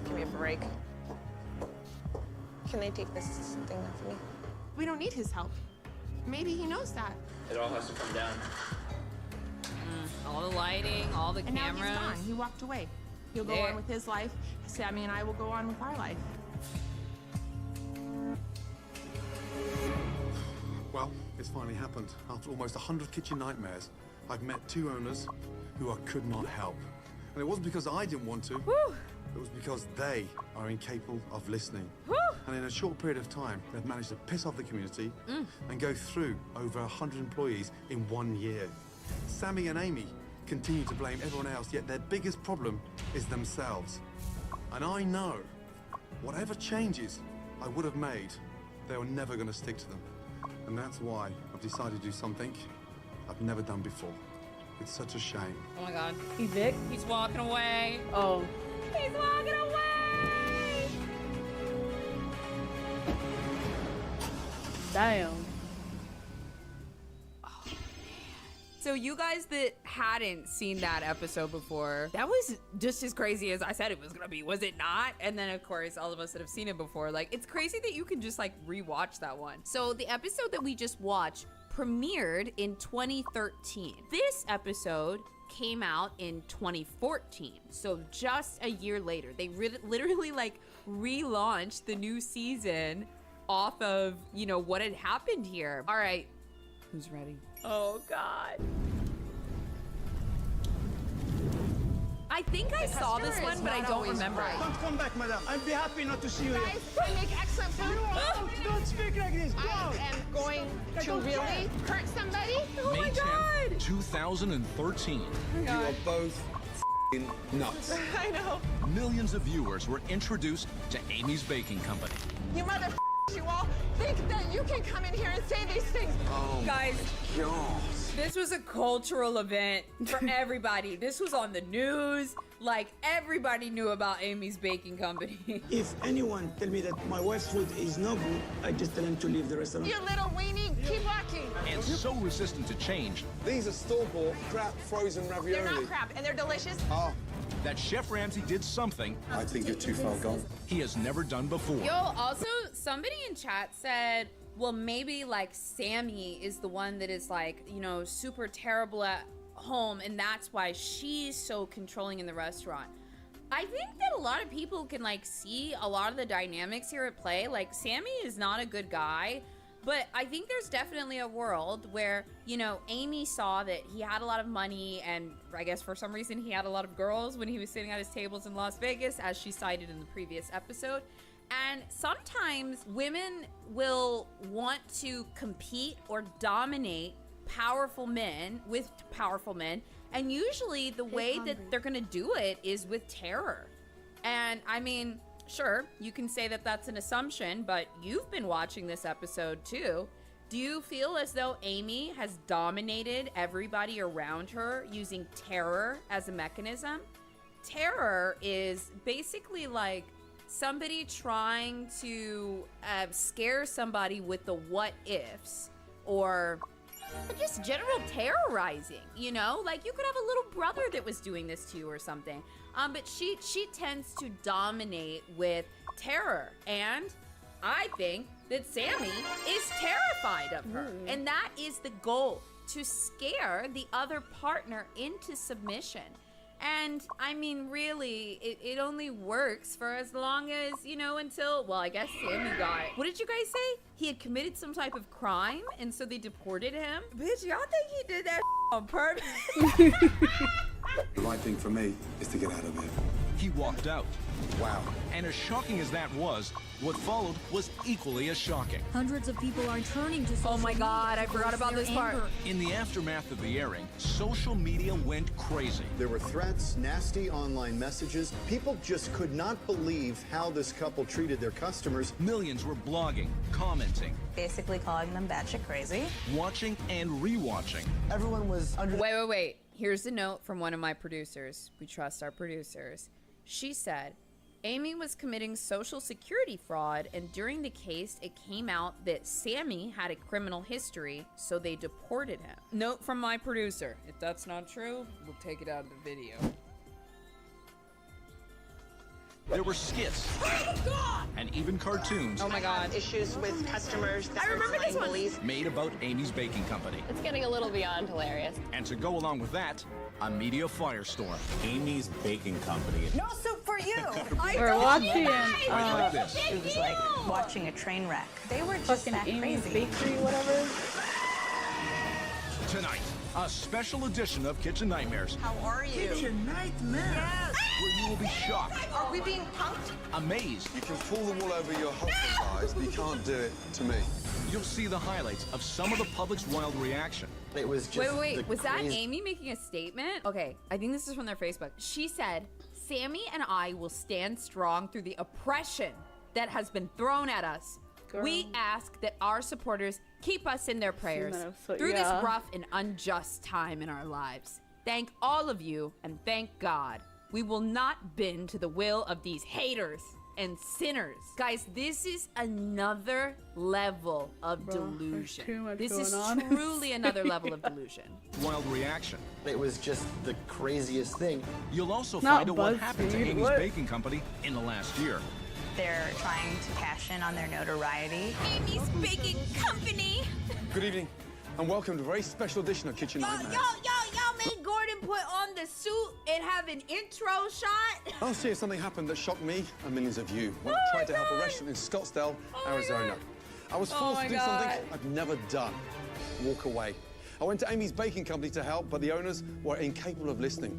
S5: Give me a break. Can they take this thing off me?
S20: We don't need his help. Maybe he knows that.
S21: It all has to come down.
S3: All the lighting, all the
S20: And
S3: cameras.
S20: now he's gone. He walked away. He'll go on with his life. Sammy and I will go on with our life.
S8: Well, it's finally happened. After almost 100 kitchen nightmares, I've met two owners who I could not help. And it wasn't because I didn't want to. It was because they are incapable of listening. And in a short period of time, they've managed to piss off the community and go through over 100 employees in 1 year. Sammy and Amy continue to blame everyone else, yet their biggest problem is themselves. And I know, whatever changes I would have made, they were never going to stick to them. And that's why I've decided to do something I've never done before. It's such a shame.
S3: Oh my God.
S13: Evict?
S3: He's walking away.
S13: Oh.
S3: He's walking away.
S13: Damn.
S3: So you guys that hadn't seen that episode before, that was just as crazy as I said it was gonna be, was it not? And then of course, all of us that have seen it before, like, it's crazy that you can just like rewatch that one. So the episode that we just watched premiered in 2013. This episode came out in 2014. So just a year later, they literally like relaunched the new season off of, you know, what had happened here. All right, who's ready? Oh God. I think I saw this one, but I don't remember.
S11: Don't come back, madam. I'd be happy not to see you
S5: Guys,
S11: here.
S5: I make excellent food.
S11: Don't speak like this. Go
S5: I am going to really hurt somebody.
S3: Oh my God.
S4: 2013.
S8: You are both f***ing nuts.
S5: I know.
S4: Millions of viewers were introduced to Amy's Baking Company.
S5: You mother you all think that you can come in here and say these things.
S8: Oh,
S3: guys,
S8: God.
S3: This was a cultural event for everybody. This was on the news. Like, everybody knew about Amy's Baking Company.
S11: If anyone tell me that my wife's food is no good, I just tell him to leave the restaurant.
S5: You little weenie, keep walking.
S4: And so resistant to change.
S8: These are store-bought crap frozen ravioli.
S5: They're not crap, and they're delicious.
S8: Oh.
S4: That Chef Ramsay did something
S8: I think you're too far gone.
S4: he has never done before.
S3: Yo, also, somebody in chat said, well, maybe like Sammy is the one that is like, you know, super terrible at home, and that's why she's so controlling in the restaurant. I think that a lot of people can like see a lot of the dynamics here at play. Like, Sammy is not a good guy, but I think there's definitely a world where, you know, Amy saw that he had a lot of money, and I guess for some reason he had a lot of girls when he was sitting at his tables in Las Vegas, as she cited in the previous episode. And sometimes women will want to compete or dominate powerful men with powerful men, and usually the way that they're gonna do it is with terror. And I mean, sure, you can say that that's an assumption, but you've been watching this episode too. Do you feel as though Amy has dominated everybody around her using terror as a mechanism? Terror is basically like somebody trying to scare somebody with the what ifs, or just general terrorizing, you know? Like, you could have a little brother that was doing this to you or something. But she tends to dominate with terror, and I think that Sammy is terrified of her. And that is the goal, to scare the other partner into submission. And I mean, really, it only works for as long as, you know, until, well, I guess Sammy got, what did you guys say? He had committed some type of crime, and so they deported him? Bitch, y'all think he did that on purpose?
S8: The right thing for me is to get out of here.
S4: He walked out. Wow. And as shocking as that was, what followed was equally as shocking.
S21: Hundreds of people are turning to social
S3: Oh my God,
S21: media
S3: I forgot about this part.
S4: In the aftermath of the airing, social media went crazy.
S22: There were threats, nasty online messages. People just could not believe how this couple treated their customers.
S4: Millions were blogging, commenting,
S23: basically calling them batshit crazy,
S4: watching and rewatching.
S23: Everyone was under.
S3: Wait. Here's a note from one of my producers. We trust our producers. She said, Amy was committing social security fraud, and during the case, it came out that Sammy had a criminal history, so they deported him. Note from my producer. If that's not true, we'll take it out of the video.
S4: There were skits and even cartoons.
S3: Oh my God.
S5: Issues with customers that
S3: I remember this one.
S5: bullies.
S4: Made about Amy's Baking Company.
S1: It's getting a little beyond hilarious.
S4: And to go along with that, a media firestorm.
S24: Amy's Baking Company.
S23: No soup for you.
S13: We're watching
S4: like this.
S23: It was like watching a train wreck. They were just
S13: fucking
S23: that
S13: Amy's
S23: crazy.
S13: Bakery, whatever.
S4: Tonight, a special edition of Kitchen Nightmares.
S23: How are you?
S11: Kitchen nightmare.
S23: Yes.
S4: Where you will be shocked,
S23: Are we being punked?
S4: amazed.
S8: You can pull them all over your husband's eyes, but you can't do it to me.
S4: You'll see the highlights of some of the public's wild reaction.
S22: It was just
S3: Wait. Was that Amy making a statement? Okay, I think this is from their Facebook. She said, Sammy and I will stand strong through the oppression that has been thrown at us.
S13: Girl.
S3: We ask that our supporters keep us in their prayers through this rough and unjust time in our lives. Thank all of you and thank God. We will not bend to the will of these haters and sinners. Guys, this is another level of delusion.
S13: too much
S3: This is
S13: going on.
S3: truly another level of delusion.
S4: Wild reaction.
S22: It was just the craziest thing.
S4: You'll also
S13: Not
S4: find out what happened to
S13: BuzzFeed,
S4: Amy's
S13: what?
S4: Baking Company in the last year.
S23: They're trying to cash in on their notoriety.
S3: Amy's Baking Company.
S8: Good evening, and welcome to a very special edition of Kitchen Nightmares.
S3: Y'all made Gordon put on the suit and have an intro shot.
S8: Last year, something happened that shocked me and millions of you when I tried to help a restaurant in Scottsdale, Arizona. I was forced to do something I've never done, walk away. I went to Amy's Baking Company to help, but the owners were incapable of listening.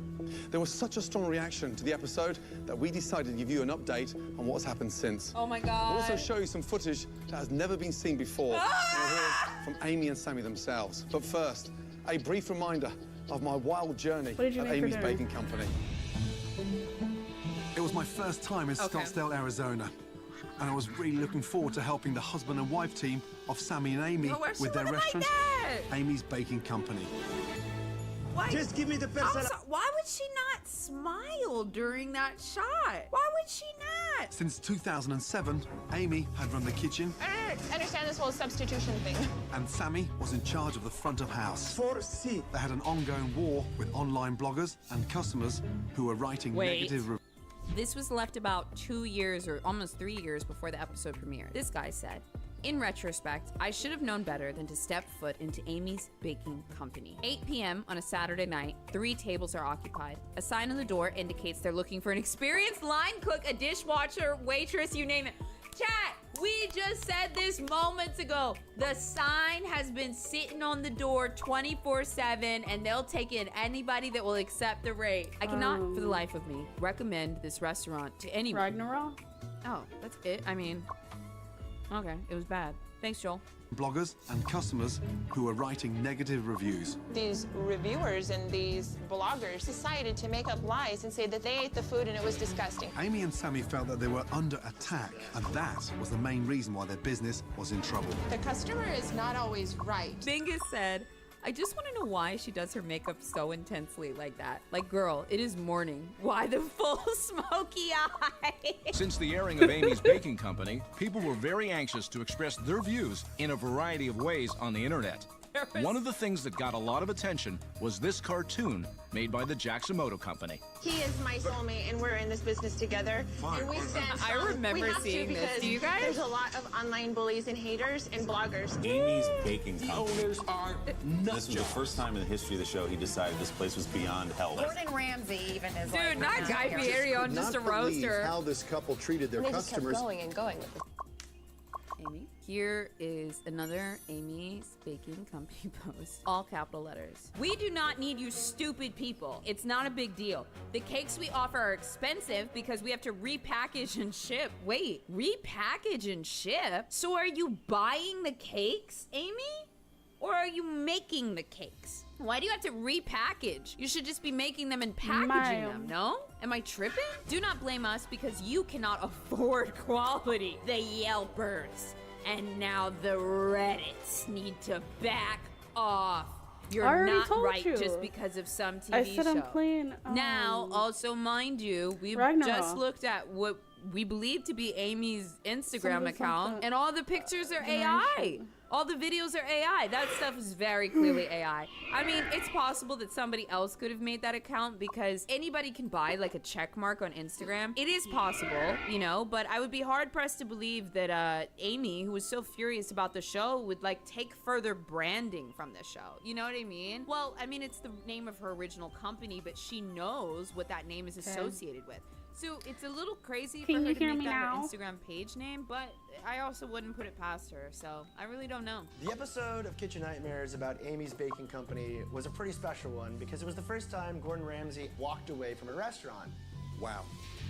S8: There was such a strong reaction to the episode that we decided to give you an update on what's happened since.
S3: Oh my
S8: We'll
S3: God.
S8: also show you some footage that has never been seen before. And we'll hear from Amy and Sammy themselves. But first, a brief reminder of my wild journey
S13: What did you
S8: at
S13: make for
S8: Amy's
S13: dinner?
S8: Baking Company. It was my first time in Scottsdale, Arizona. And I was really looking forward to helping the husband and wife team of Sammy and Amy
S3: where's
S8: with their
S3: someone like
S8: restaurant,
S3: that?
S8: Amy's Baking Company.
S3: Why?
S11: Just give me the
S3: I'm
S11: person.
S3: sorry, why would she not smile during that shot? Why would she not?
S8: Since 2007, Amy had run the kitchen
S5: I understand this whole substitution thing.
S8: and Sammy was in charge of the front of house.
S11: 4C.
S8: They had an ongoing war with online bloggers and customers who were writing negative reviews.
S3: This was left about 2 years or almost 3 years before the episode premiered. This guy said, in retrospect, I should have known better than to step foot into Amy's Baking Company. 8 p.m. on a Saturday night, 3 tables are occupied. A sign on the door indicates they're looking for an experienced line cook, a dishwasher, waitress, you name it. Chat, we just said this moments ago. The sign has been sitting on the door 24/7 and they'll take in anybody that will accept the rate. I cannot, for the life of me, recommend this restaurant to anyone.
S13: Ragnarok?
S3: Oh, that's it? I mean, okay, it was bad. Thanks, Joel.
S8: Bloggers and customers who were writing negative reviews.
S5: These reviewers and these bloggers decided to make up lies and say that they ate the food and it was disgusting.
S8: Amy and Sammy felt that they were under attack, and that was the main reason why their business was in trouble.
S20: The customer is not always right.
S3: Bingus said, I just want to know why she does her makeup so intensely like that. Like, girl, it is morning. Why the full smoky eye?
S4: Since the airing of Amy's Baking Company, people were very anxious to express their views in a variety of ways on the internet. One of the things that got a lot of attention was this cartoon made by the Jacksomoto Company.
S5: He is my soulmate and we're in this business together. And we stand
S3: I
S5: strong.
S3: remember
S5: We have
S3: seeing
S5: to
S3: this.
S5: because
S3: Do you guys?
S5: There's a lot of online bullies and haters and bloggers.
S24: Amy's Baking Company.
S8: Owners are
S24: This was the first time in the history of the show he decided this place was beyond help.
S16: Gordon Ramsay even is
S3: Dude,
S16: like,
S3: not Guy
S16: here.
S3: Fieri on just a
S22: Not believe
S3: roaster.
S22: how this couple treated their
S1: And they just kept
S22: customers.
S1: going and going with this.
S3: Amy? Here is another Amy's Baking Company post. All capital letters. We do not need you stupid people. It's not a big deal. The cakes we offer are expensive because we have to repackage and ship. Wait, repackage and ship? So are you buying the cakes, Amy? Or are you making the cakes? Why do you have to repackage? You should just be making them and packaging them, no? Am I tripping? Do not blame us because you cannot afford quality. The Yelpers. And now the Reddits need to back off. You're not right just because of some TV show.
S13: I said I'm playing.
S3: Now, also mind you, we just looked at what we believe to be Amy's Instagram account, and all the pictures are AI. All the videos are AI. That stuff is very clearly AI. I mean, it's possible that somebody else could have made that account because anybody can buy like a check mark on Instagram. It is possible, you know, but I would be hard pressed to believe that Amy, who was so furious about the show, would like take further branding from the show. You know what I mean? Well, I mean, it's the name of her original company, but she knows what that name is associated with. So it's a little crazy for her to make that her Instagram page name, but I also wouldn't put it past her, so I really don't know.
S2: The episode of Kitchen Nightmares about Amy's Baking Company was a pretty special one because it was the first time Gordon Ramsay walked away from a restaurant. Wow.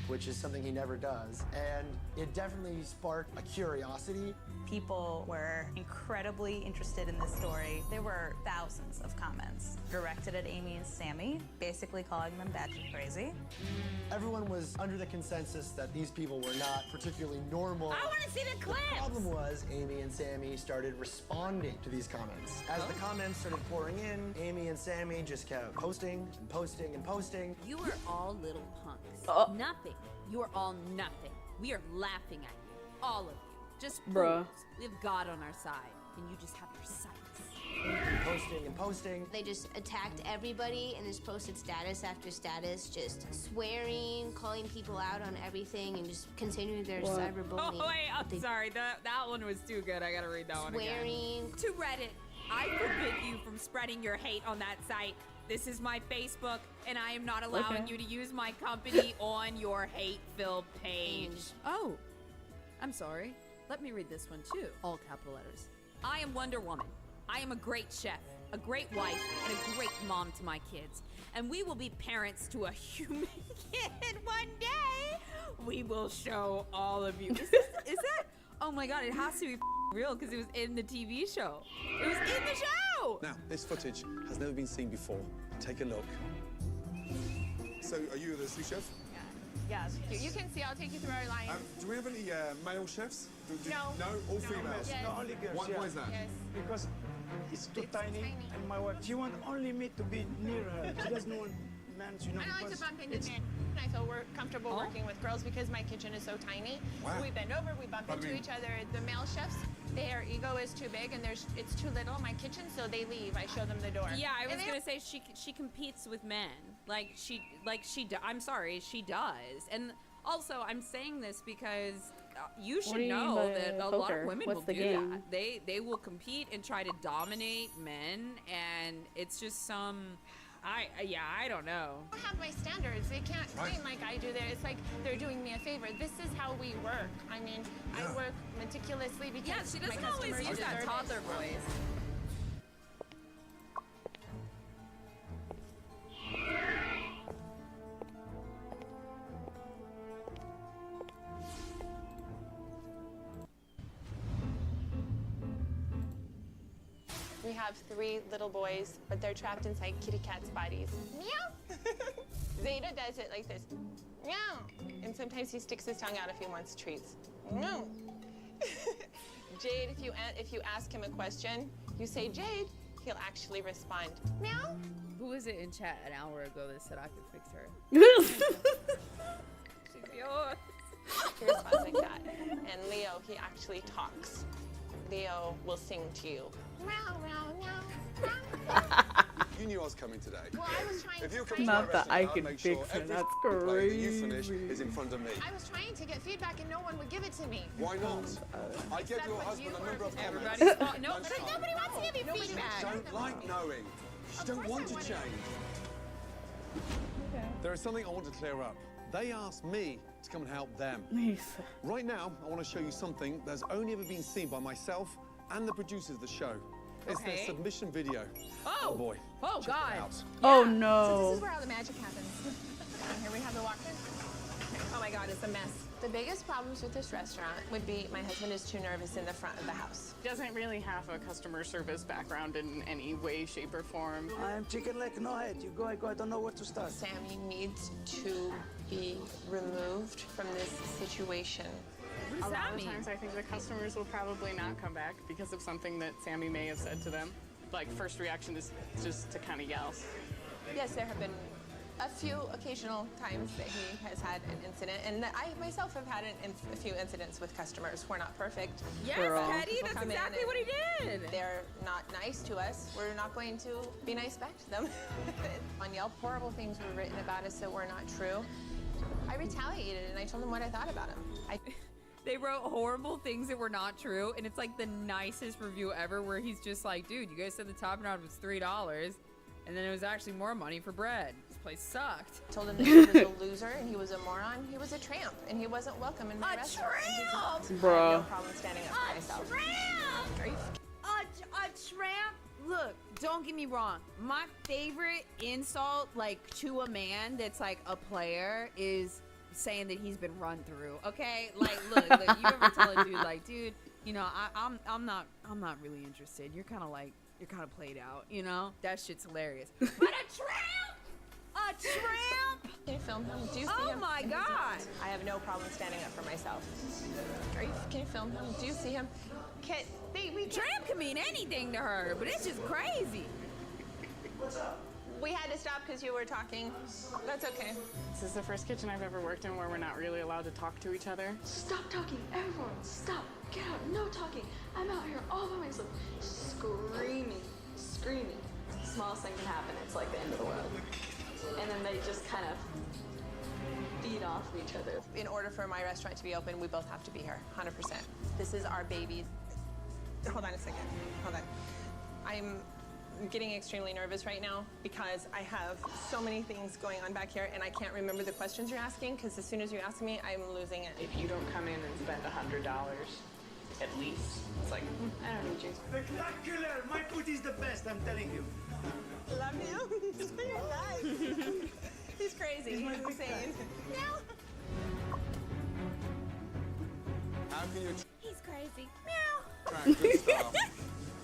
S2: Which is something he never does. And it definitely sparked a curiosity.
S23: People were incredibly interested in this story. There were thousands of comments directed at Amy and Sammy, basically calling them batshit crazy.
S2: Everyone was under the consensus that these people were not particularly normal.
S23: I want to see the clips!
S2: The problem was Amy and Sammy started responding to these comments. As the comments started pouring in, Amy and Sammy just kept posting and posting and posting.
S3: You are all little punks. Nothing. You are all nothing. We are laughing at you. All of you. Just fools. We have God on our side, and you just have your sights.
S2: Posting and posting.
S9: They just attacked everybody and just posted status after status, just swearing, calling people out on everything, and just continuing their cyberbullying.
S3: Oh, wait, I'm sorry. That one was too good. I gotta read that one again.
S9: Swearing.
S3: To Reddit, I forbid you from spreading your hate on that site. This is my Facebook, and I am not allowing you to use my company on your hate-filled page. Oh, I'm sorry. Let me read this one too. All capital letters. I am Wonder Woman. I am a great chef, a great wife, and a great mom to my kids. And we will be parents to a human kid one day. We will show all of you. Is that? Oh my God, it has to be real because it was in the TV show. It was in the show!
S8: Now, this footage has never been seen before. Take a look. So, are you the sous chef?
S5: Yeah, you can see. I'll take you through our lines.
S8: Do we have any male chefs?
S5: No.
S8: No? All females?
S5: Yes.
S11: No, only girls.
S8: Why is that?
S5: Yes.
S11: Because it's too tiny, and my wife, she wants only me to be near her. She doesn't want men, you know.
S5: I don't like to bump into men. I feel we're comfortable working with girls because my kitchen is so tiny.
S8: Wow.
S5: We bend over, we bump into each other. The male chefs, their ego is too big and it's too little in my kitchen, so they leave. I show them the door.
S3: Yeah, I was gonna say she competes with men. I'm sorry, she does. And also, I'm saying this because you should know that a lot of women will do that. They will compete and try to dominate men, and it's just I don't know.
S5: I have my standards. They can't clean like I do there. It's like they're doing me a favor. This is how we work. I mean, I work meticulously because
S3: she
S5: my
S3: doesn't always
S5: customers
S3: use that
S5: deserve
S3: toddler
S5: it.
S3: voice.
S5: We have 3 little boys, but they're trapped inside kitty cats' bodies. Meow! Zeta does it like this. Meow! And sometimes he sticks his tongue out if he wants treats. Meow! Jade, if you ask him a question, you say Jade, he'll actually respond. Meow!
S3: Who was it in chat an hour ago that said I could fix her? She's yours.
S5: He responds like that. And Leo, he actually talks. Leo will sing to you. Meow, meow, meow, meow.
S8: You knew I was coming today.
S5: Well, I was trying
S8: If you're
S5: to
S8: coming
S5: find-
S8: to
S13: Not that I
S8: restaurant,
S13: could
S8: make sure
S13: fix her,
S8: every
S13: that's
S8: plate that you
S13: crazy.
S8: finish is in front of me.
S5: I was trying to get feedback and no one would give it to me.
S8: Why not? I gave
S5: That's
S8: your
S5: what
S8: husband
S5: you
S8: a number of
S5: were-
S8: comments.
S5: Everybody's-
S8: No,
S5: But nobody wants to give you feedback.
S8: You don't like knowing. You don't want to change. There is something I want to clear up. They asked me to
S22: come and help them.
S13: Nice.
S22: Right now, I want to show you something that's only ever been seen by myself and the producers of the show. It's their
S5: Okay.
S22: submission video.
S5: Oh.
S22: boy.
S5: Oh,
S22: Check it
S5: God.
S22: out.
S13: Oh
S5: So
S13: no.
S5: this is where all the magic happens. And here we have the walk-in. Oh my God, it's a mess. The biggest problems with this restaurant would be my husband is too nervous in the front of the house.
S19: Doesn't really have a customer service background in any way, shape, or form.
S11: I'm chicken leg, no head. You go, I go. I don't know where to start.
S5: Sammy needs to be removed from this situation.
S19: A lot of times I think the customers will probably not come back because of something that Sammy may have said to them. Like, first reaction is just to kind of yell.
S5: Yes, there have been a few occasional times that he has had an incident, and that I myself have had a few incidents with customers. We're not perfect.
S3: Yes,
S5: Girl.
S3: Teddy,
S5: People
S3: that's
S5: come in
S3: exactly
S5: and
S3: what he did.
S5: They're not nice to us. We're not going to be nice back to them. On Yelp, horrible things were written about us that were not true. I retaliated and I told them what I thought about him.
S3: They wrote horrible things that were not true, and it's like the nicest review ever where he's just like, dude, you guys said the top amount was $3, and then it was actually more money for bread. This place sucked.
S5: I told him that he was a loser and he was a moron. He was a tramp and he wasn't welcome in my restaurant.
S3: Tramp!
S5: I have
S13: Bruh.
S5: no problem standing up for myself. Are you
S3: A tramp? Look, don't get me wrong. My favorite insult, like, to a man that's like a player is saying that he's been run through. Okay, like, look, you ever tell a dude like, dude, you know, I'm not really interested. You're kind of played out. You know, that shit's hilarious. But a tramp, a tramp.
S5: Can you film him? Do you see
S3: Oh
S5: him?
S3: my God.
S5: I have no problem standing up for myself. Can you film him? Do you see him?
S3: Tramp can mean anything to her, but it's just crazy.
S5: What's up? We had to stop because you were talking. That's okay.
S19: This is the first kitchen I've ever worked in where we're not really allowed to talk to each other.
S6: Stop talking, everyone, stop, get out, no talking. I'm out here all by myself, screaming. Smallest thing can happen, it's like the end of the world. And then they just kind of feed off of each other.
S5: In order for my restaurant to be open, we both have to be here, 100%. This is our baby. Hold on a second, hold on. I'm getting extremely nervous right now because I have so many things going on back here and I can't remember the questions you're asking because as soon as you ask me, I'm losing it.
S19: If you don't come in and spend $100 at least, it's like, I don't need you.
S11: Spectacular! My food is the best, I'm telling you.
S5: Love you. He's so nice. He's crazy. He's insane. Meow.
S8: How can you
S3: He's crazy. Meow.
S8: attract good staff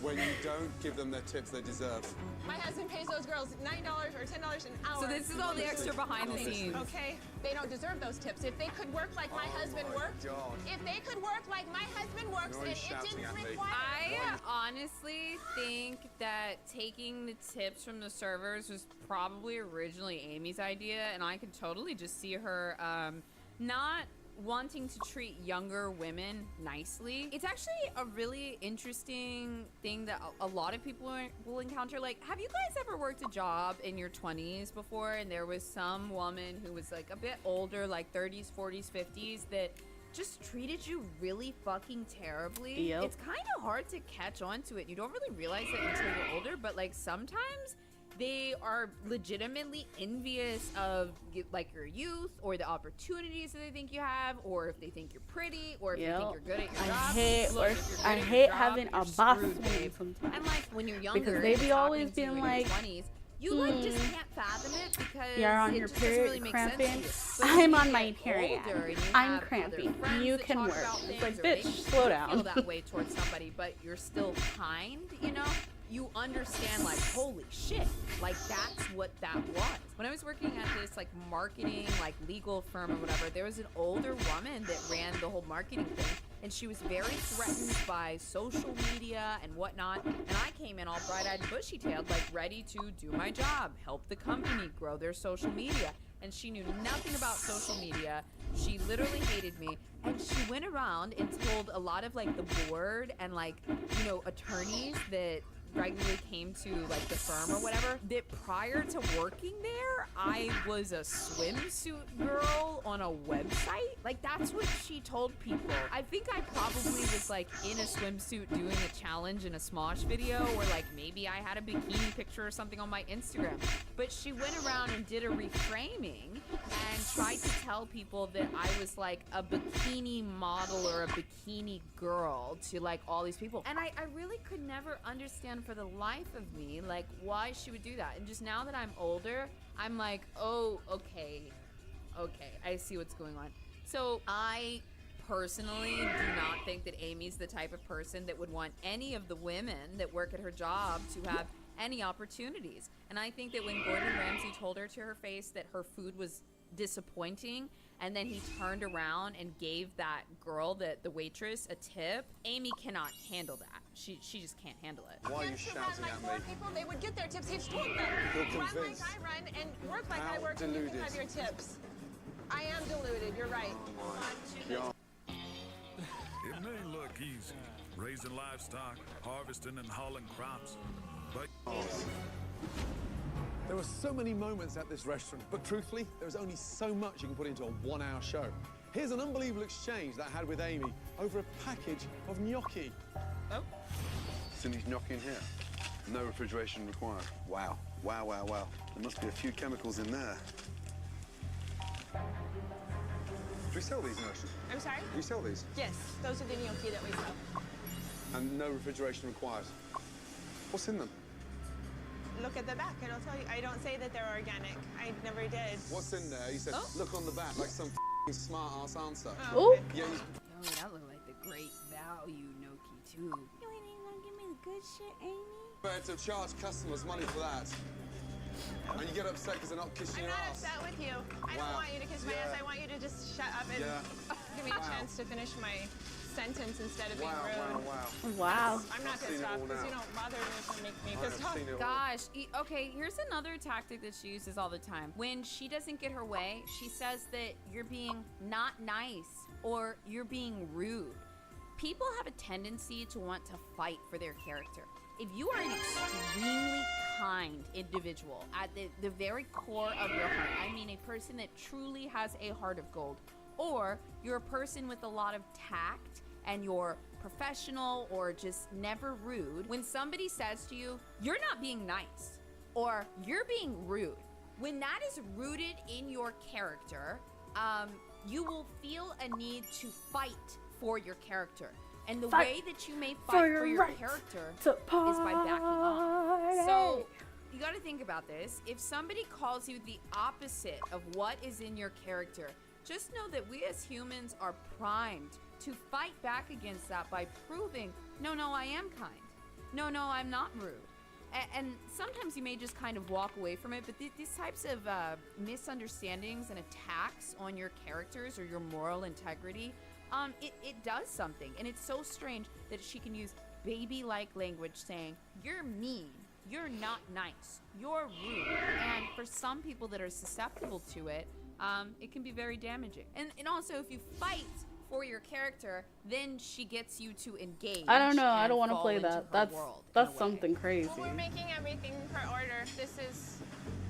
S8: when you don't give them the tips they deserve?
S5: My husband pays those girls $9 or $10 an hour.
S3: So this is all the extra behind the scenes.
S5: Okay, they don't deserve those tips. If they could work like my husband worked, if they could work like my husband works,
S8: You're
S5: and
S8: always
S5: it
S8: shouting
S5: didn't
S8: at me.
S5: require.
S3: I honestly think that taking the tips from the servers was probably originally Amy's idea, and I could totally just see her not wanting to treat younger women nicely. It's actually a really interesting thing that a lot of people will encounter. Like, have you guys ever worked a job in your 20s before and there was some woman who was like a bit older, like 30s, 40s, 50s, that just treated you really fucking terribly?
S13: Yep.
S3: It's kind of hard to catch on to it. You don't really realize it until you're older, but like sometimes they are legitimately envious of like your youth or the opportunities that they think you have, or if they think you're pretty, or if they think you're good at your job.
S13: I hate having a boss woman sometimes.
S3: And like when you're younger,
S13: Because they be
S3: and
S13: always
S3: talking to
S13: being
S3: you in your
S13: like,
S3: 20s, you like just can't fathom it because
S13: you're on
S3: it
S13: your
S3: just doesn't
S13: period
S3: really make sense to
S13: cramping.
S3: you. But as
S13: I'm
S3: you
S13: on my
S3: get
S13: period.
S3: older and you
S13: I'm
S3: have
S13: cramping.
S3: other friends
S13: You
S3: that
S13: can
S3: talk
S13: work.
S3: about
S13: It's
S3: things,
S13: like,
S3: or
S13: bitch,
S3: they
S13: slow
S3: feel
S13: down.
S3: that way towards somebody, but you're still kind, you know? You understand, like, holy shit, like that's what that was. When I was working at this like marketing, like legal firm or whatever, there was an older woman that ran the whole marketing thing, and she was very threatened by social media and whatnot. And I came in all bright-eyed and bushy-tailed, like ready to do my job, help the company grow their social media. And she knew nothing about social media. She literally hated me. And she went around and told a lot of like the board and like, you know, attorneys that regularly came to like the firm or whatever, that prior to working there, I was a swimsuit girl on a website. Like that's what she told people. I think I probably was like in a swimsuit doing a challenge in a Smosh video, or like maybe I had a bikini picture or something on my Instagram. But she went around and did a reframing and tried to tell people that I was like a bikini model or a bikini girl to like all these people. And I really could never understand for the life of me like why she would do that. And just now that I'm older, I'm like, oh, okay, I see what's going on. So I personally do not think that Amy's the type of person that would want any of the women that work at her job to have any opportunities. And I think that when Gordon Ramsay told her to her face that her food was disappointing, and then he turned around and gave that girl, the waitress, a tip, Amy cannot handle that. She just can't handle it.
S8: Why are you shouting at me?
S5: People, they would get their tips. He's told them.
S8: You're
S5: Run like
S8: convinced.
S5: I run and work like
S8: How
S5: I work, and you can
S8: deluded.
S5: have your tips. I am deluded. You're right.
S10: It may look easy, raising livestock, harvesting and hauling crops, but
S12: There were so many moments at this restaurant, but truthfully, there's only so much you can put into a 1-hour show. Here's an unbelievable exchange that I had with Amy over a package of gnocchi.
S8: Oh. Cindy's gnocchi in here. No refrigeration required. Wow. Wow, wow, wow. There must be a few chemicals in there. Do we sell these in Ocean?
S5: I'm sorry?
S8: Do we sell these?
S5: Yes, those are the gnocchi that we sell.
S12: And no refrigeration required. What's in them?
S5: Look at the back, and I'll tell you. I don't say that they're organic. I never did.
S12: What's in there? He said, look on the back, like some smart-ass answer.
S5: Oh, okay.
S12: Yeah,
S3: Oh, that looked like the great value gnocchi too.
S7: You ain't even gonna give me the good shit, Amy?
S12: better to charge customers money for that. And you get upset because they're not kissing your
S5: I'm
S12: ass.
S5: not upset with you. I don't want you to kiss my ass. I want you to just shut up and give me a chance to finish my sentence instead of being rude.
S13: Wow.
S5: I'm not pissed off because you don't bother to make me pissed off.
S3: Gosh, okay, here's another tactic that she uses all the time. When she doesn't get her way, she says that you're being not nice or you're being rude. People have a tendency to want to fight for their character. If you are an extremely kind individual at the very core of your heart, I mean a person that truly has a heart of gold, or you're a person with a lot of tact and you're professional or just never rude, when somebody says to you, you're not being nice or you're being rude, when that is rooted in your character, you will feel a need to fight for your character. And the way that you may fight for your character is by backing off. So you got to think about this. If somebody calls you the opposite of what is in your character, just know that we as humans are primed to fight back against that by proving, no, I am kind. No, I'm not rude. And sometimes you may just kind of walk away from it, but these types of misunderstandings and attacks on your characters or your moral integrity, it does something. And it's so strange that she can use baby-like language saying, you're mean, you're not nice, you're rude. And for some people that are susceptible to it, it can be very damaging. And also, if you fight for your character, then she gets you to engage.
S13: I don't know. I don't want to
S3: fall
S13: play
S3: into
S13: that.
S3: her
S13: That's
S3: world
S13: something crazy.
S5: Well, we're making everything per order. This is,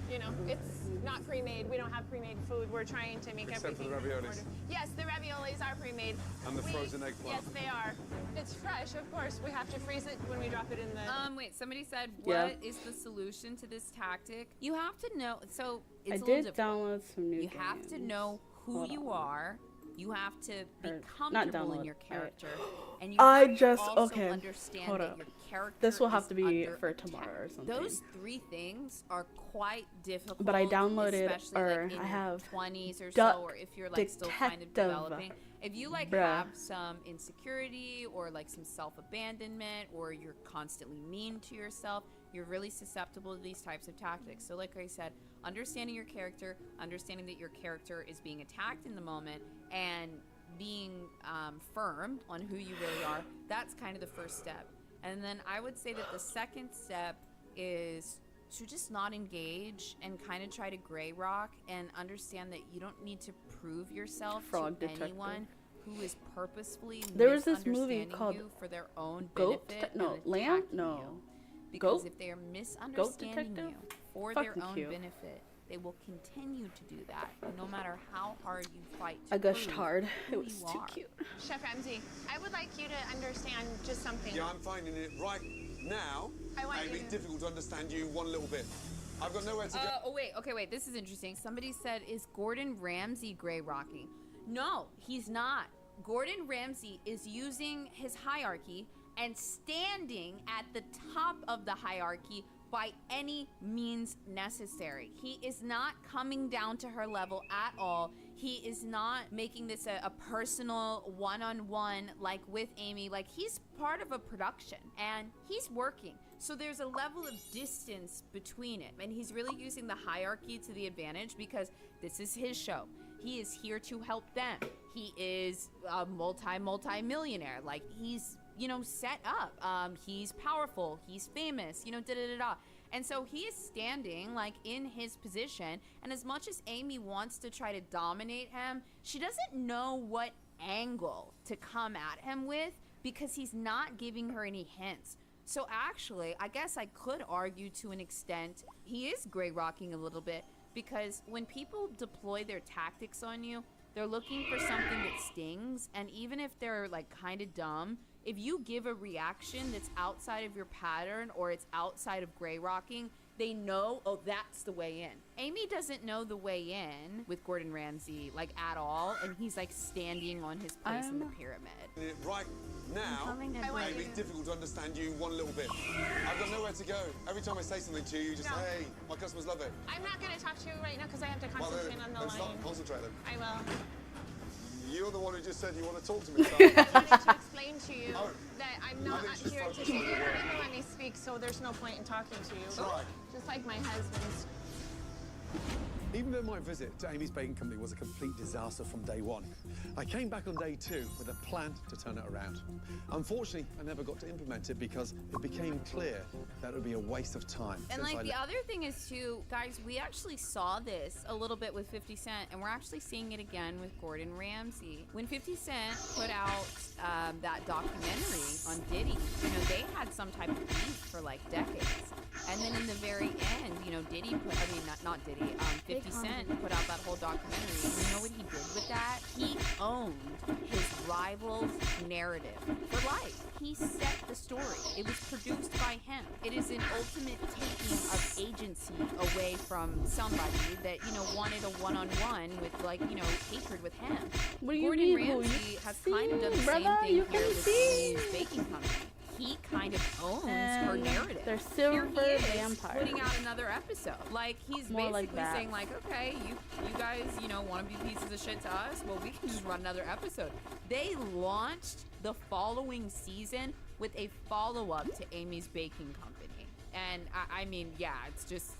S5: it's not pre-made. We don't have pre-made food. We're trying to make
S12: Except for
S5: everything
S12: the raviolis.
S5: per order. Yes, the raviolis are pre-made.
S12: And the frozen eggplant.
S5: Yes, they are. It's fresh, of course. We have to freeze it when we drop it in the...
S3: Wait, somebody said, what is the solution to this tactic? You have to know, so it's
S13: I
S3: a little
S13: did
S3: different.
S13: download some new
S3: You have to know who
S13: Hold
S3: you
S13: on.
S3: are. You have to be
S13: not
S3: comfortable in
S13: download,
S3: your character. And you
S13: I
S3: have
S13: just
S3: to also
S13: okay.
S3: understand
S13: Hold
S3: that
S13: up.
S3: your character
S13: This will have
S3: is
S13: to be
S3: under
S13: for
S3: attack.
S13: tomorrow or something.
S3: Those three things are quite difficult.
S13: But I downloaded,
S3: especially
S13: or
S3: like in
S13: I have
S3: your 20s or
S13: Duck
S3: so, or if you're like still kind of
S13: Detective.
S3: developing. If you like
S13: Bruh.
S3: have some insecurity or like some self-abandonment, or you're constantly mean to yourself, you're really susceptible to these types of tactics. So like I said, understanding your character, understanding that your character is being attacked in the moment, and being firm on who you really are, that's kind of the first step. And then I would say that the second step is to just not engage and kind of try to gray rock and understand that you don't need to prove yourself
S13: Frog
S3: to
S13: detective.
S3: anyone who is purposefully
S13: There was this movie
S3: misunderstanding
S13: called
S3: you for their own
S13: Goat?
S3: benefit
S13: No,
S3: and
S13: Lamb?
S3: attacking
S13: No.
S3: you. Because
S13: Goat?
S3: if they are
S13: Goat
S3: misunderstanding
S13: detective?
S3: you for
S13: Fucking
S3: their own
S13: cute.
S3: benefit, they will continue to do that, no matter how hard you fight.
S13: I
S3: to
S13: gushed
S3: prove
S13: hard. It
S3: who
S13: was
S3: you
S13: too
S3: are.
S13: cute.
S5: Chef Ramsay, I would like you to understand just something.
S12: Yeah, I'm finding it right now.
S5: I want
S12: maybe
S5: you to-
S12: difficult to understand you one little bit. I've got nowhere to go.
S3: Oh wait, okay, wait. This is interesting. Somebody said, "Is Gordon Ramsay gray rocking?" No, he's not. Gordon Ramsay is using his hierarchy and standing at the top of the hierarchy by any means necessary. He is not coming down to her level at all. He is not making this a personal one-on-one like with Amy. Like, he's part of a production and he's working. So there's a level of distance between it. And he's really using the hierarchy to the advantage because this is his show. He is here to help them. He is a multi-millionaire. Like, he's, set up. He's powerful. He's famous, da-da-da-da. And so he is standing, like, in his position. And as much as Amy wants to try to dominate him, she doesn't know what angle to come at him with because he's not giving her any hints. So actually, I guess I could argue to an extent, he is gray rocking a little bit because when people deploy their tactics on you, they're looking for something that stings. And even if they're like kind of dumb, if you give a reaction that's outside of your pattern or it's outside of gray rocking, they know, oh, that's the way in. Amy doesn't know the way in with Gordon Ramsay, like, at all, and he's like standing on his place in the pyramid.
S12: Right now, maybe difficult to understand you one little bit. I've got nowhere to go. Every time I say something to you, you just say, hey, my customers love it.
S5: I'm not going to talk to you right now because I have to concentrate on the
S12: let's
S5: line.
S12: not concentrate then.
S5: I will.
S12: You're the one who just said you want to talk to me. So.
S5: I wanted to explain to you that I'm not here to speak. You don't even let me speak, so there's no point in talking to you.
S12: Right.
S5: Just like my husband's.
S12: Even though my visit to Amy's Baking Company was a complete disaster from day one, I came back on day 2 with a plan to turn it around. Unfortunately, I never got to implement it because it became clear that it would be a waste of time.
S3: And like the other thing is too, guys, we actually saw this a little bit with 50 Cent, and we're actually seeing it again with Gordon Ramsay. When 50 Cent put out that documentary on Diddy, they had some type of beef for like decades. And then in the very end, Diddy put, not Diddy, 50 Cent put out that whole documentary. And you know what he did with that? He owned his rival's narrative for life. He set the story. It was produced by him. It is an ultimate taking of agency away from somebody that, wanted a one-on-one with, hatred with him.
S13: What do you
S3: Gordon
S13: mean,
S3: Ramsay has kind of done the
S13: brother?
S3: same thing
S13: You
S3: here
S13: can
S3: with
S13: see.
S3: Amy's Baking Company. He kind of owns her narrative.
S13: They're
S3: Here
S13: silver
S3: he is
S13: vampires.
S3: putting out another episode. Like, he's
S13: More
S3: basically
S13: like that.
S3: saying, like, okay, you guys, want to be pieces of shit to us? Well, we can just run another episode. They launched the following season with a follow-up to Amy's Baking Company. And I mean, yeah, it's just,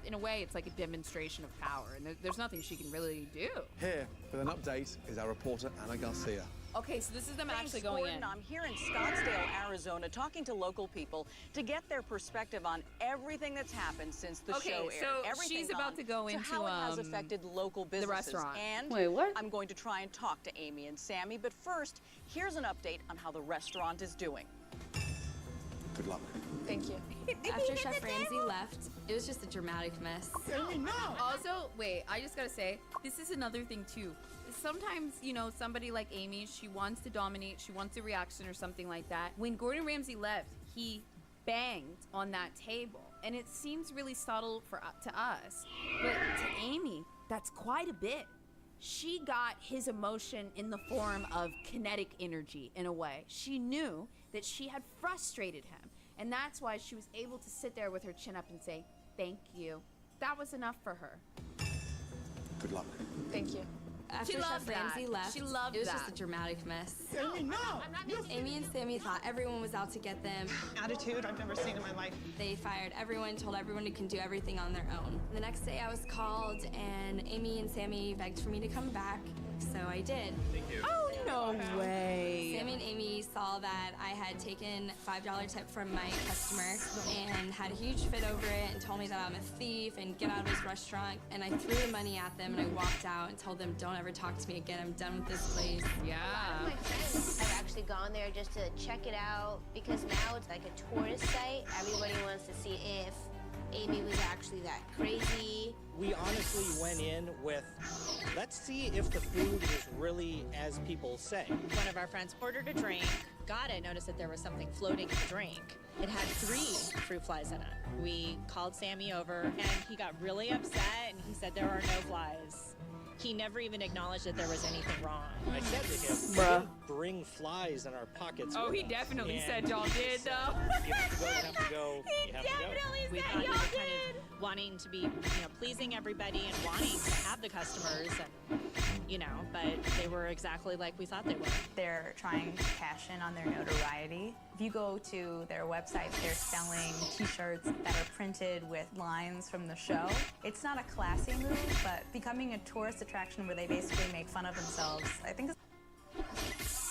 S3: in a way, it's like a demonstration of power. And there's nothing she can really do.
S12: Here with an update is our reporter, Anna Garcia.
S3: Okay, so this is them
S14: Thanks,
S3: actually going
S14: Gordon.
S3: in.
S14: I'm here in Scottsdale, Arizona, talking to local people to get their perspective on everything that's happened since the
S3: Okay,
S14: show aired.
S3: so
S14: Everything
S3: she's about to go
S14: to
S3: into,
S14: how it has affected local
S3: the
S14: businesses.
S3: restaurant.
S14: And
S13: Wait, what?
S14: I'm going to try and talk to Amy and Sammy, but first, here's an update on how the restaurant is doing.
S12: Good luck.
S6: Thank you. After Chef Ramsay left, it was just a dramatic mess.
S3: Also, wait, I just gotta say, this is another thing too. Sometimes, somebody like Amy, she wants to dominate, she wants a reaction or something like that. When Gordon Ramsay left, he banged on that table. And it seems really subtle to us. But to Amy, that's quite a bit. She got his emotion in the form of kinetic energy, in a way. She knew that she had frustrated him. And that's why she was able to sit there with her chin up and say, thank you. That was enough for her.
S12: Good luck.
S6: Thank you. After
S3: She
S6: Chef
S3: loved
S6: Ramsay
S3: that.
S6: left,
S3: She loved
S6: it was
S3: that.
S6: just a dramatic mess.
S5: I'm not making
S6: Amy and Sammy thought everyone was out to get them.
S5: attitude I've never seen in my life.
S6: They fired everyone, told everyone who can do everything on their own. The next day I was called and Amy and Sammy begged for me to come back, so I did.
S12: Thank you.
S3: Oh No way.
S1: Sammy and Amy saw that I had taken $5 tip from my customer and had a huge fit over it and told me that I'm a thief and get out of his restaurant. And I threw the money at them and I walked out and told them, don't ever talk to me again. I'm done with this place.
S9: A lot of my friends have actually gone there just to check it out because now it's like a tourist site. Everybody wants to see if Amy was actually that crazy.
S15: We honestly went in with, let's see if the food is really as people say.
S17: One of our friends ordered a drink, got it, noticed that there was something floating in the drink. It had 3 fruit flies in it. We called Sammy over and he got really upset and he said there are no flies. He never even acknowledged that there was anything wrong.
S15: I said to him, we
S13: Bruh.
S15: didn't bring flies in our pockets.
S3: Oh,
S15: with
S3: he
S15: us.
S3: definitely
S15: And
S3: said y'all did, though.
S15: You have to go, you have to go, you have to go.
S17: We thought you were kind of wanting to be, pleasing everybody and wanting to have the customers and, but they were exactly like we thought they were.
S23: They're trying to cash in on their notoriety. If you go to their website, they're selling t-shirts that are printed with lines from the show. It's not a classy move, but becoming a tourist attraction where they basically make fun of themselves, I think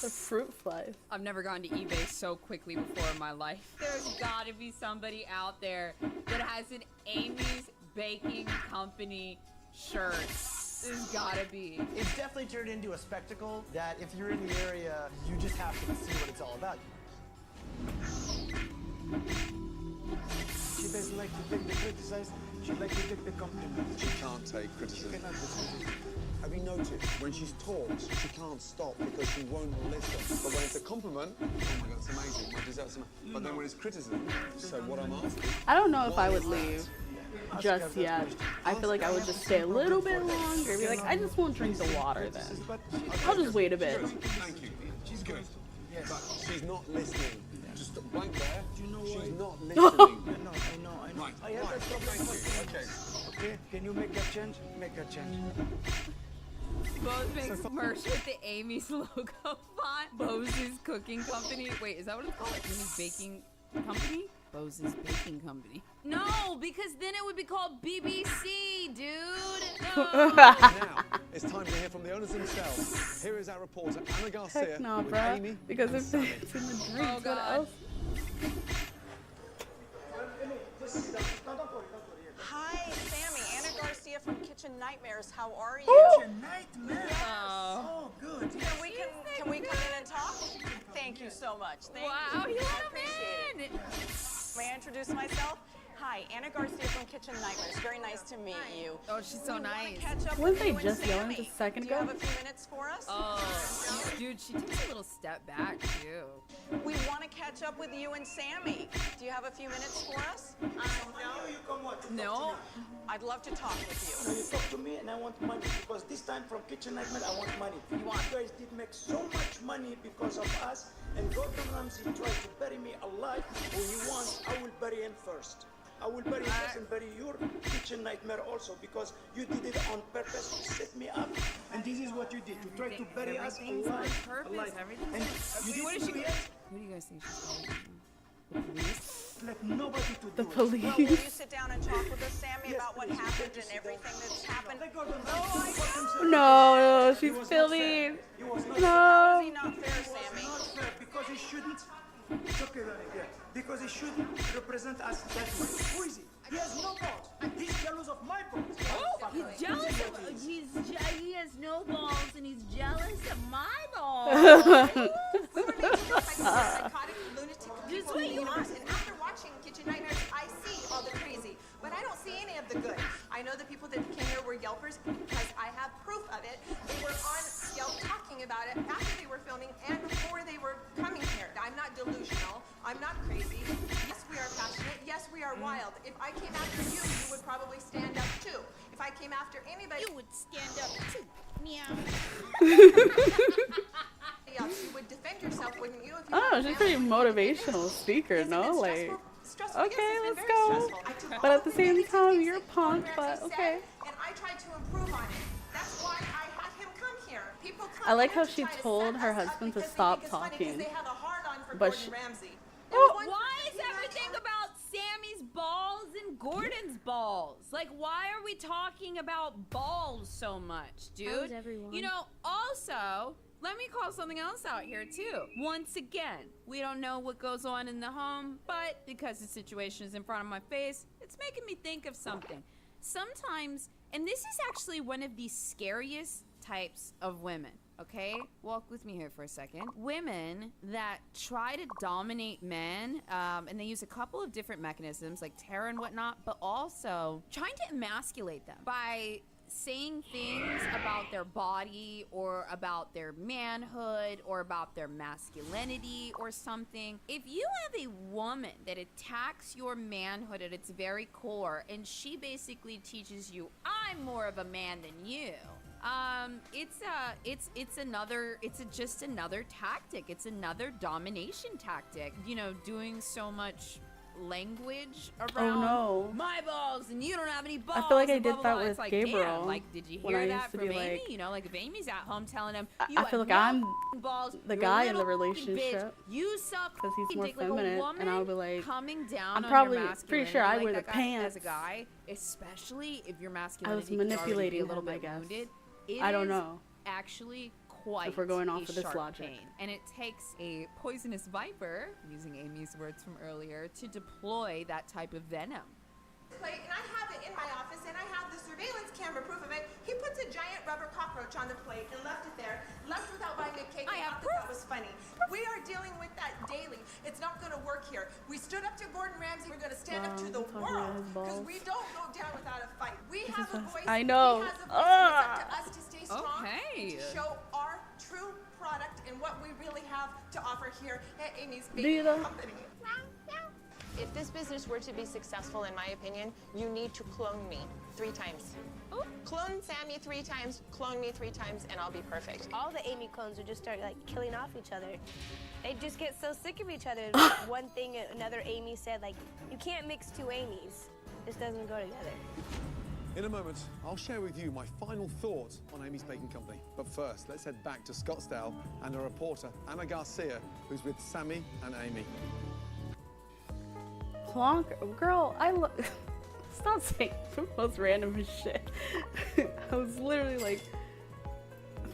S13: The fruit flies.
S3: I've never gone to eBay so quickly before in my life. There's gotta be somebody out there that has an Amy's Baking Company shirt. There's gotta be.
S2: It's definitely turned into a spectacle that if you're in the area, you just have to see what it's all about.
S11: She doesn't like to take the criticized. She likes to take the compliment.
S12: She can't take criticism.
S11: She cannot take
S12: Have you noticed when she's taught, she can't stop because she won't listen. But when it's a compliment, oh my God, it's amazing. My dessert's amazing. But then when it's criticism, so what I'm asking.
S13: I don't know if I would
S12: why is
S13: leave
S12: that?
S13: just yet. I feel like I would just stay a little bit longer. Be like, I just won't drink the water then. I'll just wait a bit.
S12: Thank you. She's good. Yes. But she's not listening. Just blank there. She's not listening.
S11: I know.
S12: Right.
S11: I have that problem.
S12: Thank you. Okay.
S11: Okay, can you make a change? Make a change.
S3: Bose makes merch with the Amy's logo font. Bose's Cooking Company. Wait, is that what it's called? Amy's Baking Company? Bose's Baking Company. No, because then it would be called BBC, dude. No.
S12: Now, it's time to hear from the owners themselves. Here is our reporter, Anna Garcia,
S13: Heck no,
S12: with
S13: bruh.
S12: Amy.
S13: Because if it's in the drinks,
S3: Oh,
S13: what
S3: God.
S13: else?
S14: Hi, Sammy. Anna Garcia from Kitchen Nightmares. How are you?
S11: Kitchen Nightmares. Oh, good.
S14: Can we come in and talk? Thank you so much. Thank
S3: Wow,
S14: you.
S3: he
S14: I
S3: let him
S14: appreciate it. May I introduce myself? Hi, Anna Garcia from Kitchen Nightmares. Very nice to meet you.
S3: Oh, she's so
S14: We wanna
S3: nice.
S14: catch up
S13: Weren't
S14: with
S13: they
S14: you and
S13: just yelling
S14: Sammy.
S13: just a second
S14: Do you
S13: ago?
S14: have a few minutes for us?
S3: Oh, dude, she takes a little step back, too.
S14: We want to catch up with you and Sammy. Do you have a few minutes for us?
S3: No.
S14: I'd love to talk with
S11: No,
S14: you.
S11: you talk to me and I want money because this time from Kitchen Nightmare I want money. You guys did make so much money because of us, and Gordon Ramsay tried to bury me alive. When he wants, I will bury him first. I will bury him first and bury your Kitchen Nightmare also because you did it on purpose to set me up, and this is what you did. You tried to bury us
S3: Everything's on
S11: alive.
S3: purpose.
S11: alive.
S3: Everything's
S11: And
S3: on
S11: you
S3: Wait, what
S11: didn't
S3: is she
S11: do
S3: gonna?
S11: it.
S3: Who do you guys think she's calling? The police?
S11: Let nobody to
S13: The
S11: do it.
S13: police.
S14: Well, will you sit down and talk with us, Sammy, about what happened and everything that's happened?
S13: No, she's filming.
S14: How is
S13: No.
S14: he not fair, Sammy?
S11: Not fair because he shouldn't. It's okay, Ronnie, yeah. Because he shouldn't represent us that way. Who is he? He has no balls. He's jealous of my balls.
S3: Oh, he's jealous of. He has no balls and he's jealous of my balls.
S18: We were made to look like psychotic, lunatic people in the universe. And after watching Kitchen Nightmares, I see all the crazy, but I don't see any of the good. I know the people that came here were Yelpers because I have proof of it. They were on Yelp talking about it after they were filming and before they were coming here. I'm not delusional. I'm not crazy. Yes, we are passionate. Yes, we are wild. If I came after you, you would probably stand up too. If I came after anybody, you would stand up too. Meow. You would defend yourself, wouldn't you? If you
S13: Oh, she's a pretty motivational speaker, no? Like, okay, let's go. But at the same time, you're a punk, but okay.
S18: And I tried to improve on it. That's why I had him come here. People come
S13: I like
S18: here
S13: how
S18: to
S13: she
S18: try to
S13: told
S18: set
S13: her
S18: us up
S13: husband to
S18: because they
S13: stop
S18: think it's funny 'cause
S13: talking.
S18: They have a hard-on for
S13: But
S18: Gordon Ramsay.
S3: Why is everything about Sammy's balls and Gordon's balls? Like, why are we talking about balls so much, dude?
S1: was everyone.
S3: You know, also, let me call something else out here too. Once again, we don't know what goes on in the home, but because the situation is in front of my face, it's making me think of something. Sometimes, and this is actually one of the scariest types of women, okay? Walk with me here for a second. Women that try to dominate men, and they use a couple of different mechanisms like terror and whatnot, but also trying to emasculate them by saying things about their body or about their manhood or about their masculinity or something. If you have a woman that attacks your manhood at its very core and she basically teaches you, I'm more of a man than you, it's just another tactic. It's another domination tactic. You know, doing so much language around my balls and you don't have any balls.
S13: I feel like I
S3: blah,
S13: did
S3: blah,
S13: that
S3: blah.
S13: with
S3: It's like,
S13: Gabriel.
S3: damn, like, did you
S13: when I
S3: hear
S13: used
S3: that
S13: to
S3: from
S13: be
S3: Amy?
S13: like,
S3: You know, like if Amy's at home telling him,
S13: I feel like I'm
S3: balls,
S13: the
S3: you're
S13: guy
S3: a
S13: in the
S3: little fucking
S13: relationship
S3: bitch, you suck
S13: because he's more
S3: dick, like
S13: feminine,
S3: a woman
S13: and I'll be like,
S3: coming down
S13: I'm
S3: on
S13: probably
S3: your
S13: pretty sure I
S3: masculinity
S13: wear
S3: like
S13: the
S3: that guy
S13: pants.
S3: as a guy, especially if your
S13: I
S3: masculinity
S13: was
S3: could already
S13: manipulating
S3: be a little
S13: him, I
S3: bit
S13: guess.
S3: wounded.
S13: I don't
S3: It is
S13: know.
S3: actually quite
S13: If we're going off
S3: a
S13: of this
S3: sharp
S13: logic.
S3: pain. And it takes a poisonous viper, using Amy's words from earlier, to deploy that type of venom.
S18: Plate, and I have it in my office, and I have the surveillance camera proof of it. He puts a giant rubber cockroach on the plate and left it there, left without buying a cake. I thought that was funny. We are dealing with that daily. It's not going to work here. We stood up to Gordon Ramsay. We're going to stand up to the world because we don't go down without a fight. We have a voice.
S13: I know.
S18: He has a voice. And it's up to us to stay strong
S3: Okay.
S18: and to show our true product and what we really have to offer here at Amy's
S13: Do
S18: Baking
S13: you though?
S18: Company. If this business were to be successful, in my opinion, you need to clone me 3 times. Clone Sammy 3 times, clone me 3 times, and I'll be perfect.
S7: All the Amy clones would just start like killing off each other. They just get so sick of each other. One thing another Amy said, like, you can't mix 2 Amy's. This doesn't go together.
S12: In a moment, I'll share with you my final thoughts on Amy's Baking Company. But first, let's head back to Scottsdale and our reporter, Anna Garcia, who's with Sammy and Amy.
S13: Plonk, girl, stop saying the most random shit. I was literally like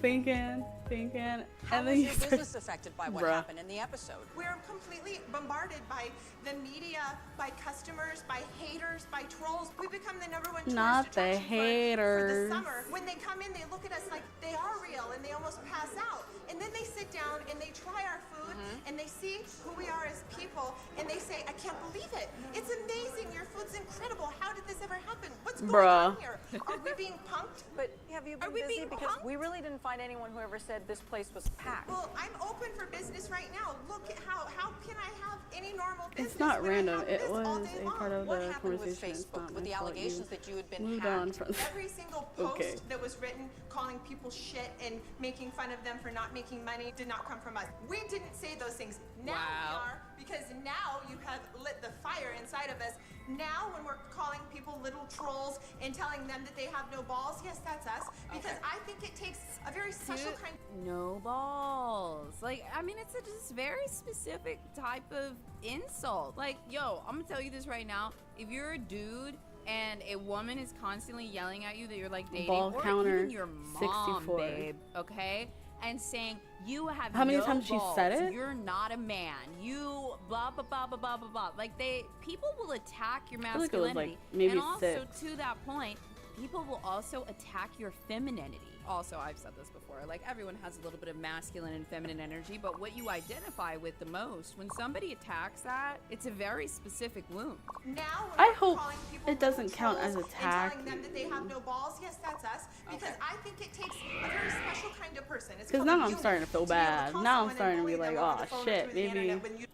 S13: thinking,
S14: How
S13: and
S14: was
S13: then
S14: your business affected by what
S13: Bruh.
S14: happened in the episode?
S18: We're completely bombarded by the media, by customers, by haters, by trolls. We become the #1 tourist
S13: Not the
S18: attraction for
S13: haters.
S18: the summer. When they come in, they look at us like they are real and they almost pass out. And then they sit down and they try our food and they see who we are as people and they say, I can't believe it. It's amazing. Your food's incredible. How did this ever happen? What's going on here? Are we being punked?
S14: But have you been
S18: Are we
S14: busy?
S18: being
S14: Because
S18: punked?
S14: we really didn't find anyone who ever said this place was packed.
S18: Well, I'm open for business right now. Look at how can I have any normal business?
S13: It's not
S18: when I
S13: random.
S18: have
S13: It
S18: this all
S13: was
S18: day
S13: a
S18: long?
S13: part of
S14: What
S13: the
S14: happened with
S13: conversation. It's
S14: Facebook,
S13: not
S14: with
S13: my
S14: the
S13: fault.
S14: allegations that you had been
S13: moved
S14: hacked?
S13: on from
S18: Every single post
S13: Okay.
S18: that was written calling people shit and making fun of them for not making money did not come from us. We didn't say those things. Now we are, because now you have lit the fire inside of us. Now when we're calling people little trolls and telling them that they have no balls, yes, that's us. Because I think it takes a very special kind
S3: No balls. Like, I mean, it's a just very specific type of insult. Like, yo, I'm gonna tell you this right now. If you're a dude and a woman is constantly yelling at you that you're like dating,
S13: Ball
S3: or
S13: counter,
S3: even your mom,
S13: 64.
S3: babe, okay, and saying you have
S13: How many
S3: no
S13: times she
S3: balls,
S13: said it?
S3: you're not a man, you blah blah blah blah blah blah blah. Like, people will attack your
S13: feel like it was, like,
S3: masculinity,
S13: maybe
S3: and also
S13: 6.
S3: to that point, people will also attack your femininity. Also, I've said this before, like, everyone has a little bit of masculine and feminine energy, but what you identify with the most, when somebody attacks that, it's a very specific wound.
S18: Now
S13: I hope it doesn't count as attack.
S18: and telling them that they have no balls, yes, that's us. Because I think it takes a very special kind of person. It's
S13: Because
S18: called
S13: now
S18: a
S13: I'm
S18: eunuch,
S13: starting to feel
S18: be able
S13: bad.
S18: call
S13: Now I'm
S18: someone and
S13: starting to be
S18: bully
S13: like,
S18: them over
S13: oh
S18: the phone or
S13: shit,
S18: through the
S13: maybe.
S18: internet when you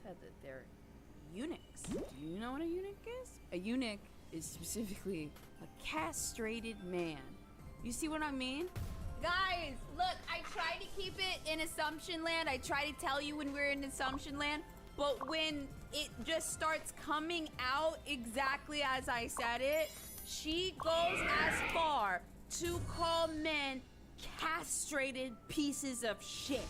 S3: Said that they're eunuchs. Do you know what a eunuch is? A eunuch is specifically a castrated man. You see what I mean? Guys, look, I try to keep it in assumption land. I try to tell you when we're in assumption land, but when it just starts coming out exactly as I said it, she goes as far to call men castrated pieces of shit.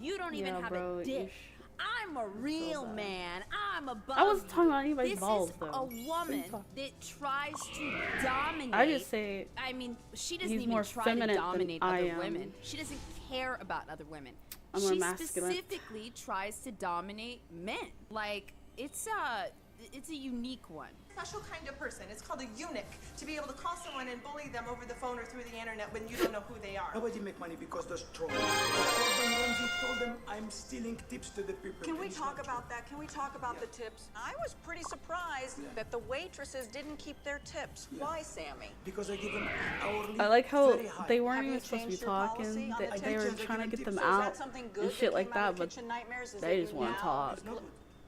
S3: You don't even have
S13: bro,
S3: a dick. I'm a real man. I'm above.
S13: I wasn't talking about anybody's
S3: this
S13: balls,
S3: is
S13: though.
S3: a woman that tries to dominate.
S13: I just say
S3: I mean, she doesn't
S13: he's
S3: even
S13: more
S3: try to
S13: feminine than
S3: dominate
S13: I
S3: other
S13: am.
S3: women. She doesn't care about other women.
S13: I'm more
S3: She
S13: masculine.
S3: specifically tries to dominate men. Like, it's a unique one.
S18: Special kind of person. It's called a eunuch. To be able to call someone and bully them over the phone or through the internet when you don't know who they are.
S11: Nobody make money because those trolls. Gordon Ramsay told them I'm stealing tips to the people.
S14: Can we
S11: It's
S14: talk
S11: not
S14: about that? Can we talk about the tips? I was pretty surprised that the waitresses didn't keep their tips. Why, Sammy?
S11: because I give them hourly.
S13: I like how
S11: very high.
S13: they weren't
S14: Have you
S13: even supposed to be
S14: changed your policy
S13: talking.
S14: on the
S13: They were
S14: tips?
S13: trying to get them
S11: Is
S14: that
S13: out
S14: something good
S13: and
S14: that
S13: shit like
S14: came out of
S13: that, but
S14: Kitchen Nightmares? Is
S13: they
S14: that
S13: just
S14: you
S13: want
S14: now-
S13: to talk.
S11: It's not good.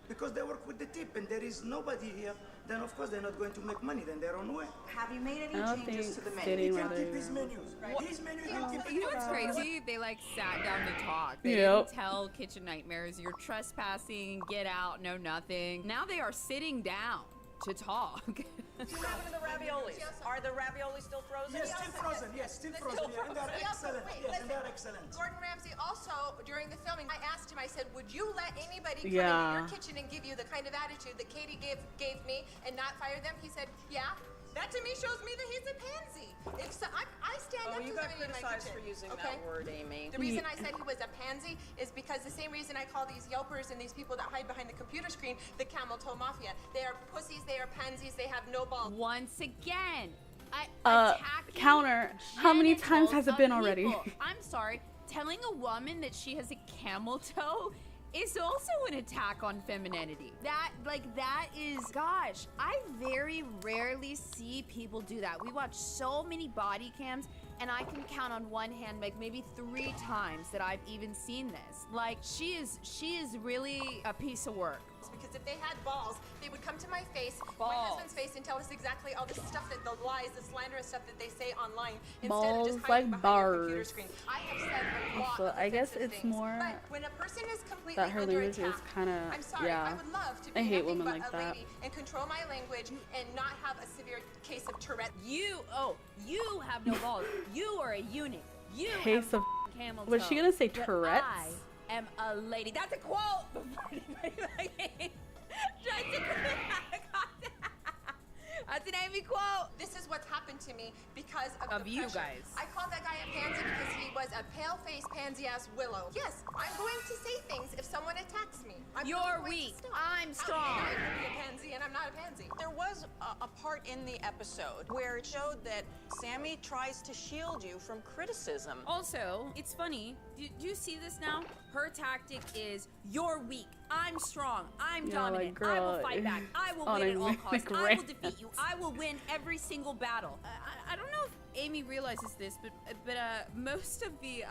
S11: Because they work with the tip and there is nobody here, then of course they're not going to make money, then their own way.
S14: Have you made any
S13: I don't
S14: changes
S13: think
S14: to the menu?
S13: sitting
S11: He
S13: while
S11: can
S13: they
S11: keep his menus. His menu he can keep.
S3: You know what's crazy? They like sat down to talk. They
S13: Yep.
S3: didn't tell Kitchen Nightmares, you're trespassing, get out, no nothing. Now they are sitting down to talk.
S14: What happened to the raviolis? Are the raviolis still frozen?
S11: Yes, still frozen. Yes, still frozen. Yeah, and they're excellent. Yes, and they're excellent.
S18: Gordon Ramsay also, during the filming, I asked him, I said, would you let anybody come
S13: Yeah.
S18: into your kitchen and give you the kind of attitude that Katie gave me and not fire them? He said, yeah. That to me shows me that he's a pansy. If so, I stand up
S14: you
S18: to
S14: got
S18: somebody in my
S14: criticized
S18: kitchen.
S14: for using
S18: Okay?
S14: that word, Amy.
S18: The reason I said he was a pansy is because the same reason I call these Yelpers and these people that hide behind the computer screen the camel toe mafia. They are pussies, they are pansies, they have no balls.
S3: Once again,
S13: Counter. How many times has it been already?
S3: people. I'm sorry. Telling a woman that she has a camel toe is also an attack on femininity. That is, gosh, I very rarely see people do that. We watch so many body cams, and I can count on one hand, like maybe 3 times that I've even seen this. Like, she is really a piece of work.
S18: Because if they had balls, they would come to my face, my husband's face, and tell us exactly all the stuff that the lies, the slanderous stuff that they say online, instead of just
S13: Balls
S18: hiding
S13: like
S18: behind your computer
S13: bars.
S18: screen. I have said a lot
S13: So
S18: of
S13: I guess
S18: offensive
S13: it's
S18: things,
S13: more
S18: but when a person is completely
S13: that her
S18: under
S13: language is
S18: attack,
S13: kind of,
S18: I'm sorry,
S13: yeah.
S18: I would love to be
S13: I hate
S18: nothing
S13: women
S18: but
S13: like
S18: a
S13: that.
S18: lady and control my language and not have a severe case of Tourette.
S3: You have no balls. You are a eunuch. You
S13: Case
S3: have
S13: of.
S3: camel toe.
S13: Was she gonna say
S3: But
S13: Tourette's?
S3: I am a lady. That's a quote. That's an Amy quote.
S18: This is what's happened to me because
S3: Of
S18: the
S3: you
S18: pressure.
S3: guys.
S18: I called that guy a pansy because he was a pale-faced pansy-ass willow. Yes, I'm going to say things if someone attacks me.
S3: You're
S18: not going
S3: weak.
S18: to stop.
S3: I'm strong.
S18: How can I be a pansy and I'm not a pansy?
S14: There was a part in the episode where it showed that Sammy tries to shield you from criticism.
S3: Also, it's funny. Do you see this now? Her tactic is, you're weak. I'm strong. I'm
S13: Yeah,
S3: dominant.
S13: like,
S3: I will
S13: girl,
S3: fight back. I will
S13: on
S3: win
S13: a
S3: at all costs. I will
S13: rant.
S3: defeat you. I will win every single battle. I don't know if Amy realizes this, but most of the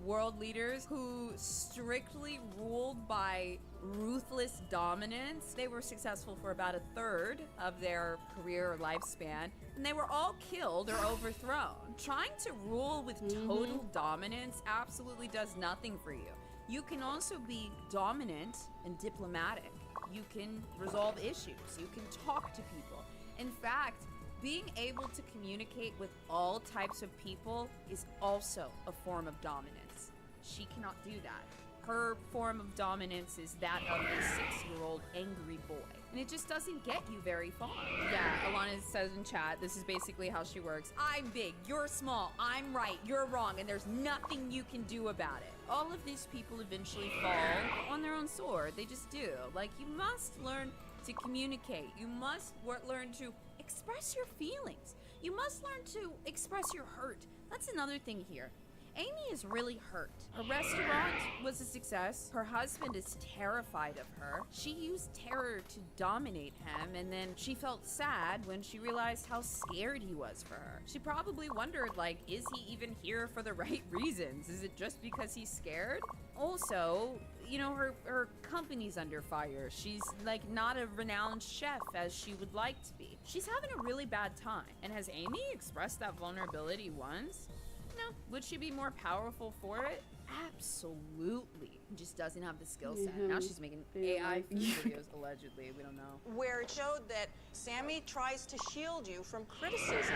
S3: world leaders who strictly ruled by ruthless dominance, they were successful for about 1/3 of their career or lifespan, and they were all killed or overthrown. Trying to rule with total dominance absolutely does nothing for you. You can also be dominant and diplomatic. You can resolve issues. You can talk to people. In fact, being able to communicate with all types of people is also a form of dominance. She cannot do that. Her form of dominance is that of a 6-year-old angry boy. And it just doesn't get you very far. Yeah, Alana says in chat, this is basically how she works. I'm big, you're small, I'm right, you're wrong, and there's nothing you can do about it. All of these people eventually fall on their own sword. They just do. Like, you must learn to communicate. You must learn to express your feelings. You must learn to express your hurt. That's another thing here. Amy is really hurt. Her restaurant was a success. Her husband is terrified of her. She used terror to dominate him, and then she felt sad when she realized how scared he was for her. She probably wondered, like, is he even here for the right reasons? Is it just because he's scared? Also, you know, her company's under fire. She's, like, not a renowned chef as she would like to be. She's having a really bad time. And has Amy expressed that vulnerability once? No. Would she be more powerful for it? Absolutely. Just doesn't have the skill set. Now she's making AI food videos, allegedly. We don't know.
S14: Where it showed that Sammy tries to shield you from criticism.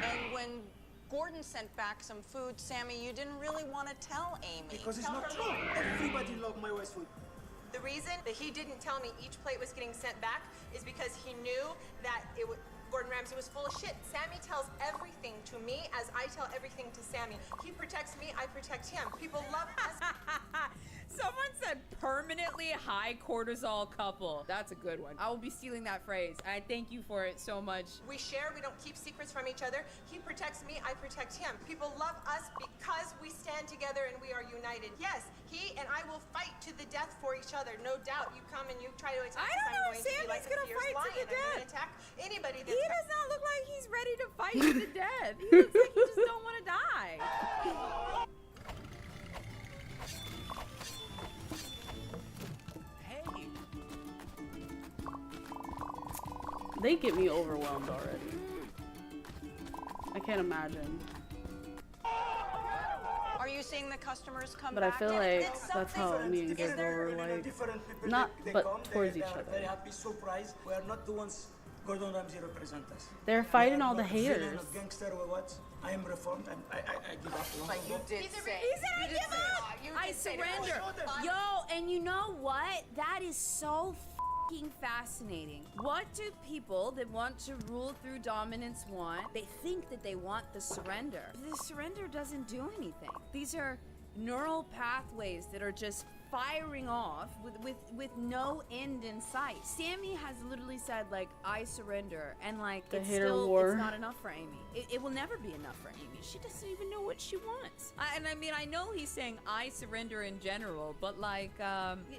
S14: And when Gordon sent back some food, Sammy, you didn't really want to tell Amy.
S11: Because it's not true. Everybody loves my wife's food.
S18: The reason that he didn't tell me each plate was getting sent back is because he knew that Gordon Ramsay was full of shit. Sammy tells everything to me as I tell everything to Sammy. He protects me, I protect him. People love us.
S3: Someone said permanently high cortisol couple. That's a good one. I will be stealing that phrase. I thank you for it so much.
S18: We share, we don't keep secrets from each other. He protects me, I protect him. People love us because we stand together and we are united. Yes, he and I will fight to the death for each other, no doubt. You come and you try to attack us, I'm going to be like a fierce lion. I'm going to attack anybody that's...
S3: He does not look like he's ready to fight to the death. He looks like he just don't want to die.
S13: They get me overwhelmed already. I can't imagine.
S14: Are you seeing the customers come
S13: But
S14: back?
S13: I feel like that's how me and Giz were like, not, but towards each
S11: Very
S13: other.
S11: happy, surprised. We are not the ones Gordon Ramsay represent us.
S13: They're fighting
S11: We are
S13: all the
S11: not villain
S13: haters.
S11: or gangster or what? I am reformed. I give up long
S16: But you
S11: ago.
S16: did say.
S3: He said I give up.
S16: You
S3: I
S16: did say to
S3: surrender.
S16: Gordon.
S3: Yo, and you know what? That is so fucking fascinating. What do people that want to rule through dominance want? They think that they want the surrender. The surrender doesn't do anything. These are neural pathways that are just firing off with no end in sight. Sammy has literally said, like, I surrender, and like
S13: The
S3: it's
S13: hater
S3: still
S13: war.
S3: it's not enough for Amy. It will never be enough for Amy. She doesn't even know what she wants. And I mean, I know he's saying I surrender in general, but like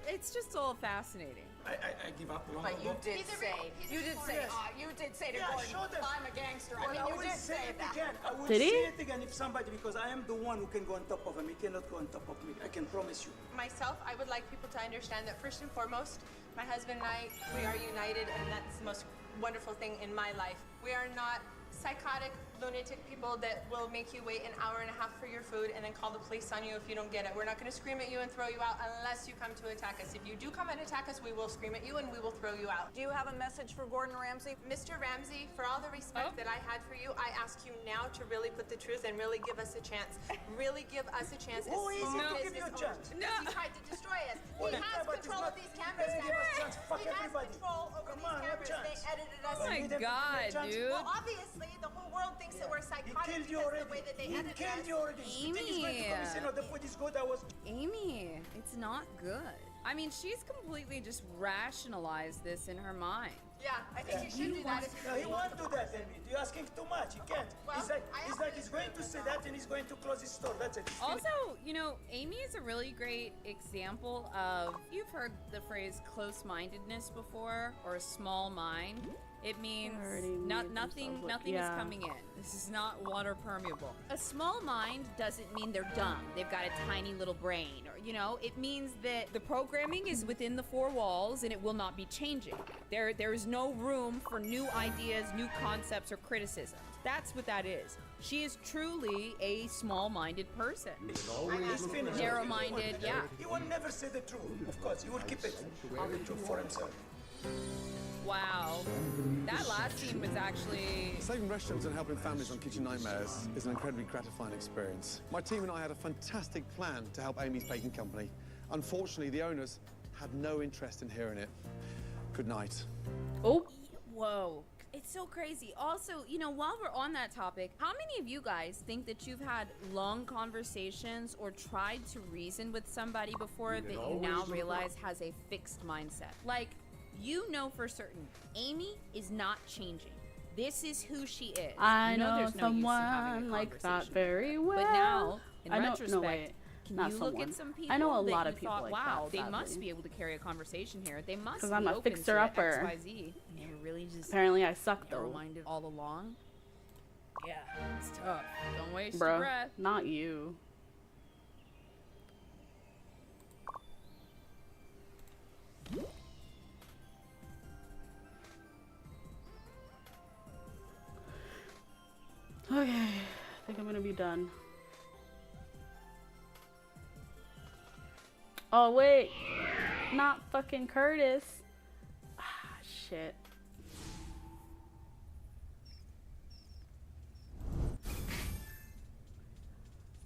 S3: it's just all fascinating.
S11: I give up long
S16: But you
S11: ago.
S16: did say. You did say. You did say to
S11: Yeah,
S16: Gordon,
S11: show them.
S16: I'm a gangster. I
S11: Well,
S16: mean,
S11: I
S16: you
S11: will
S16: did
S11: say
S16: say
S11: it
S16: that.
S11: again. I will
S13: Did he?
S11: say it again if somebody, because I am the one who can go on top of him. He cannot go on top of me. I can promise you.
S18: Myself, I would like people to understand that first and foremost, my husband and I, we are united, and that's the most wonderful thing in my life. We are not psychotic, lunatic people that will make you wait an hour and a half for your food and then call the police on you if you don't get it. We're not going to scream at you and throw you out unless you come to attack us. If you do come and attack us, we will scream at you and we will throw you out.
S14: Do you have a message for Gordon Ramsay?
S18: Mr. Ramsay, for all the respect that I had for you, I ask you now to really put the truth and really give us a chance. Really give us a chance.
S11: Who is he to
S18: small
S11: give you a
S18: business
S11: chance?
S18: owners. He tried to destroy us. He
S11: Well,
S18: has
S11: but it's
S18: control
S11: not-
S18: of these cameras
S11: They
S18: now.
S11: give us chance. Fuck
S18: He has
S11: everybody.
S18: control over
S11: Come
S18: these
S11: on, what
S18: cameras.
S11: chance?
S18: They edited us.
S3: Oh my God, dude.
S18: Well, obviously, the whole world thinks that we're psychotic
S11: He killed you
S18: because
S11: already.
S18: of the way that they
S11: He
S18: edited
S11: killed
S18: us.
S11: you already. You think he's going to come and say, no, the food is good? I was...
S3: Amy, it's not good. I mean, she's completely just rationalized this in her mind.
S18: Yeah, I think you should do that if
S11: No,
S18: you're
S11: he won't do that, Amy. You're asking too much. He can't.
S18: Well,
S11: he's like he's going to say that and he's going to close his store. That's it. He's
S3: Also, you know, Amy is a really great example of, you've heard the phrase close-mindedness before, or a small mind. It means
S13: Already made
S3: nothing
S13: themselves look-
S3: is
S13: yeah.
S3: coming in. This is not water permeable. A small mind doesn't mean they're dumb. They've got a tiny little brain, or, you know, it means that the programming is within the four walls and it will not be changing. There is no room for new ideas, new concepts, or criticisms. That's what that is. She is truly a small-minded person.
S11: He's finished.
S3: Narrow-minded, yeah.
S11: He will never say the truth. Of course, he will keep it. All the truth for himself.
S3: Wow. That last scene was actually...
S12: Saving restaurants and helping families on Kitchen Nightmares is an incredibly gratifying experience. My team and I had a fantastic plan to help Amy's Baking Company. Unfortunately, the owners had no interest in hearing it. Good night.
S3: Oh. Whoa. It's so crazy. Also, you know, while we're on that topic, how many of you guys think that you've had long conversations or tried to reason with somebody before that you now realize has a fixed mindset? Like, you know for certain, Amy is not changing. This is who she is.
S13: I
S3: You
S13: know
S3: there's no use in having
S13: someone
S3: a
S13: like that
S3: conversation.
S13: very well.
S3: But now, in
S13: I know,
S3: retrospect,
S13: no, wait,
S3: can
S13: not
S3: you
S13: someone.
S3: look at some people
S13: I know a
S3: that
S13: lot
S3: you
S13: of people
S3: thought,
S13: like
S3: wow,
S13: that,
S3: they must
S13: sadly.
S3: be able to carry a conversation here. They must
S13: 'Cause
S3: be
S13: I'm a
S3: open
S13: fixer-upper.
S3: to XYZ. And they were really just
S13: Apparently I suck, though.
S3: narrow-minded all along. Yeah, it's tough. Don't waste your
S13: Bruh,
S3: breath.
S13: not you. Okay, I think I'm gonna be done. Oh wait, not fucking Curtis. Ah, shit.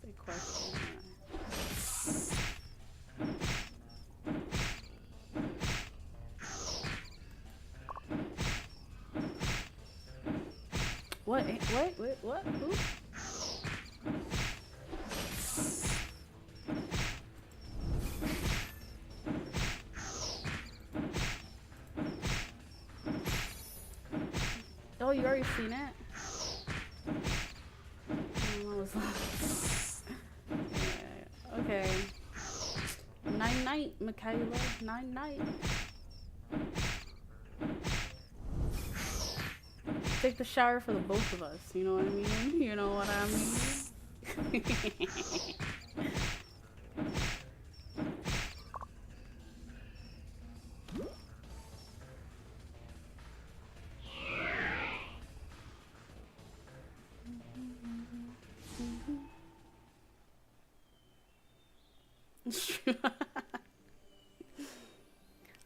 S13: Big question. What? Wait, what? Who? Oh, you already seen it? Yeah, okay. Night night, Michaela. Night night. Take the shower for the both of us. You know what I mean? You know what I mean?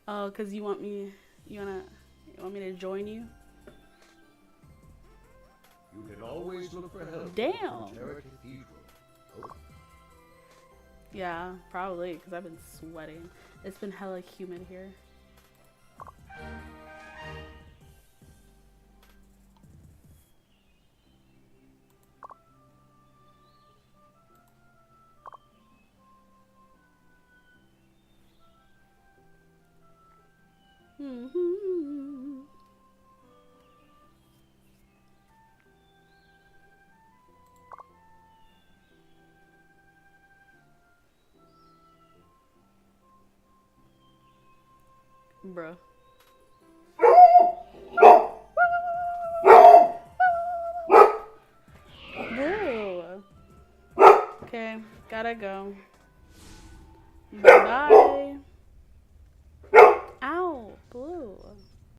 S13: Oh, cause you want me to join you?
S4: You can always look for help.
S13: Damn.
S4: Oh.
S13: Yeah, probably, because I've been sweating. It's been hella humid here. Bruh. Boo. Okay, gotta go. Bye-bye.